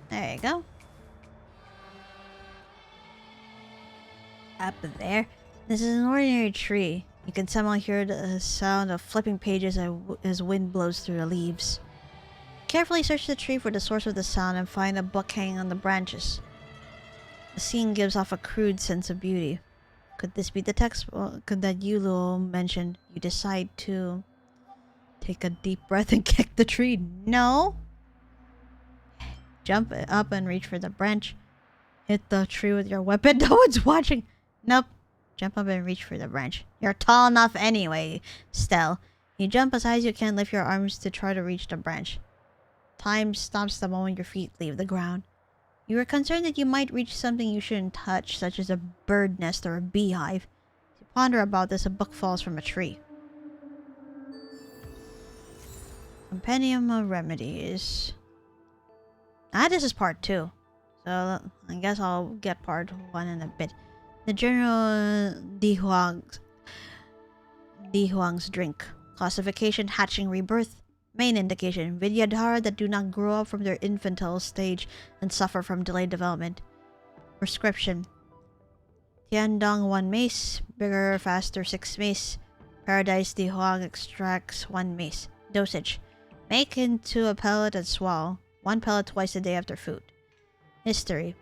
Speaker 1: There you go. Up there. This is an ordinary tree. You can somehow hear the sound of flipping pages as wind blows through the leaves. Carefully search the tree for the source of the sound and find a book hanging on the branches. The scene gives off a crude sense of beauty. Could this be the text that Yuluo mentioned? You decide to take a deep breath and kick the tree. No! Jump up and reach for the branch. Hit the tree with your weapon. No one's watching. Nope. Jump up and reach for the branch. You're tall enough anyway, Stell. You jump as high as you can, lift your arms to try to reach the branch. Time stops the moment your feet leave the ground. You are concerned that you might reach something you shouldn't touch, such as a bird nest or a beehive. As you ponder about this, a book falls from a tree. Compendium of Remedies. Ah, this is part 2. So, I guess I'll get part 1 in a bit. The General Dihuang's drink. Classification, hatching, rebirth. Main indication, Vidyadhara that do not grow up from their infantile stage and suffer from delayed development. Prescription. Tiandong 1 mace. Bigger, faster 6 mace. Paradise Dihuang extracts 1 mace. Dosage. Make into a pellet and swallow. 1 pellet twice a day after food. History.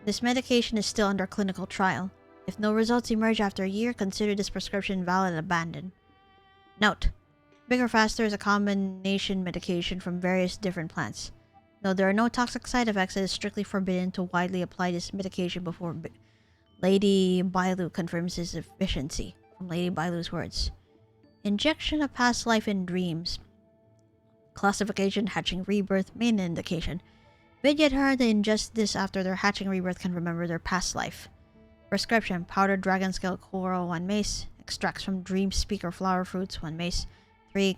Speaker 1: This medication is still under clinical trial. If no results emerge after a year, consider this prescription valid and abandoned. Note. Bigger Faster is a combination medication from various different plants. Though there are no toxic side effects, it is strictly forbidden to widely apply this medication before Lady Bailu confirms its efficiency. From Lady Bailu's words. Injection of past life in dreams. Classification, hatching, rebirth, main indication. Vidyadhara that ingest this after their hatching rebirth can remember their past life. Prescription, powdered dragon scale coral 1 mace. Extracts from dream speaker flower fruits 1 mace. 3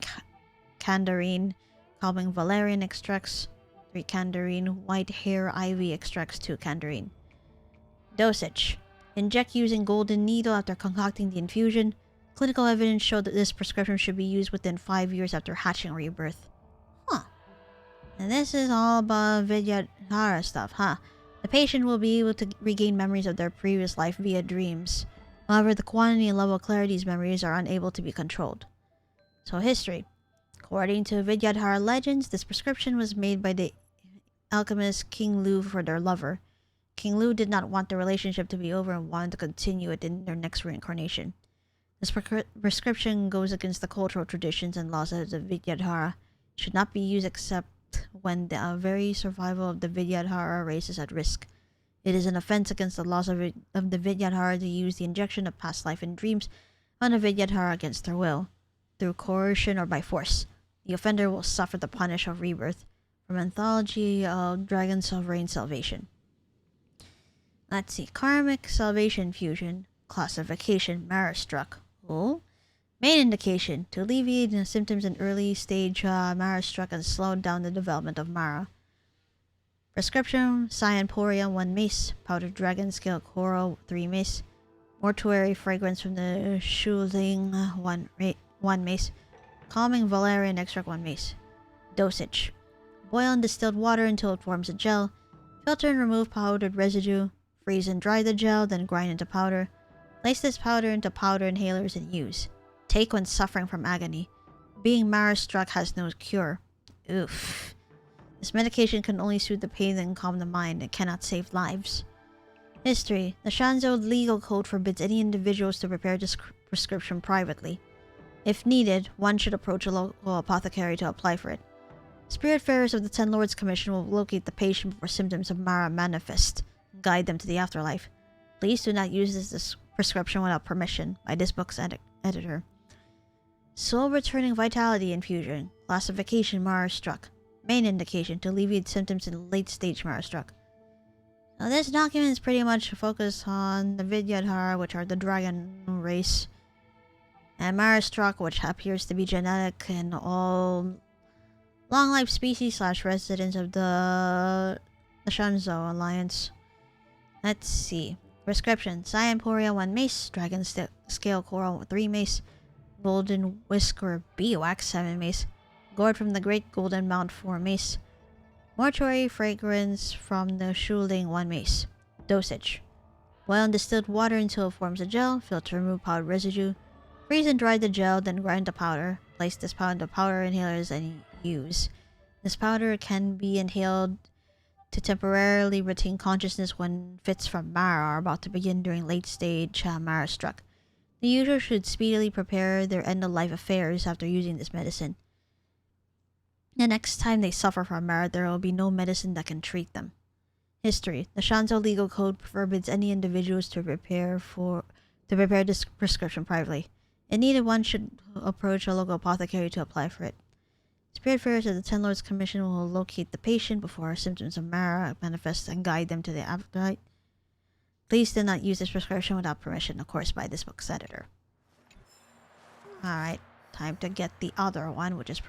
Speaker 1: candarine, calming valerian extracts, 3 candarine, white hair ivy extracts 2 candarine. Dosage. Inject using golden needle after concocting the infusion. Clinical evidence showed that this prescription should be used within 5 years after hatching rebirth. Huh. And this is all about Vidyadhara stuff, huh? The patient will be able to regain memories of their previous life via dreams. However, the quantity and level of clarity of these memories are unable to be controlled. So, history. According to Vidyadhara legends, this prescription was made by the alchemist King Lu for their lover. King Lu did not want the relationship to be over and wanted to continue it in their next reincarnation. This prescription goes against the cultural traditions and laws of the Vidyadhara. It should not be used except when the very survival of the Vidyadhara race is at risk. It is an offense against the laws of the Vidyadhara to use the injection of past life and dreams on a Vidyadhara against their will, through coercion or by force. The offender will suffer the punish of rebirth. From Anthology of Dragon Sovereign Salvation. Let's see. Karmic Salvation Fusion. Classification. Mara-struck. Oh. Main indication. To alleviate the symptoms in early stage Mara-struck and slow down the development of Mara. Prescription. Cyanporia 1 mace. Powdered Dragon Scale Coral 3 mace. Mortuary Fragrance from the Shuling 1 mace. Calming Valerian Extract 1 mace. Dosage. Boil in distilled water until it forms a gel. Filter and remove powdered residue. Freeze and dry the gel, then grind into powder. Place this powder into powder inhalers and use. Take when suffering from agony. Being Mara-struck has no cure. Oof. This medication can only soothe the pain and calm the mind. It cannot save lives. History. The Shanzhou legal code forbids any individuals to prepare this prescription privately. If needed, one should approach a local apothecary to apply for it. Spiritfarers of the Ten Lords Commission will locate the patient before symptoms of Mara manifest and guide them to the afterlife. Please do not use this prescription without permission by this book's editor. Soul Returning Vitality Infusion. Classification Mara-struck. Main indication to alleviate symptoms in late stage Mara-struck. Now this document is pretty much focused on the Vidyadhara, which are the dragon race, and Mara-struck, which appears to be genetic in all long-life species / residents of the Shanzhou Alliance. Let's see. Prescription. Cyanporia 1 mace. Dragon Scale Coral 3 mace. Golden Whisker Beeswax 7 mace. Gourd from the Great Golden Mount 4 mace. Mortuary Fragrance from the Shuling 1 mace. Dosage. Boil in distilled water until it forms a gel. Filter and remove powdered residue. Freeze and dry the gel, then grind the powder. Place this powder into powder inhalers and use. This powder can be inhaled to temporarily retain consciousness when fits from Mara are about to begin during late stage Mara-struck. The user should speedily prepare their end-of-life affairs after using this medicine. The next time they suffer from Mara, there will be no medicine that can treat them. History. The Shanzhou legal code forbids any individuals to prepare this prescription privately. If needed, one should approach a local apothecary to apply for it. Spiritfarers of the Ten Lords Commission will locate the patient before symptoms of Mara manifest and guide them to the afterlife. Please do not use this prescription without permission, of course, by this book's editor. Alright, time to get the other one, which is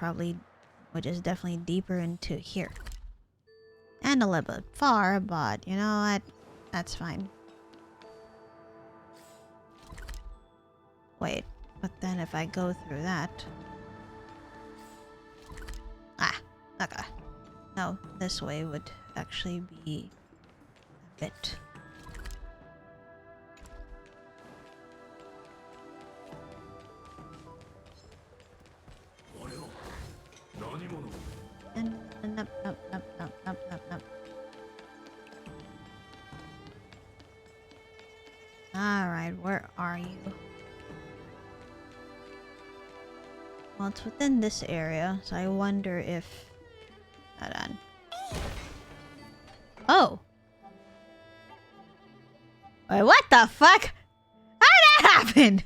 Speaker 1: definitely deeper into here. And a little bit far, but you know what? That's fine. Wait, but then if I go through that... okay. No, this way would actually be a bit... Nope. Alright, where are you? Well, it's within this area, so I wonder if... Hold on. Oh! Wait, what the fuck? How did that happen?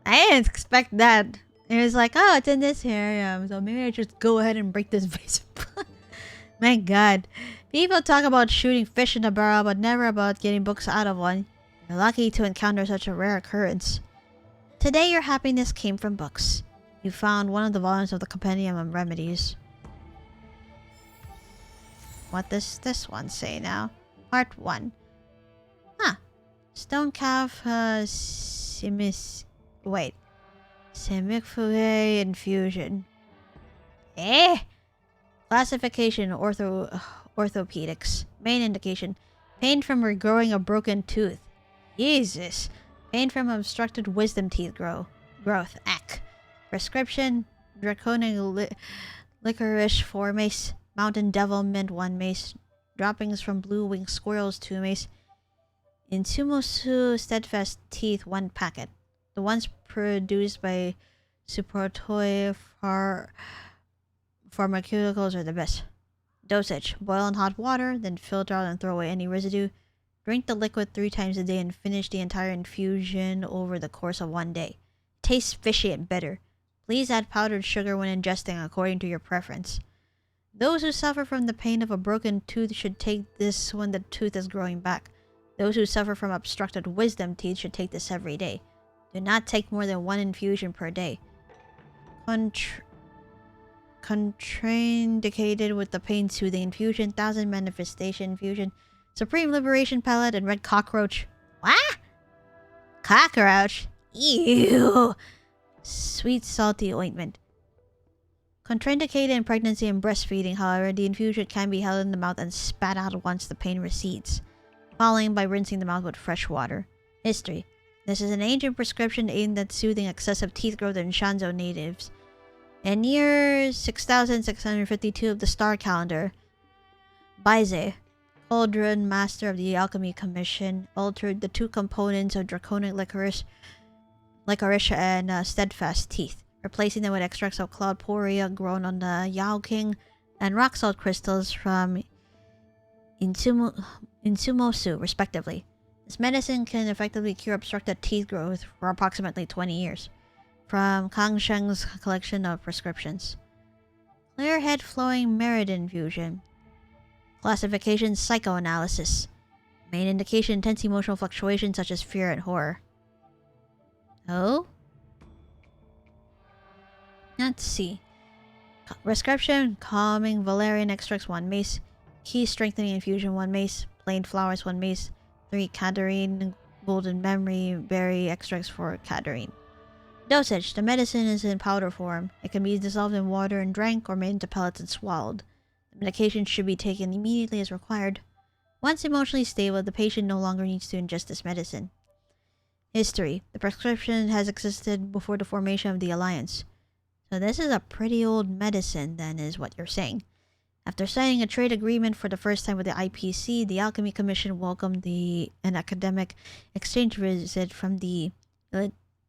Speaker 1: I didn't expect that. It was like, oh, it's in this area, so maybe I just go ahead and break this vase. My god. People talk about shooting fish in a barrel, but never about getting books out of one. You're lucky to encounter such a rare occurrence. Today your happiness came from books. You found one of the volumes of the Compendium of Remedies. What does this one say now? Part 1. Huh. Stone calf Semicfuge infusion. Eh? Classification orthopedics. Main indication. Pain from regrowing a broken tooth. Jesus. Pain from obstructed wisdom teeth growth. Ack. Prescription. Draconic licorice 4 mace. Mountain devil mint 1 mace. Droppings from blue winged squirrels 2 mace. Insumosu steadfast teeth 1 packet. The ones produced by Supportoi pharmaceuticals are the best. Dosage: boil in hot water, then filter out and throw away any residue. Drink the liquid 3 times a day and finish the entire infusion over the course of 1 day. Tastes fishy and bitter. Please add powdered sugar when ingesting according to your preference. Those who suffer from the pain of a broken tooth should take this when the tooth is growing back. Those who suffer from obstructed wisdom teeth should take this every day. Do not take more than 1 infusion per day. Contraindicated with the pain-soothing infusion, 1000 manifestation infusion, supreme liberation pellet, and red cockroach. What? Cockroach? Ew. Sweet salty ointment. Contraindicated in pregnancy and breastfeeding, however, the infusion can be held in the mouth and spat out once the pain recedes, following by rinsing the mouth with fresh water. History. This is an ancient prescription aimed at soothing excessive teeth growth in Shanzhou natives. In year 6652 of the star calendar, Baize, Cauldron Master of the Alchemy Commission, altered the 2 components of draconic licorice and steadfast teeth, replacing them with extracts of cloud poria grown on the Yao King and rock salt crystals from Insumosu, respectively. This medicine can effectively cure obstructed teeth growth for approximately 20 years. From Kang Sheng's collection of prescriptions. Clear head flowing merit infusion. Classification: psychoanalysis. Main indication: intense emotional fluctuations such as fear and horror. Oh? Let's see. Prescription: calming valerian extracts 1 mace, key strengthening infusion 1 mace, plain flowers 1 mace, 3 cadarine, golden memory berry extracts for cadarine. Dosage: the medicine is in powder form. It can be dissolved in water and drank, or made into pellets and swallowed. The medication should be taken immediately as required. Once emotionally stable, the patient no longer needs to ingest this medicine. History: the prescription has existed before the formation of the Alliance. So this is a pretty old medicine, then, is what you're saying. After signing a trade agreement for the first time with the IPC, the Alchemy Commission welcomed an academic exchange visit from the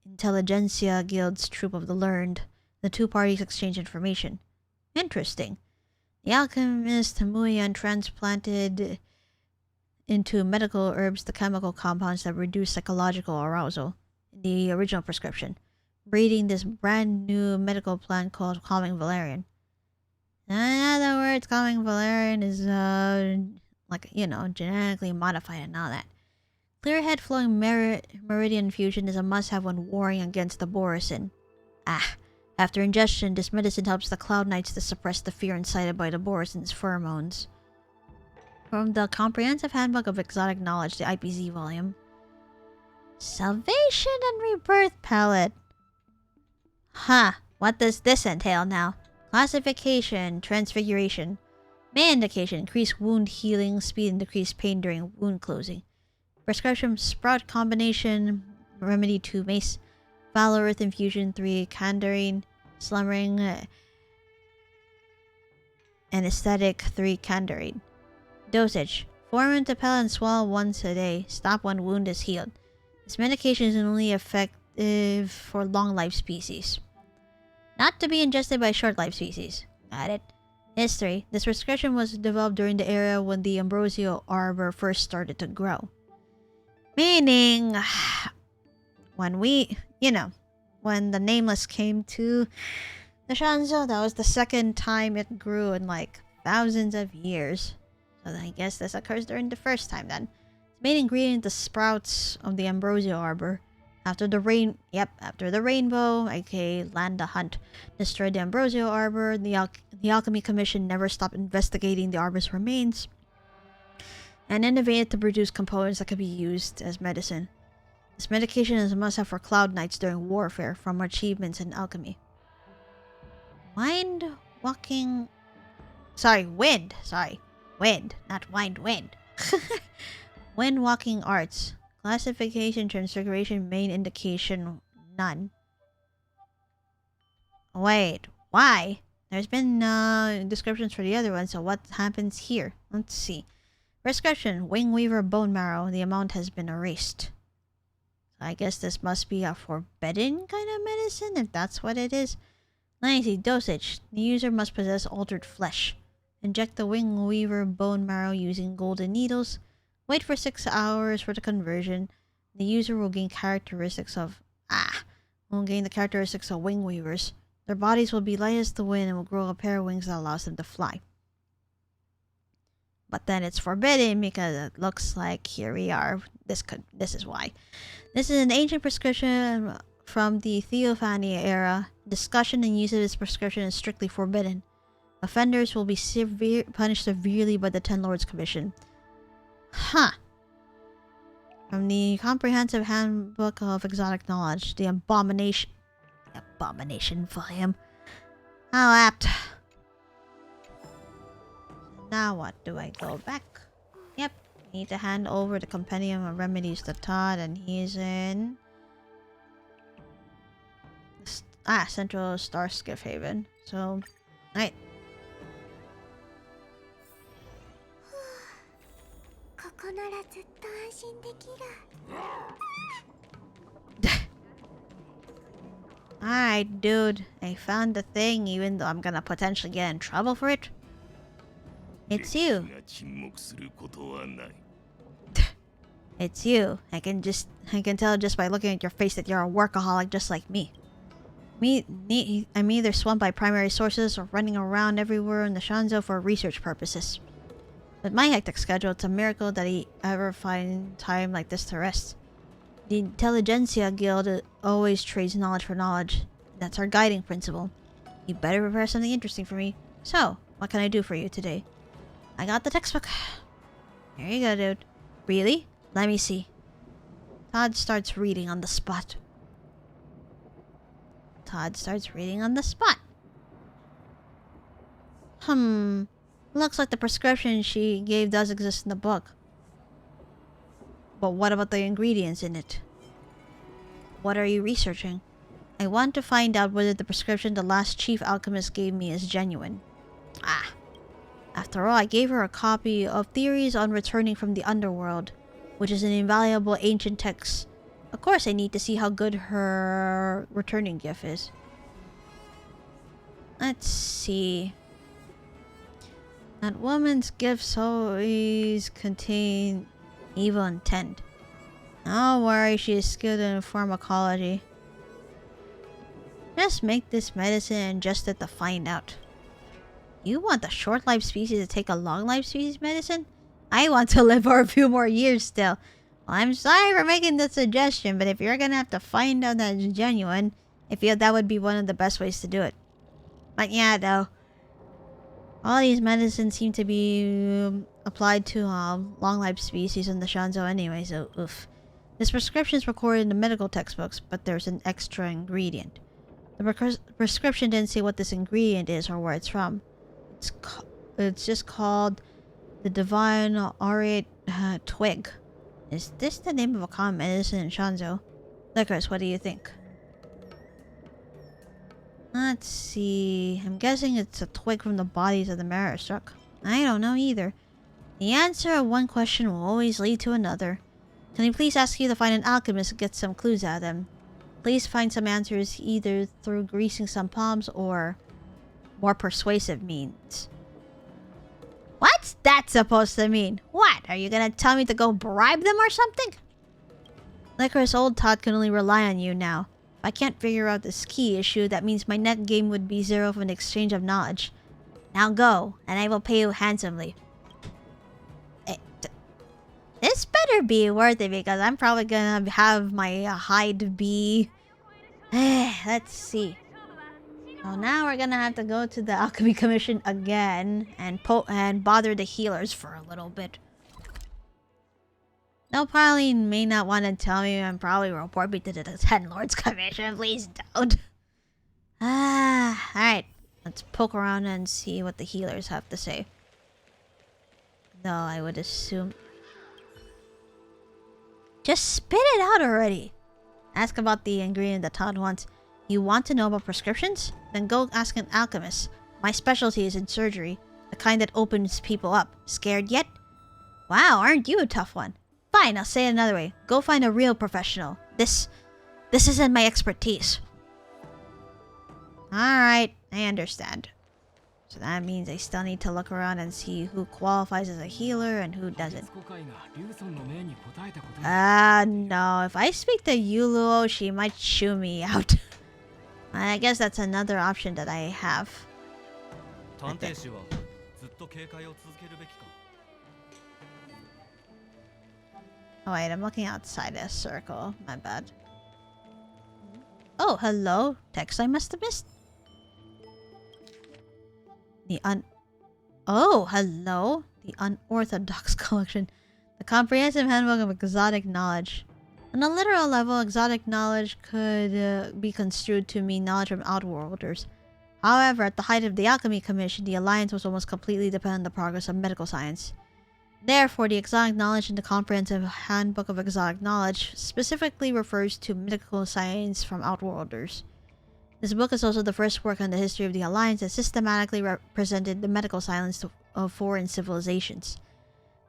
Speaker 1: Intelligentsia Guild's Troop of the Learned. The 2 parties exchanged information. Interesting. The alchemist Muyan transplanted into medical herbs the chemical compounds that reduce psychological arousal in the original prescription, breeding this brand new medical plant called calming valerian. In other words, calming valerian is genetically modified and all that. Clear head flowing meridian infusion is a must-have when warring against the Borisin. After ingestion, this medicine helps the Cloud Knights to suppress the fear incited by the Borisin's pheromones. From the Comprehensive Handbook of Exotic Knowledge, the IPZ volume. Salvation and Rebirth Palette. What does this entail now? Classification: transfiguration. Main indication: increased wound healing speed and decreased pain during wound closing. Prescription: sprout combination, remedy 2 mace, Valor Earth infusion 3 candarine, slumbering anesthetic 3 candarine. Dosage: form into pellet and swallow once a day. Stop when wound is healed. This medication is only effective for long life species. Not to be ingested by short life species. Got it. History: this prescription was developed during the era when the Ambrosio Arbor first started to grow. Meaning, when when the Nameless came to the Shanzhou, that was the 2nd time it grew in like thousands of years. So I guess this occurs during the 1st time then. Its main ingredient, the sprouts of the Ambrosio Arbor. After the rainbow, aka Land the Hunt, destroyed the Ambrosio Arbor, the Alchemy Commission never stopped investigating the Arbor's remains and innovated to produce components that could be used as medicine. This medication is a must-have for Cloud Knights during warfare from achievements in alchemy. Wind, not wind. Wind walking arts. Classification: transfiguration. Main indication: none. Wait, why? There's been descriptions for the other one, so what happens here? Let's see. Prescription: Wingweaver bone marrow. The amount has been erased. I guess this must be a forbidden kind of medicine, if that's what it is. 90. Dosage. The user must possess altered flesh. Inject the wing weaver bone marrow using golden needles. Wait for 6 hours for the conversion. The user will gain the characteristics of wing weavers. Their bodies will be light as the wind and will grow a pair of wings that allows them to fly. But then it's forbidden because it looks like here we are. This is why. This is an ancient prescription from the Theophany era. Discussion and use of this prescription is strictly forbidden. Offenders will be punished severely by the Ten Lords Commission. Huh. From the Comprehensive Handbook of Exotic Knowledge, the Abomination volume. How apt. Now what? Do I go back? Yep. I need to hand over the Compendium of Remedies to Todd, and he's in... Central Star Skiff Haven. So, alright. Alright, dude. I found the thing, even though I'm gonna potentially get in trouble for it. It's you. It's you. I can tell just by looking at your face that you're a workaholic just like me. I'm either swamped by primary sources or running around everywhere in the Shanzo for research purposes. With my hectic schedule, it's a miracle that I ever find time like this to rest. The Intelligentsia Guild always trades knowledge for knowledge. That's our guiding principle. You better prepare something interesting for me. So, what can I do for you today? I got the textbook. Here you go, dude. Really? Let me see. Todd starts reading on the spot. Looks like the prescription she gave does exist in the book. But what about the ingredients in it? What are you researching? I want to find out whether the prescription the last chief alchemist gave me is genuine. After all, I gave her a copy of Theories on Returning from the Underworld, which is an invaluable ancient text. Of course, I need to see how good her returning gift is. Let's see. That woman's gifts always contain evil intent. Don't worry, she is skilled in pharmacology. Just make this medicine and ingest it to find out. You want the short-life species to take a long-life species medicine? I want to live for a few more years still. Well, I'm sorry for making the suggestion, but if you're gonna have to find out that it's genuine, I feel that would be one of the best ways to do it. But yeah, though. All these medicines seem to be applied to long-life species in the Shanzo anyway, so oof. This prescription is recorded in the medical textbooks, but there's an extra ingredient. The prescription didn't say what this ingredient is or where it's from. It's just called the Divine Aureate Twig. Is this the name of a common medicine in Shanzo? Lycoris, what do you think? Let's see. I'm guessing it's a twig from the bodies of the marrow struck. I don't know either. The answer of one question will always lead to another. Can I please ask you to find an alchemist and get some clues out of them? Please find some answers either through greasing some palms or more persuasive means. What's that supposed to mean? What? Are you gonna tell me to go bribe them or something? Lycoris, old Todd can only rely on you now. If I can't figure out this key issue, that means my net game would be zero from an exchange of knowledge. Now go, and I will pay you handsomely. This better be worth it because I'm probably gonna have my hide be... Let's see. So now we're gonna have to go to the Alchemy Commission again and bother the healers for a little bit. They'll probably may not want to tell me and probably report me to the Ten Lords Commission. Please don't. Alright. Let's poke around and see what the healers have to say. Though I would assume... Just spit it out already! Ask about the ingredient that Todd wants. You want to know about prescriptions? Then go ask an alchemist. My specialty is in surgery. The kind that opens people up. Scared yet? Wow, aren't you a tough one? Fine, I'll say it another way. Go find a real professional. This isn't my expertise. Alright, I understand. So that means I still need to look around and see who qualifies as a healer and who doesn't. No. If I speak to Yuluo, she might chew me out. I guess that's another option that I have. Oh wait, I'm looking outside this circle. My bad. Oh, hello. Text I must have missed. Oh, hello. The Unorthodox Collection. The Comprehensive Handbook of Exotic Knowledge. On a literal level, exotic knowledge could be construed to mean knowledge from outworlders. However, at the height of the Alchemy Commission, the Alliance was almost completely dependent on the progress of medical science. Therefore, the exotic knowledge in the Comprehensive Handbook of Exotic Knowledge specifically refers to medical science from outworlders. This book is also the first work on the history of the Alliance that systematically represented the medical science of foreign civilizations.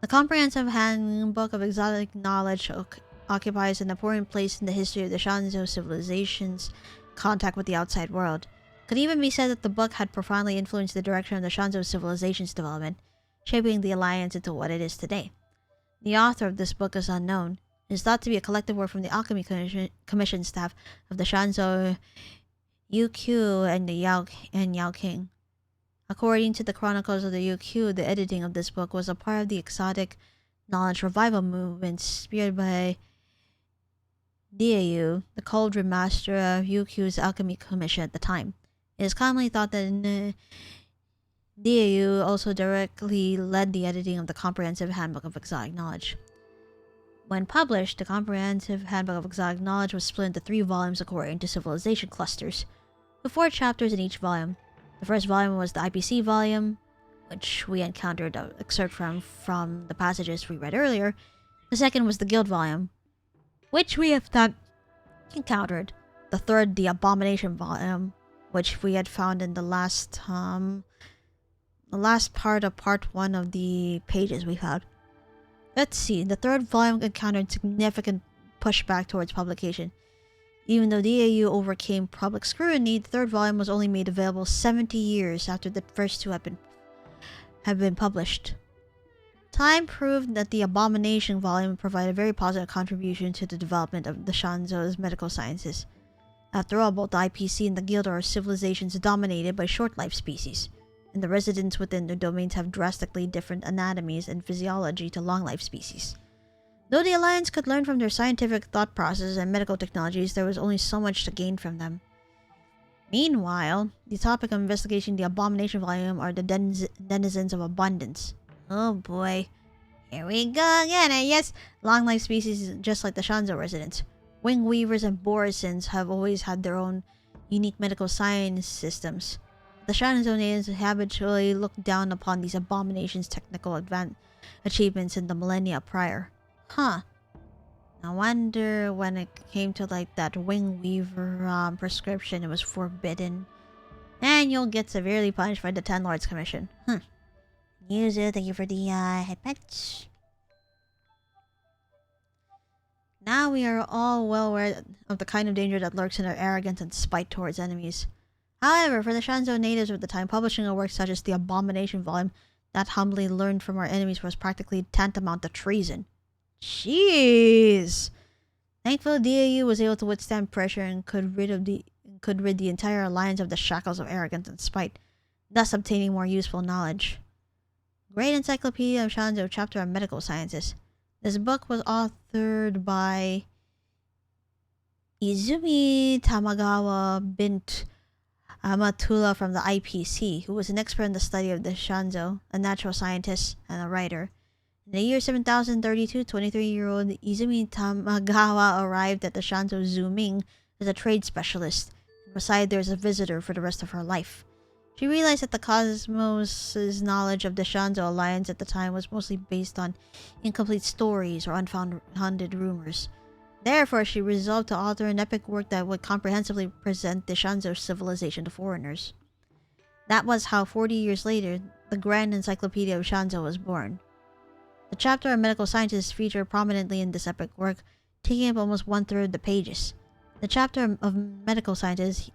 Speaker 1: The Comprehensive Handbook of Exotic Knowledge occupies an important place in the history of the Shanzhou civilization's contact with the outside world. It could even be said that the book had profoundly influenced the direction of the Shanzhou civilization's development, shaping the Alliance into what it is today. The author of this book is unknown. It is thought to be a collective work from the Alchemy Commission staff of the Shanzhou UQ and the Yao King. According to the chronicles of the UQ, the editing of this book was a part of the exotic knowledge revival movement spearheaded by Diayu, the cauldron master of UQ's Alchemy Commission at the time. It is commonly thought that Diayu also directly led the editing of the Comprehensive Handbook of Exotic Knowledge. When published, the Comprehensive Handbook of Exotic Knowledge was split into 3 volumes according to civilization clusters, with 4 chapters in each volume. The first volume was the IPC volume, which we encountered an excerpt from the passages we read earlier. The second was the Guild volume, which we have not encountered. The third, the Abomination volume, which we had found in the last part of part 1 of the pages we found. Let's see, the third volume encountered significant pushback towards publication. Even though DAU overcame public scrutiny, the third volume was only made available 70 years after the first 2 have been published. Time proved that the Abomination volume provided a very positive contribution to the development of the Shanzhou's medical sciences. After all, both the IPC and the Guild are civilizations dominated by short-life species, and the residents within their domains have drastically different anatomies and physiology to long-life species. Though the Alliance could learn from their scientific thought processes and medical technologies, there was only so much to gain from them. Meanwhile, the topic of investigation in the Abomination volume are the denizens of abundance. Oh boy. Here we go again, and yes, long-life species just like the Shanzhou residents. Wing Weavers and Borisons have always had their own unique medical science systems. The Shanzhou natives habitually looked down upon these abominations' technical achievements in the millennia prior. Huh. I wonder when it came to like that Wing Weaver prescription, it was forbidden. And you'll get severely punished by the Ten Lords Commission. Yuzu, thank you for the head patch. Now we are all well aware of the kind of danger that lurks in their arrogance and spite towards enemies. However, for the Shanzhou natives of the time, publishing a work such as the Abomination volume that humbly learned from our enemies was practically tantamount to treason. Jeez! Thankfully, DAU was able to withstand pressure and could rid the entire alliance of the shackles of arrogance and spite, thus obtaining more useful knowledge. Great Encyclopedia of Shanzhou Chapter on Medical Sciences. This book was authored by Izumi Tamagawa bint Amatula from the IPC, who was an expert in the study of the Shanzhou, a natural scientist and a writer. In the year 7032, 23-year-old Izumi Tamagawa arrived at the Shanzhou Zuming as a trade specialist, and decided there as a visitor for the rest of her life. She realized that the cosmos' knowledge of the Shanzhou Alliance at the time was mostly based on incomplete stories or unfounded rumors. Therefore, she resolved to author an epic work that would comprehensively present the Shanzhou civilization to foreigners. That was how 40 years later, the Grand Encyclopedia of Shanzhou was born. The chapter on medical sciences featured prominently in this epic work, taking up almost 1/3 of the pages. The chapter of medical sciences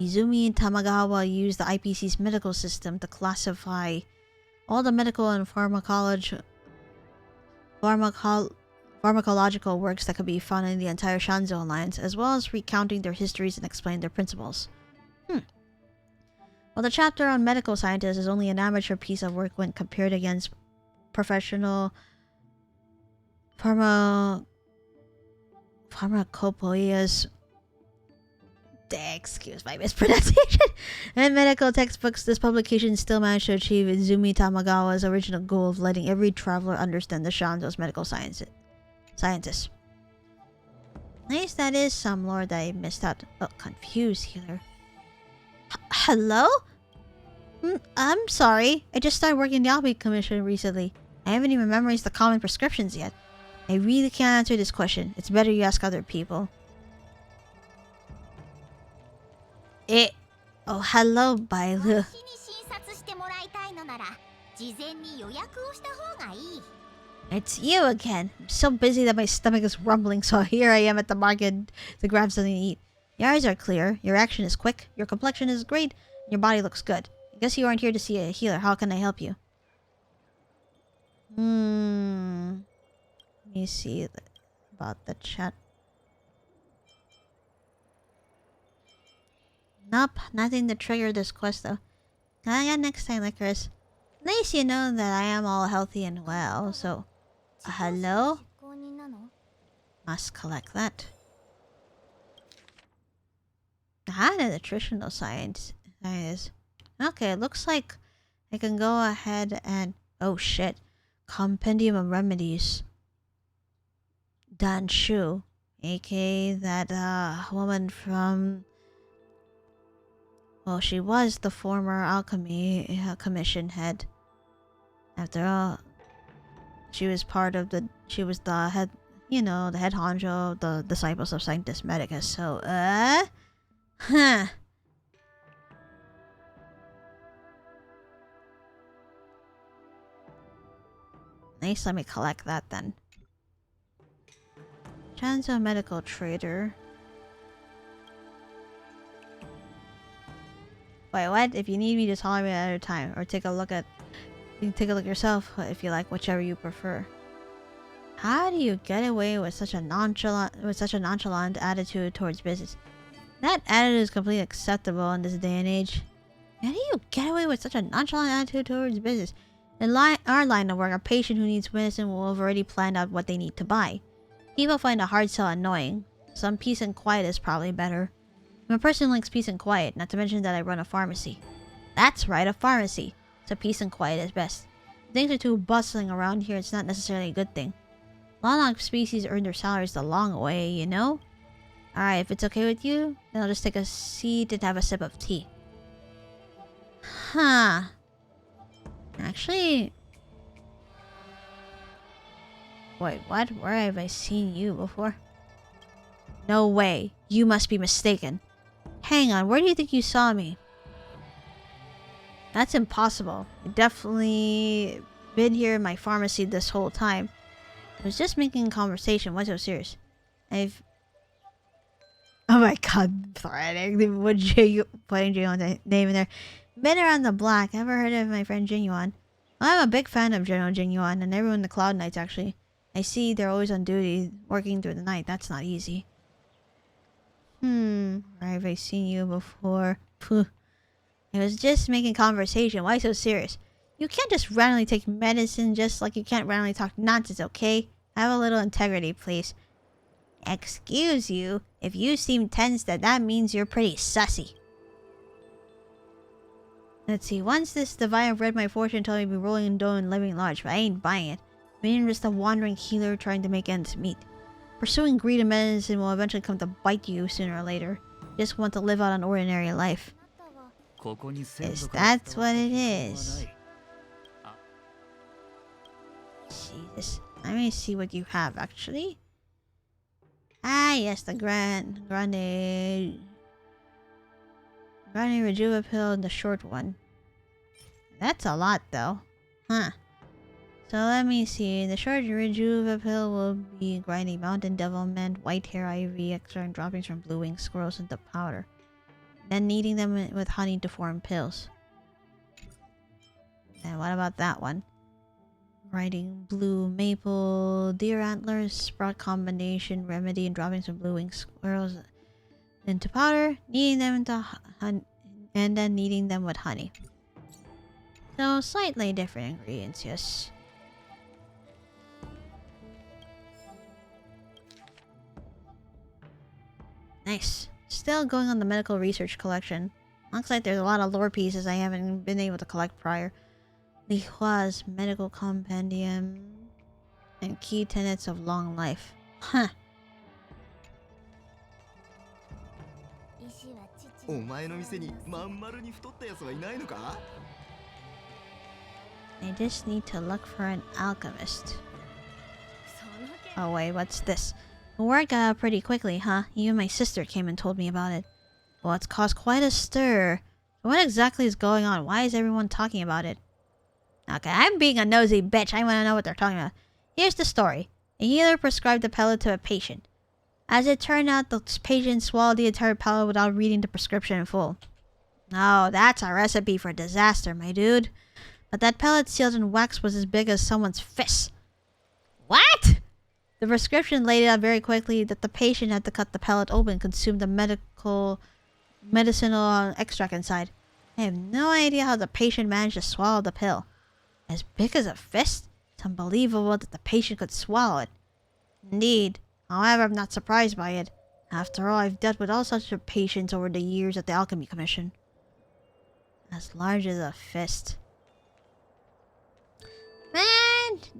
Speaker 1: Izumi Tamagawa used the IPC's medical system to classify all the medical and pharmacological works that could be found in the entire Shanzo Alliance, as well as recounting their histories and explaining their principles. While the chapter on medical scientists is only an amateur piece of work when compared against professional pharmacopoeias, excuse my mispronunciation, and medical textbooks, this publication still managed to achieve Izumi Tamagawa's original goal of letting every traveler understand the Shanzo's medical scientists. Nice, that is some lore that I missed out. Oh, confused healer. Hello? I'm sorry. I just started working the Alchemy Commission recently. I haven't even memorized the common prescriptions yet. I really can't answer this question. It's better you ask other people. Oh, hello, Bailu. It's you again. I'm so busy that my stomach is rumbling, so here I am at the market to grab something to eat. Your eyes are clear, your action is quick, your complexion is great, and your body looks good. I guess you aren't here to see a healer. How can I help you? Let me see about the chat. Nope, nothing to trigger this quest though. Next time, Lycoris. At least you know that I am all healthy and well, so... hello? Must collect that. The nutritional science. Okay, it looks like I can go ahead and... oh shit. Compendium of Remedies. Dan Shu. aka that woman from... well, she was the former alchemy commission head. After all, she was part of the... she was the head... you know, the head honcho of the Disciples of Sanctus Medicus, so, huh. Nice, let me collect that then. Chanzo Medical Trader. Wait, what? If you need me, just holler me at another time, or take a look at... you can take a look yourself if you like, whichever you prefer. How do you get away with such a nonchalant attitude towards business? That attitude is completely acceptable in this day and age. How do you get away with such a nonchalant attitude towards business? In our line of work, a patient who needs medicine will have already planned out what they need to buy. People find a hard sell annoying. Some peace and quiet is probably better. I'm a person who likes peace and quiet, not to mention that I run a pharmacy. That's right, a pharmacy. So peace and quiet is best. If things are too bustling around here, it's not necessarily a good thing. Long species earn their salaries the long way, you know? Alright, if it's okay with you, then I'll just take a seat and have a sip of tea. Huh. Actually... wait, what? Where have I seen you before? No way. You must be mistaken. Hang on, where do you think you saw me? That's impossible. I've definitely been here in my pharmacy this whole time. I was just making conversation. Why so serious? Oh my god, sorry, I didn't put putting Genuine's name in there. Been around the block. Ever heard of my friend Genuine? Well, I'm a big fan of General Genuine and everyone in the Cloud Knights actually. I see they're always on duty, working through the night. That's not easy. Where have I seen you before? Phew. I was just making conversation. Why so serious? You can't just randomly take medicine just like you can't randomly talk nonsense, okay? Have a little integrity, please. Excuse you? If you seem tense, that means you're pretty sussy. Let's see. Once this divine read my fortune told me to be rolling in dough and living large, but I ain't buying it. I mean, I'm just a wandering healer trying to make ends meet. Pursuing greed and medicine will eventually come to bite you sooner or later. You just want to live out an ordinary life. Yes, that's what it is. Jesus. Let me see what you have, actually. Ah, yes, the Grande Rejuva pill and the short one. That's a lot, though. Huh. So let me see. The short Rejuva pill will be grinding mountain devilment, white hair ivy, extra and droppings from blue winged squirrels into powder. then kneading them with honey to form pills. And what about that one? Writing blue maple, deer antlers, sprout combination remedy, and dropping some blue winged squirrels into powder, kneading them into and then kneading them with honey. So slightly different ingredients, yes. Nice. Still going on the medical research collection. Looks like there's a lot of lore pieces I haven't been able to collect prior. Lihua's medical compendium and key tenets of long life. Huh.
Speaker 5: お前の店にまん丸に太ったやつはいないのか?
Speaker 1: I just need to look for an alchemist. Oh wait, what's this? The word got out pretty quickly, huh? Even my sister came and told me about it. Well, it's caused quite a stir. What exactly is going on? Why is everyone talking about it? Okay, I'm being a nosy bitch. I want to know what they're talking about. Here's the story. A healer prescribed the pellet to a patient. As it turned out, the patient swallowed the entire pellet without reading the prescription in full. Oh, that's a recipe for disaster, my dude. But that pellet sealed in wax was as big as someone's fist. What? The prescription laid it out very quickly that the patient had to cut the pellet open and consume the medicinal extract inside. I have no idea how the patient managed to swallow the pill. As big as a fist? It's unbelievable that the patient could swallow it. Indeed. However, I'm not surprised by it. After all, I've dealt with all sorts of patients over the years at the Alchemy Commission. As large as a fist. Man,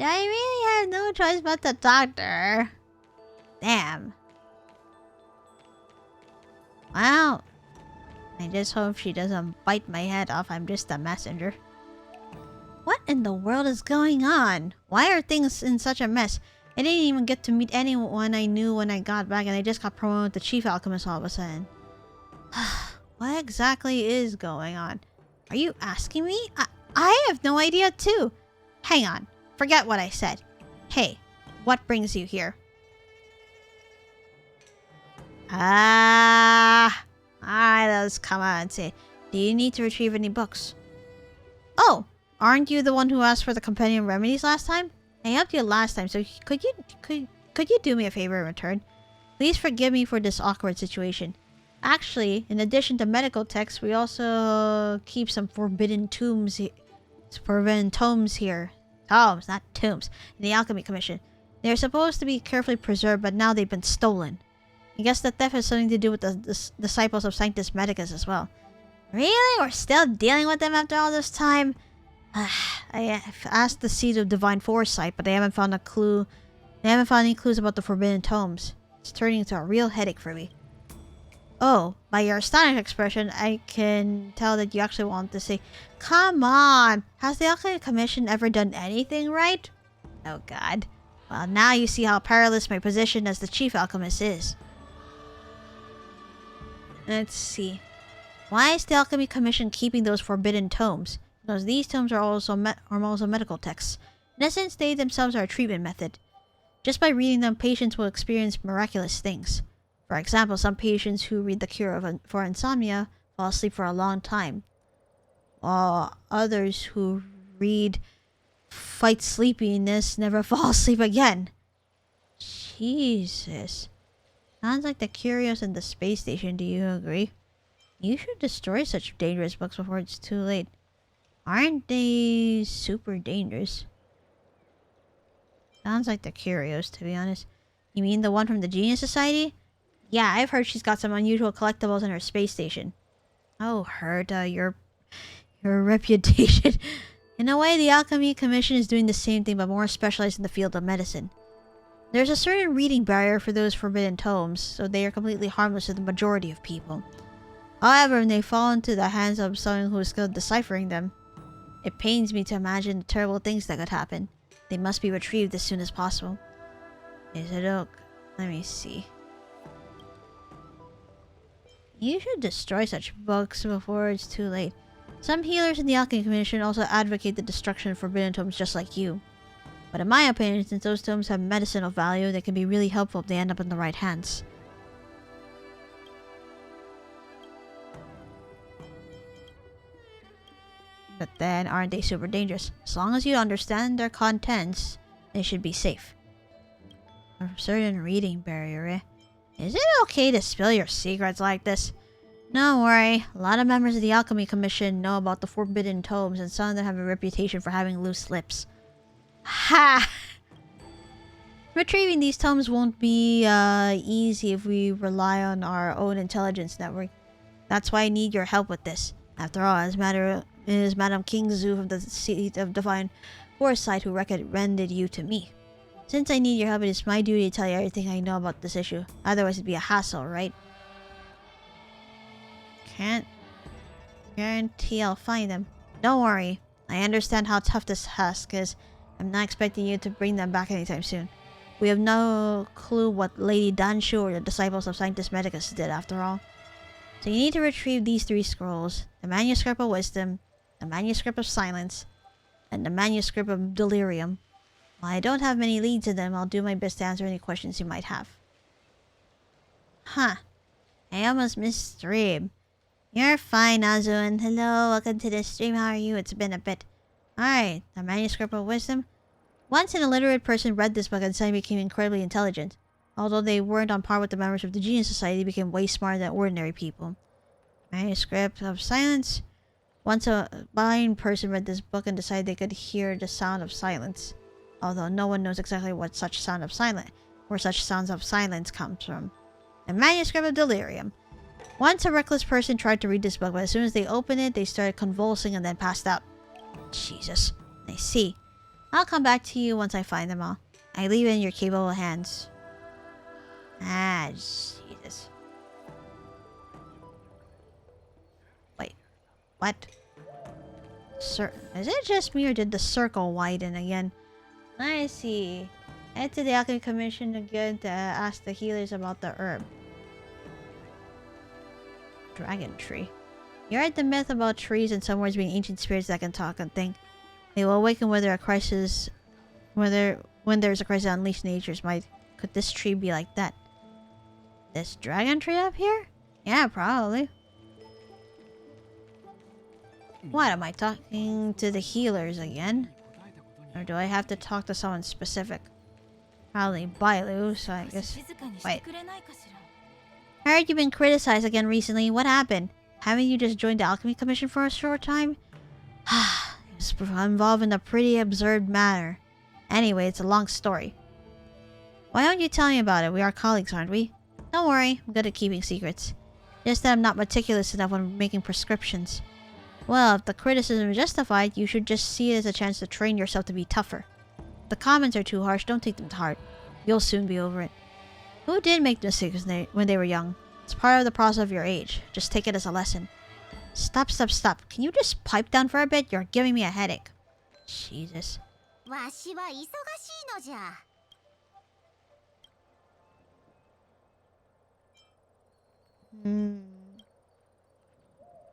Speaker 1: I really have no choice but to talk to her. Damn. Wow. I just hope she doesn't bite my head off. I'm just a messenger. What in the world is going on? Why are things in such a mess? I didn't even get to meet anyone I knew when I got back, and I just got promoted to Chief Alchemist all of a sudden. What exactly is going on? Are you asking me? I have no idea too. Hang on. Forget what I said. Hey, what brings you here? Alright, let's come on and say, do you need to retrieve any books? Oh, aren't you the one who asked for the compendium remedies last time? I helped you last time, so could you do me a favor in return? Please forgive me for this awkward situation. Actually, in addition to medical texts, we also keep some forbidden tomes here. Tomes here. Tomes, not tombs. In the Alchemy Commission. They're supposed to be carefully preserved, but now they've been stolen. I guess the theft has something to do with the disciples of Sanctus Medicus as well. Really? We're still dealing with them after all this time? I've asked the Seed of Divine Foresight, but they haven't found a clue. They haven't found any clues about the Forbidden Tomes. It's turning into a real headache for me. Oh, by your astonished expression, I can tell that you actually want to say, come on! Has the Alchemy Commission ever done anything right? Oh god. Well, now you see how perilous my position as the Chief Alchemist is. Let's see. Why is the Alchemy Commission keeping those Forbidden Tomes? Because these tomes are also medical texts. In essence, they themselves are a treatment method. Just by reading them, patients will experience miraculous things. For example, some patients who read the cure for insomnia fall asleep for a long time, while others who read fight sleepiness never fall asleep again. Jesus. Sounds like the curios in the space station, do you agree? You should destroy such dangerous books before it's too late. Aren't they super dangerous? Sounds like the curios, to be honest. You mean the one from the Genius Society? Yeah, I've heard she's got some unusual collectibles in her space station. Oh, Herta, your reputation. In a way, the Alchemy Commission is doing the same thing, but more specialized in the field of medicine. There's a certain reading barrier for those forbidden tomes, so they are completely harmless to the majority of people. However, when they fall into the hands of someone who is skilled at deciphering them, it pains me to imagine the terrible things that could happen. They must be retrieved as soon as possible. Is it okay? Let me see. You should destroy such books before it's too late. Some healers in the Alchemy Commission also advocate the destruction of forbidden tomes just like you. But in my opinion, since those tomes have medicinal value, they can be really helpful if they end up in the right hands. But then, aren't they super dangerous? As long as you understand their contents, they should be safe. A certain reading barrier, eh? Is it okay to spill your secrets like this? Don't worry, a lot of members of the Alchemy Commission know about the forbidden tomes, and some of them have a reputation for having loose lips. Ha! Retrieving these tomes won't be easy if we rely on our own intelligence network. That's why I need your help with this. After all, it is Madame Kingzu from the Seat of Divine Foresight who recommended you to me. Since I need your help, it is my duty to tell you everything I know about this issue. Otherwise, it'd be a hassle, right? Can't guarantee I'll find them. Don't worry. I understand how tough this task is. I'm not expecting you to bring them back anytime soon. We have no clue what Lady Danshu or the disciples of Sanctus Medicus did after all. So you need to retrieve these 3 scrolls. The Manuscript of Wisdom, the Manuscript of Silence, and the Manuscript of Delirium. While I don't have many leads in them, I'll do my best to answer any questions you might have. Huh. I almost missed stream. You're fine, Azun. Hello, welcome to the stream. How are you? It's been a bit. Alright, the Manuscript of Wisdom. Once an illiterate person read this book and suddenly became incredibly intelligent. Although they weren't on par with the members of the Genius Society, they became way smarter than ordinary people. Manuscript of Silence. Once a blind person read this book and decided they could hear the sound of silence. Although no one knows exactly what such sounds of silence comes from. The Manuscript of Delirium. Once a reckless person tried to read this book, but as soon as they opened it, they started convulsing and then passed out. Jesus. I see. I'll come back to you once I find them all. I leave it in your capable hands. Ah, Jesus. Wait. What? Is it just me or did the circle widen again? I see. Head to the Alchemy Commission again to ask the healers about the herb. Dragon tree. You heard the myth about trees and some words being ancient spirits that can talk and think. They will awaken when there's a crisis unleashed nature's might. Could this tree be like that? This dragon tree up here? Yeah, probably. What, am I talking to the healers again? Or do I have to talk to someone specific? Probably Bailu, so I guess... Wait. I heard you've been criticized again recently. What happened? Haven't you just joined the Alchemy Commission for a short time? It's involved in a pretty absurd matter. Anyway, it's a long story. Why don't you tell me about it? We are colleagues, aren't we? Don't worry, I'm good at keeping secrets. Just that I'm not meticulous enough when making prescriptions. Well, if the criticism is justified, you should just see it as a chance to train yourself to be tougher. If the comments are too harsh, don't take them to heart. You'll soon be over it. Who did make mistakes when they were young? It's part of the process of your age. Just take it as a lesson. Stop. Can you just pipe down for a bit? You're giving me a headache. Jesus.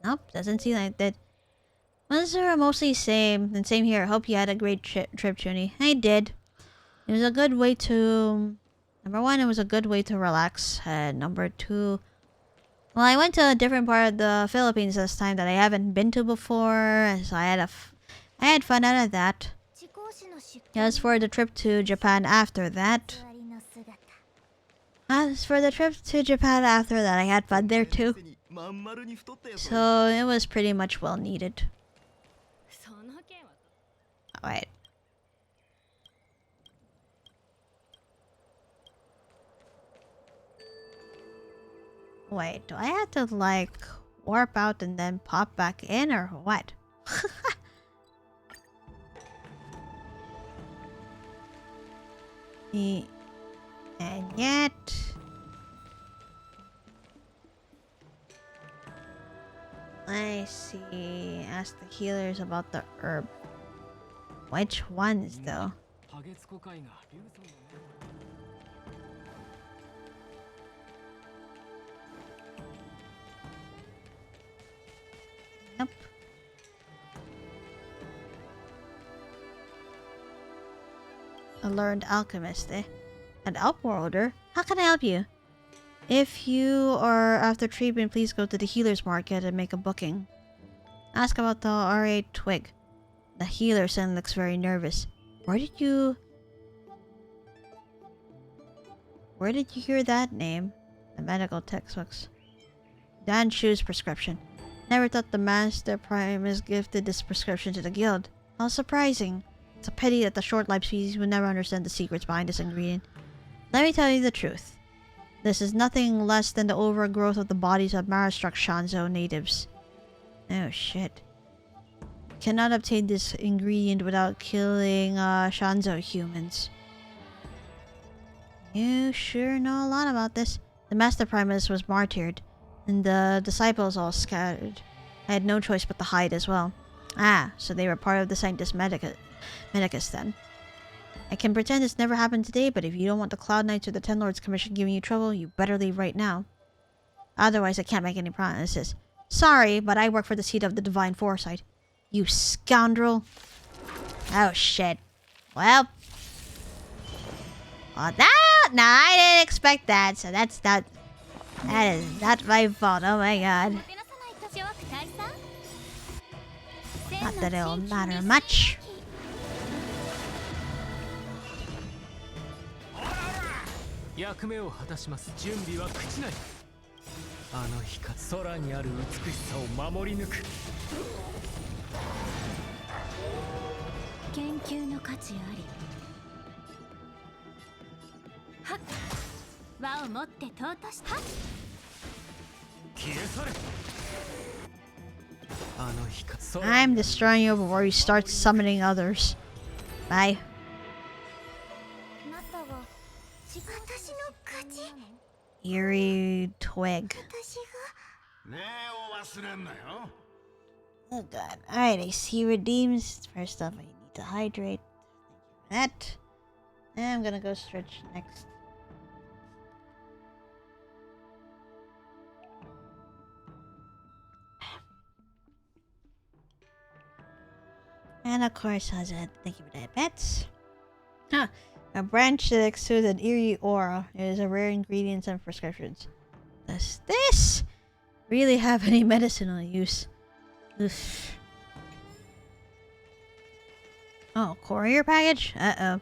Speaker 1: Nope, doesn't seem like that. Ones are mostly same, and same here. Hope you had a great trip, Chuni. I did. It was a good way to... Number 1, it was a good way to relax. Number 2... Well, I went to a different part of the Philippines this time that I haven't been to before, so I had fun out of that. As for the trip to Japan after that... I had fun there too. So it was pretty much well needed. Alright. Wait, do I have to like warp out and then pop back in or what? And yet... I see. Ask the healers about the herb. Which ones though? Yep. A learned alchemist, eh? An outworlder? How can I help you? If you are after treatment, please go to the healer's market and make a booking. Ask about the RA twig. The healer son looks very nervous. Where did you hear that name? The medical textbooks. Dan Shu's prescription. Never thought the Master Primus gifted this prescription to the guild. How surprising. It's a pity that the short-lived species would never understand the secrets behind this ingredient. Let me tell you the truth. This is nothing less than the overgrowth of the bodies of Marastruck Shanzo natives. Oh shit. Cannot obtain this ingredient without killing Shanzo humans. You sure know a lot about this. The Master Primus was martyred, and the disciples all scattered. I had no choice but to hide as well. Ah, so they were part of the Sanctus Medicus then. I can pretend this never happened today, but if you don't want the Cloud Knights or the Ten Lords Commission giving you trouble, you better leave right now. Otherwise, I can't make any promises. Sorry, but I work for the seat of the Divine Foresight. You scoundrel. Oh, shit. Well. Oh, no, I didn't expect that, so that is not my fault. Oh my god. Not that it'll matter much. I'm destroying you before you start summoning others. Bye. Eerie twig. Oh god. Alright, I see redeems. First off, I need to hydrate. Thank you for that. And I'm gonna go stretch next. And of course, Hazard, thank you for that, pets. Huh. A branch that exudes an eerie aura. It is a rare ingredient in prescriptions. Does this really have any medicinal use? Oof. Oh, courier package? Uh-oh.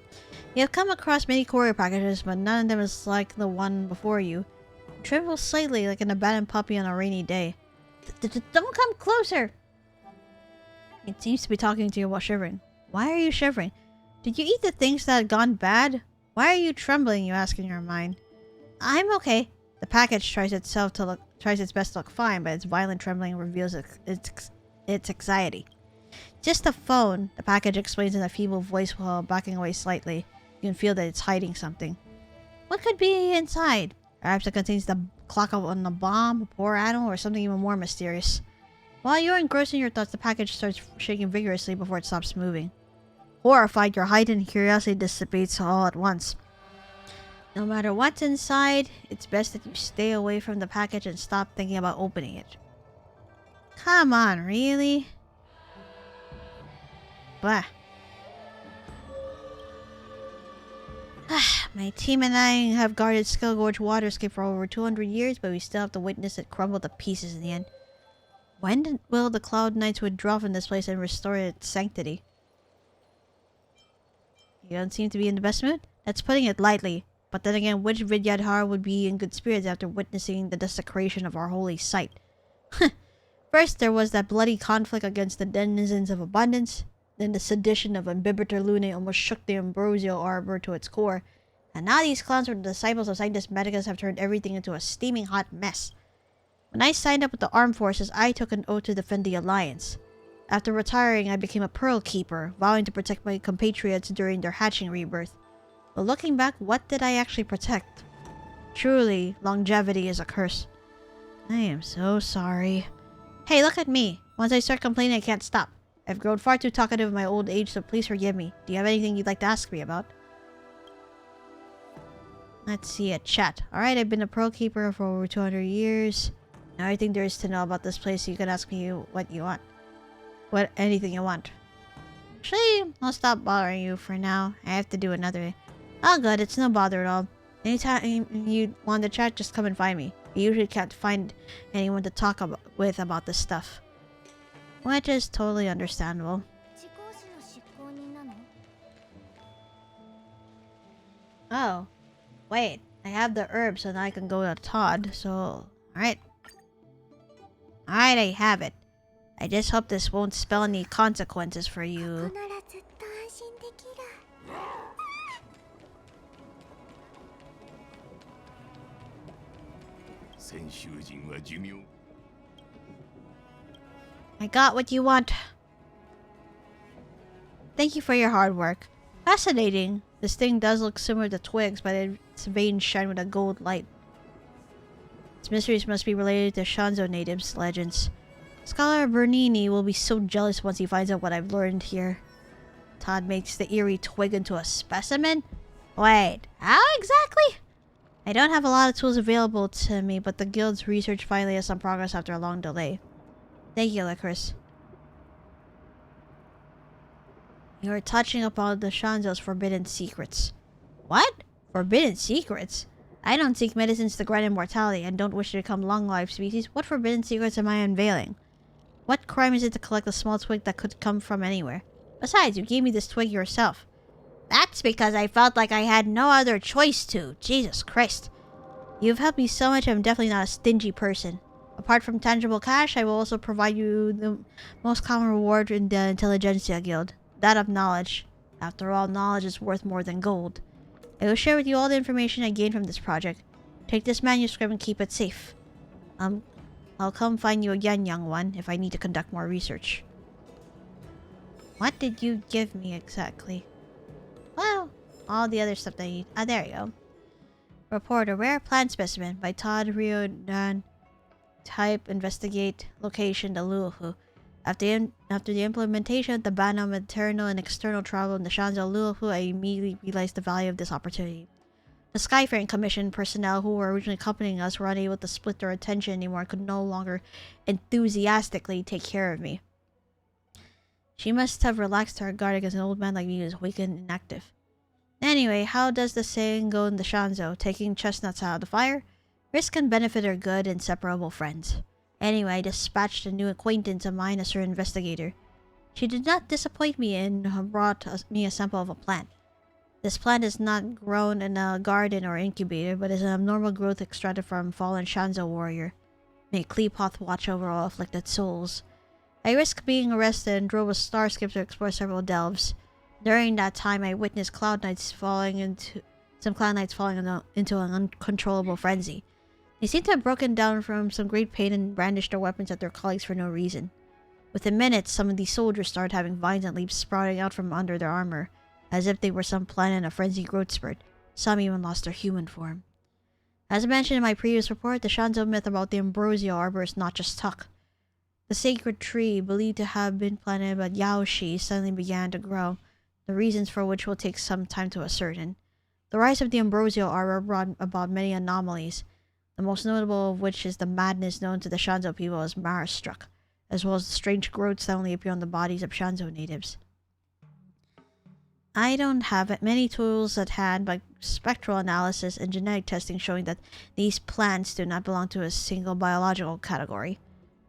Speaker 1: You have come across many courier packages, but none of them is like the one before you. It trembles slightly like an abandoned puppy on a rainy day. Don't come closer! It seems to be talking to you while shivering. Why are you shivering? Did you eat the things that had gone bad? Why are you trembling, you ask in your mind. I'm okay. The package tries its best to look fine, but its violent trembling reveals its anxiety. Just a phone, the package explains in a feeble voice while backing away slightly. You can feel that it's hiding something. What could be inside? Perhaps it contains the clock on a bomb, a poor animal, or something even more mysterious. While you're engrossed in your thoughts, the package starts shaking vigorously before it stops moving. Horrified, your heightened curiosity dissipates all at once. No matter what's inside, it's best that you stay away from the package and stop thinking about opening it. Come on, really? Bah. My team and I have guarded Skull Gorge Waterscape for over 200 years, but we still have to witness it crumble to pieces in the end. When will the Cloud Knights withdraw from this place and restore its sanctity? You don't seem to be in the best mood? That's putting it lightly. But then again, which Vidyadhar would be in good spirits after witnessing the desecration of our holy site? First, there was that bloody conflict against the denizens of abundance. Then the sedition of Imbibitor Lune almost shook the Ambrosio Arbor to its core. And now these clowns from the disciples of Sanctus Medicus have turned everything into a steaming hot mess. When I signed up with the armed forces, I took an oath to defend the Alliance. After retiring, I became a Pearl Keeper, vowing to protect my compatriots during their hatching rebirth. But looking back, what did I actually protect? Truly, longevity is a curse. I am so sorry. Hey, look at me. Once I start complaining, I can't stop. I've grown far too talkative in my old age, so please forgive me. Do you have anything you'd like to ask me about? Let's see, a chat. Alright, I've been a Pearl Keeper for over 200 years. Now everything there is to know about this place, so you can ask me what you want. Anything you want. Actually, I'll stop bothering you for now. I have to do another. Oh good, it's no bother at all. Anytime you want to chat, just come and find me. I usually can't find anyone to talk with about this stuff. Which is totally understandable.
Speaker 2: 地公使の執行人なの？
Speaker 1: Oh, wait. I have the herb, so now I can go to Todd. So, alright. Alright, I have it. I just hope this won't spell any consequences for you.
Speaker 2: ここならずっと安心できる。
Speaker 5: 先週人は寿命。
Speaker 1: I got what you want. Thank you for your hard work. Fascinating. This thing does look similar to twigs, but its veins shine with a gold light. Its mysteries must be related to Shanzo natives' legends. Scholar Bernini will be so jealous once he finds out what I've learned here. Todd makes the eerie twig into a specimen? Wait, how exactly? I don't have a lot of tools available to me, but the guild's research finally has some progress after a long delay. Thank you, Lycoris. You are touching upon the Shanzo's forbidden secrets. What? Forbidden secrets? I don't seek medicines to grant immortality and don't wish to become long-lived species. What forbidden secrets am I unveiling? What crime is it to collect a small twig that could come from anywhere? Besides, you gave me this twig yourself. That's because I felt like I had no other choice to. Jesus Christ. You've helped me so much, I'm definitely not a stingy person. Apart from tangible cash, I will also provide you the most common reward in the Intelligentsia Guild. That of knowledge. After all, knowledge is worth more than gold. I will share with you all the information I gained from this project. Take this manuscript and keep it safe. I'll come find you again, young one, if I need to conduct more research. What did you give me exactly? Well, all the other stuff that I need. Ah, there you go. Report a rare plant specimen by Todd Riodan. Type, investigate, location, the Luohu. After the implementation of the ban on internal and external travel in the Shanzhou Luohu, I immediately realized the value of this opportunity. The Skyfaring Commission personnel who were originally accompanying us were unable to split their attention anymore and could no longer enthusiastically take care of me. She must have relaxed her guard against an old man like me who is weak and inactive. Anyway, how does the saying go in the Shanzhou? Taking chestnuts out of the fire? Risk and benefit are good, inseparable friends. Anyway, I dispatched a new acquaintance of mine as her investigator. She did not disappoint me and brought me a sample of a plant. This plant is not grown in a garden or incubator, but is an abnormal growth extracted from fallen Shanzhou warrior. May Kleepoth watch over all afflicted souls. I risked being arrested and drove a starskip to explore several delves. During that time, I witnessed some cloud knights falling into an uncontrollable frenzy. They seemed to have broken down from some great pain and brandished their weapons at their colleagues for no reason. Within minutes, some of these soldiers started having vines and leaves sprouting out from under their armor, as if they were some plant in a frenzied growth spurt. Some even lost their human form. As mentioned in my previous report, the Shanzhou myth about the Ambrosio Arbor is not just talk. The sacred tree, believed to have been planted by Yaoshi, suddenly began to grow, the reasons for which will take some time to ascertain. The rise of the Ambrosio Arbor brought about many anomalies, the most notable of which is the madness known to the Shanzhou people as Marastruck, as well as the strange growths that only appear on the bodies of Shanzhou natives. I don't have many tools at hand, but spectral analysis and genetic testing showing that these plants do not belong to a single biological category.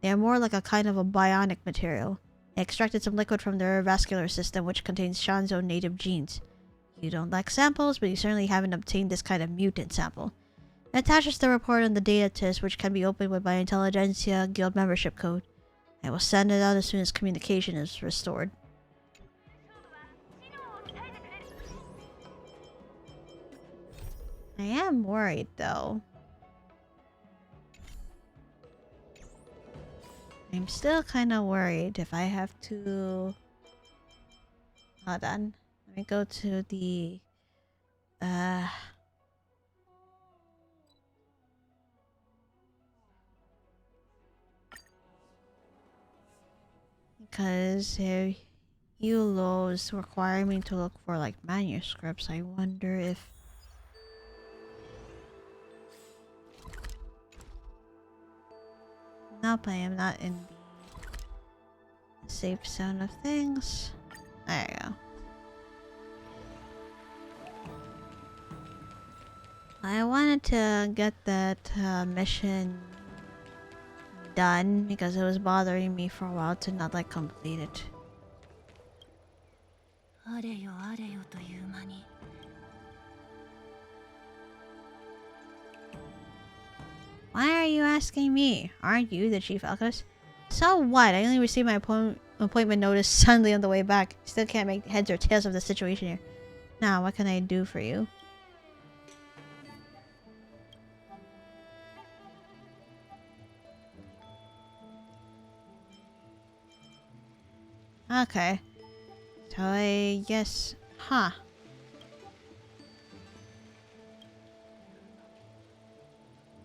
Speaker 1: They are more like a kind of a bionic material. I extracted some liquid from their vascular system which contains Shanzhou native genes. You don't like samples, but you certainly haven't obtained this kind of mutant sample. It attaches the report on the data test, which can be opened with my Intelligentsia Guild membership code. I will send it out as soon as communication is restored. I am worried, though. I'm still kind of worried if I have to... Hold on. Let me go to the... Because if Eulos require me to look for like manuscripts, I wonder if... Nope, I am not in the safe zone of things. There you go. I wanted to get that mission done because it was bothering me for a while to not like complete it.
Speaker 2: あれよあれよという間に
Speaker 1: Why are you asking me? Aren't you the chief alchemist? So what? I only received my appointment notice suddenly on the way back. Still can't make heads or tails of the situation here. Now, what can I do for you? Okay. So I guess... Huh.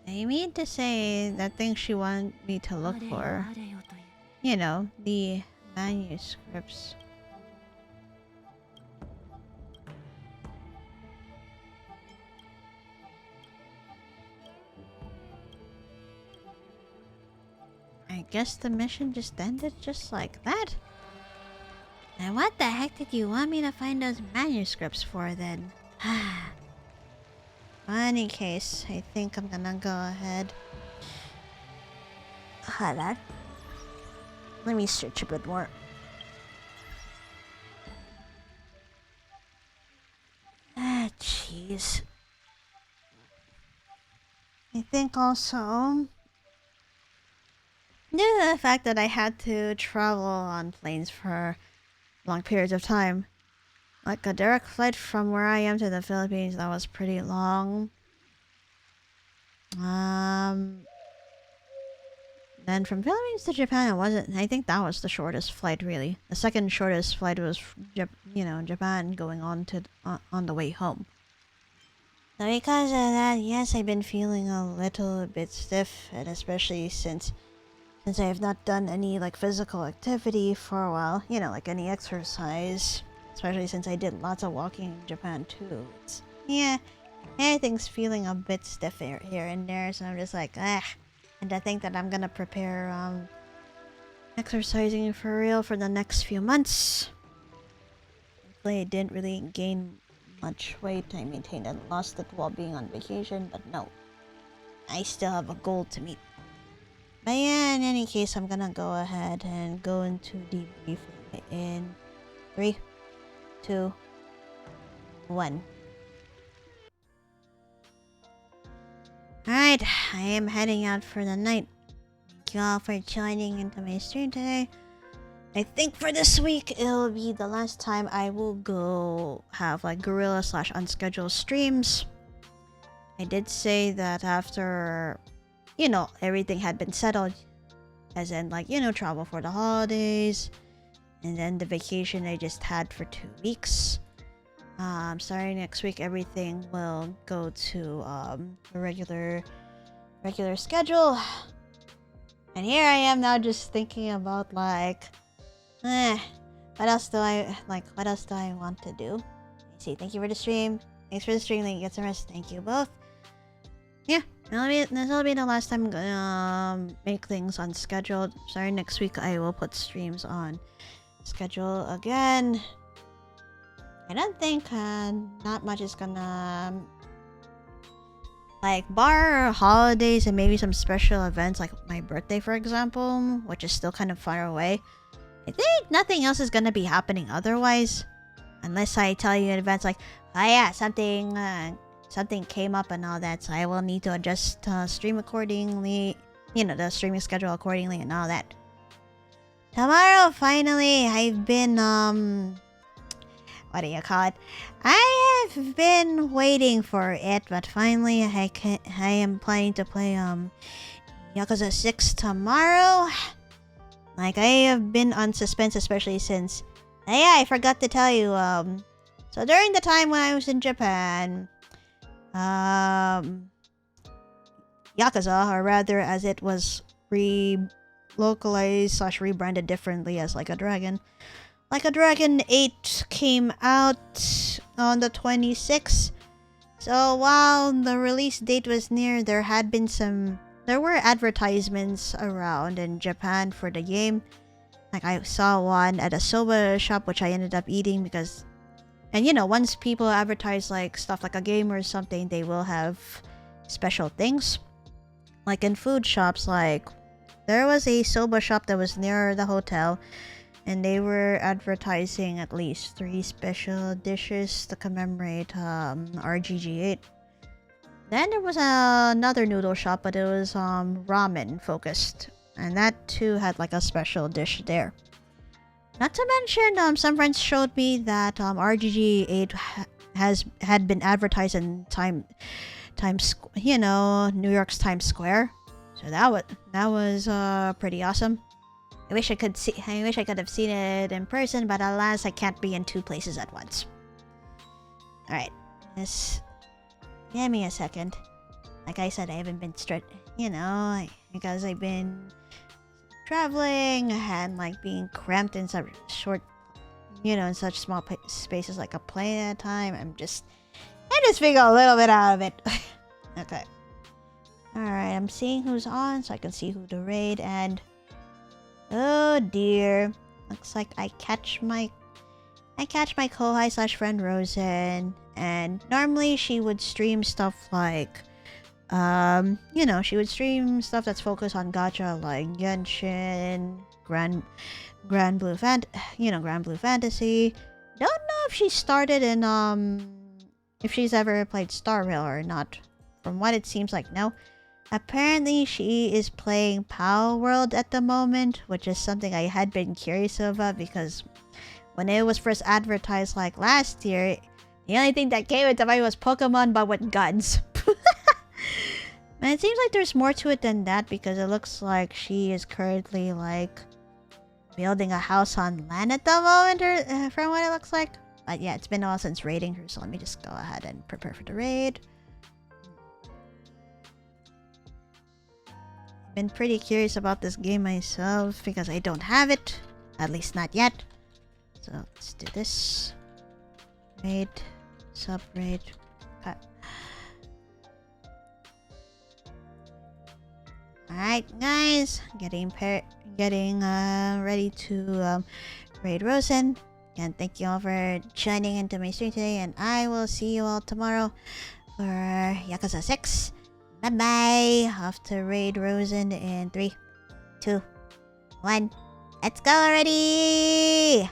Speaker 1: I mean to say that thing she wanted me to look
Speaker 2: あれよ
Speaker 1: for.
Speaker 2: あれよという
Speaker 1: You know, the manuscripts. I guess the mission just ended just like that. And what the heck did you want me to find those manuscripts for then? In any case, I think I'm gonna go ahead. Hold on. Let me search a bit more. Ah, jeez. I think also... due to the fact that I had to travel on planes for long periods of time. Like a direct flight from where I am to the Philippines, that was pretty long. Then from Philippines to Japan, it wasn't. I think that was the shortest flight, really. The second shortest flight was, Japan going on to on the way home. So because of that, yes, I've been feeling a little bit stiff, and especially since I have not done any like physical activity for a while. You know, like any exercise. Especially since I did lots of walking in Japan too. Yeah, everything's feeling a bit stiff here and there, so I'm just like, ah. And I think that I'm gonna prepare exercising for real for the next few months. Hopefully I didn't really gain much weight. I maintained and lost it while being on vacation, but no. I still have a goal to meet. But yeah, in any case, I'm gonna go ahead and go into debrief in 3, 2, 1. Alright, I am heading out for the night. Thank you all for joining into my stream today. I think for this week, it'll be the last time I will go have like guerrilla / unscheduled streams. I did say that after, everything had been settled, as in like, travel for the holidays, and then the vacation I just had for 2 weeks. Starting next week, everything will go to a regular schedule. And here I am now, just thinking about like, what else do I want to do? Let's see. Thank you for the stream. Thanks for the stream. Link. Get some rest. Thank you both. Yeah, this will be the last time I'm gonna make things unscheduled. Sorry, next week I will put streams on schedule again. I don't think not much is gonna, like, bar holidays and maybe some special events like my birthday, for example, which is still kind of far away. I think nothing else is gonna be happening otherwise, unless I tell you in advance, like, oh yeah, something came up and all that, so I will need to adjust stream accordingly, the streaming schedule accordingly and all that. Tomorrow, finally, I've been, what do you call it? I have been waiting for it, but finally I am planning to play Yakuza 6 tomorrow. Like, I have been on suspense, especially since, yeah, I forgot to tell you, so during the time when I was in Japan, Yakuza, or rather as it was localized / rebranded differently as Like a Dragon 8 came out on the 26th. So while the release date was near, there were advertisements around in Japan for the game. Like, I saw one at a soba shop, which I ended up eating because, and once people advertise like stuff like a game or something, they will have special things. Like in food shops, like there was a soba shop that was near the hotel, and they were advertising at least 3 special dishes to commemorate RGG8. Then there was another noodle shop, but it was ramen focused, and that too had like a special dish there. Not to mention, some friends showed me that RGG8 had been advertised in New York's Times Square. So that was pretty awesome. I wish I could have seen it in person, but alas, I can't be in 2 places at once. Alright, give me a second. Like I said, I haven't been because I've been traveling and like being cramped in such short, in such small spaces like a plane at a time. I'm just being a little bit out of it. Okay. Alright, I'm seeing who's on so I can see who to raid, and oh dear. Looks like I catch my Kohai / friend Rosen, and normally she would stream stuff like she would stream stuff that's focused on gacha like Genshin, Grand Blue Fantasy. Don't know if she started in if she's ever played Star Rail or not. From what it seems like, no. Apparently, she is playing Power World at the moment, which is something I had been curious about because when it was first advertised like last year, the only thing that came into mind was Pokemon but with guns. And it seems like there's more to it than that because it looks like she is currently like building a house on land at the moment, or from what it looks like. But yeah, it's been a while since raiding her, so let me just go ahead and prepare for the raid. Been pretty curious about this game myself because I don't have it, at least not yet. So let's do this. Raid, sub raid, cut. Alright guys, getting ready to raid Rosen. And thank you all for joining into my stream today, and I will see you all tomorrow for Yakuza 6. Bye-bye. Off to raid Rosen in 3, 2, 1. Let's go already!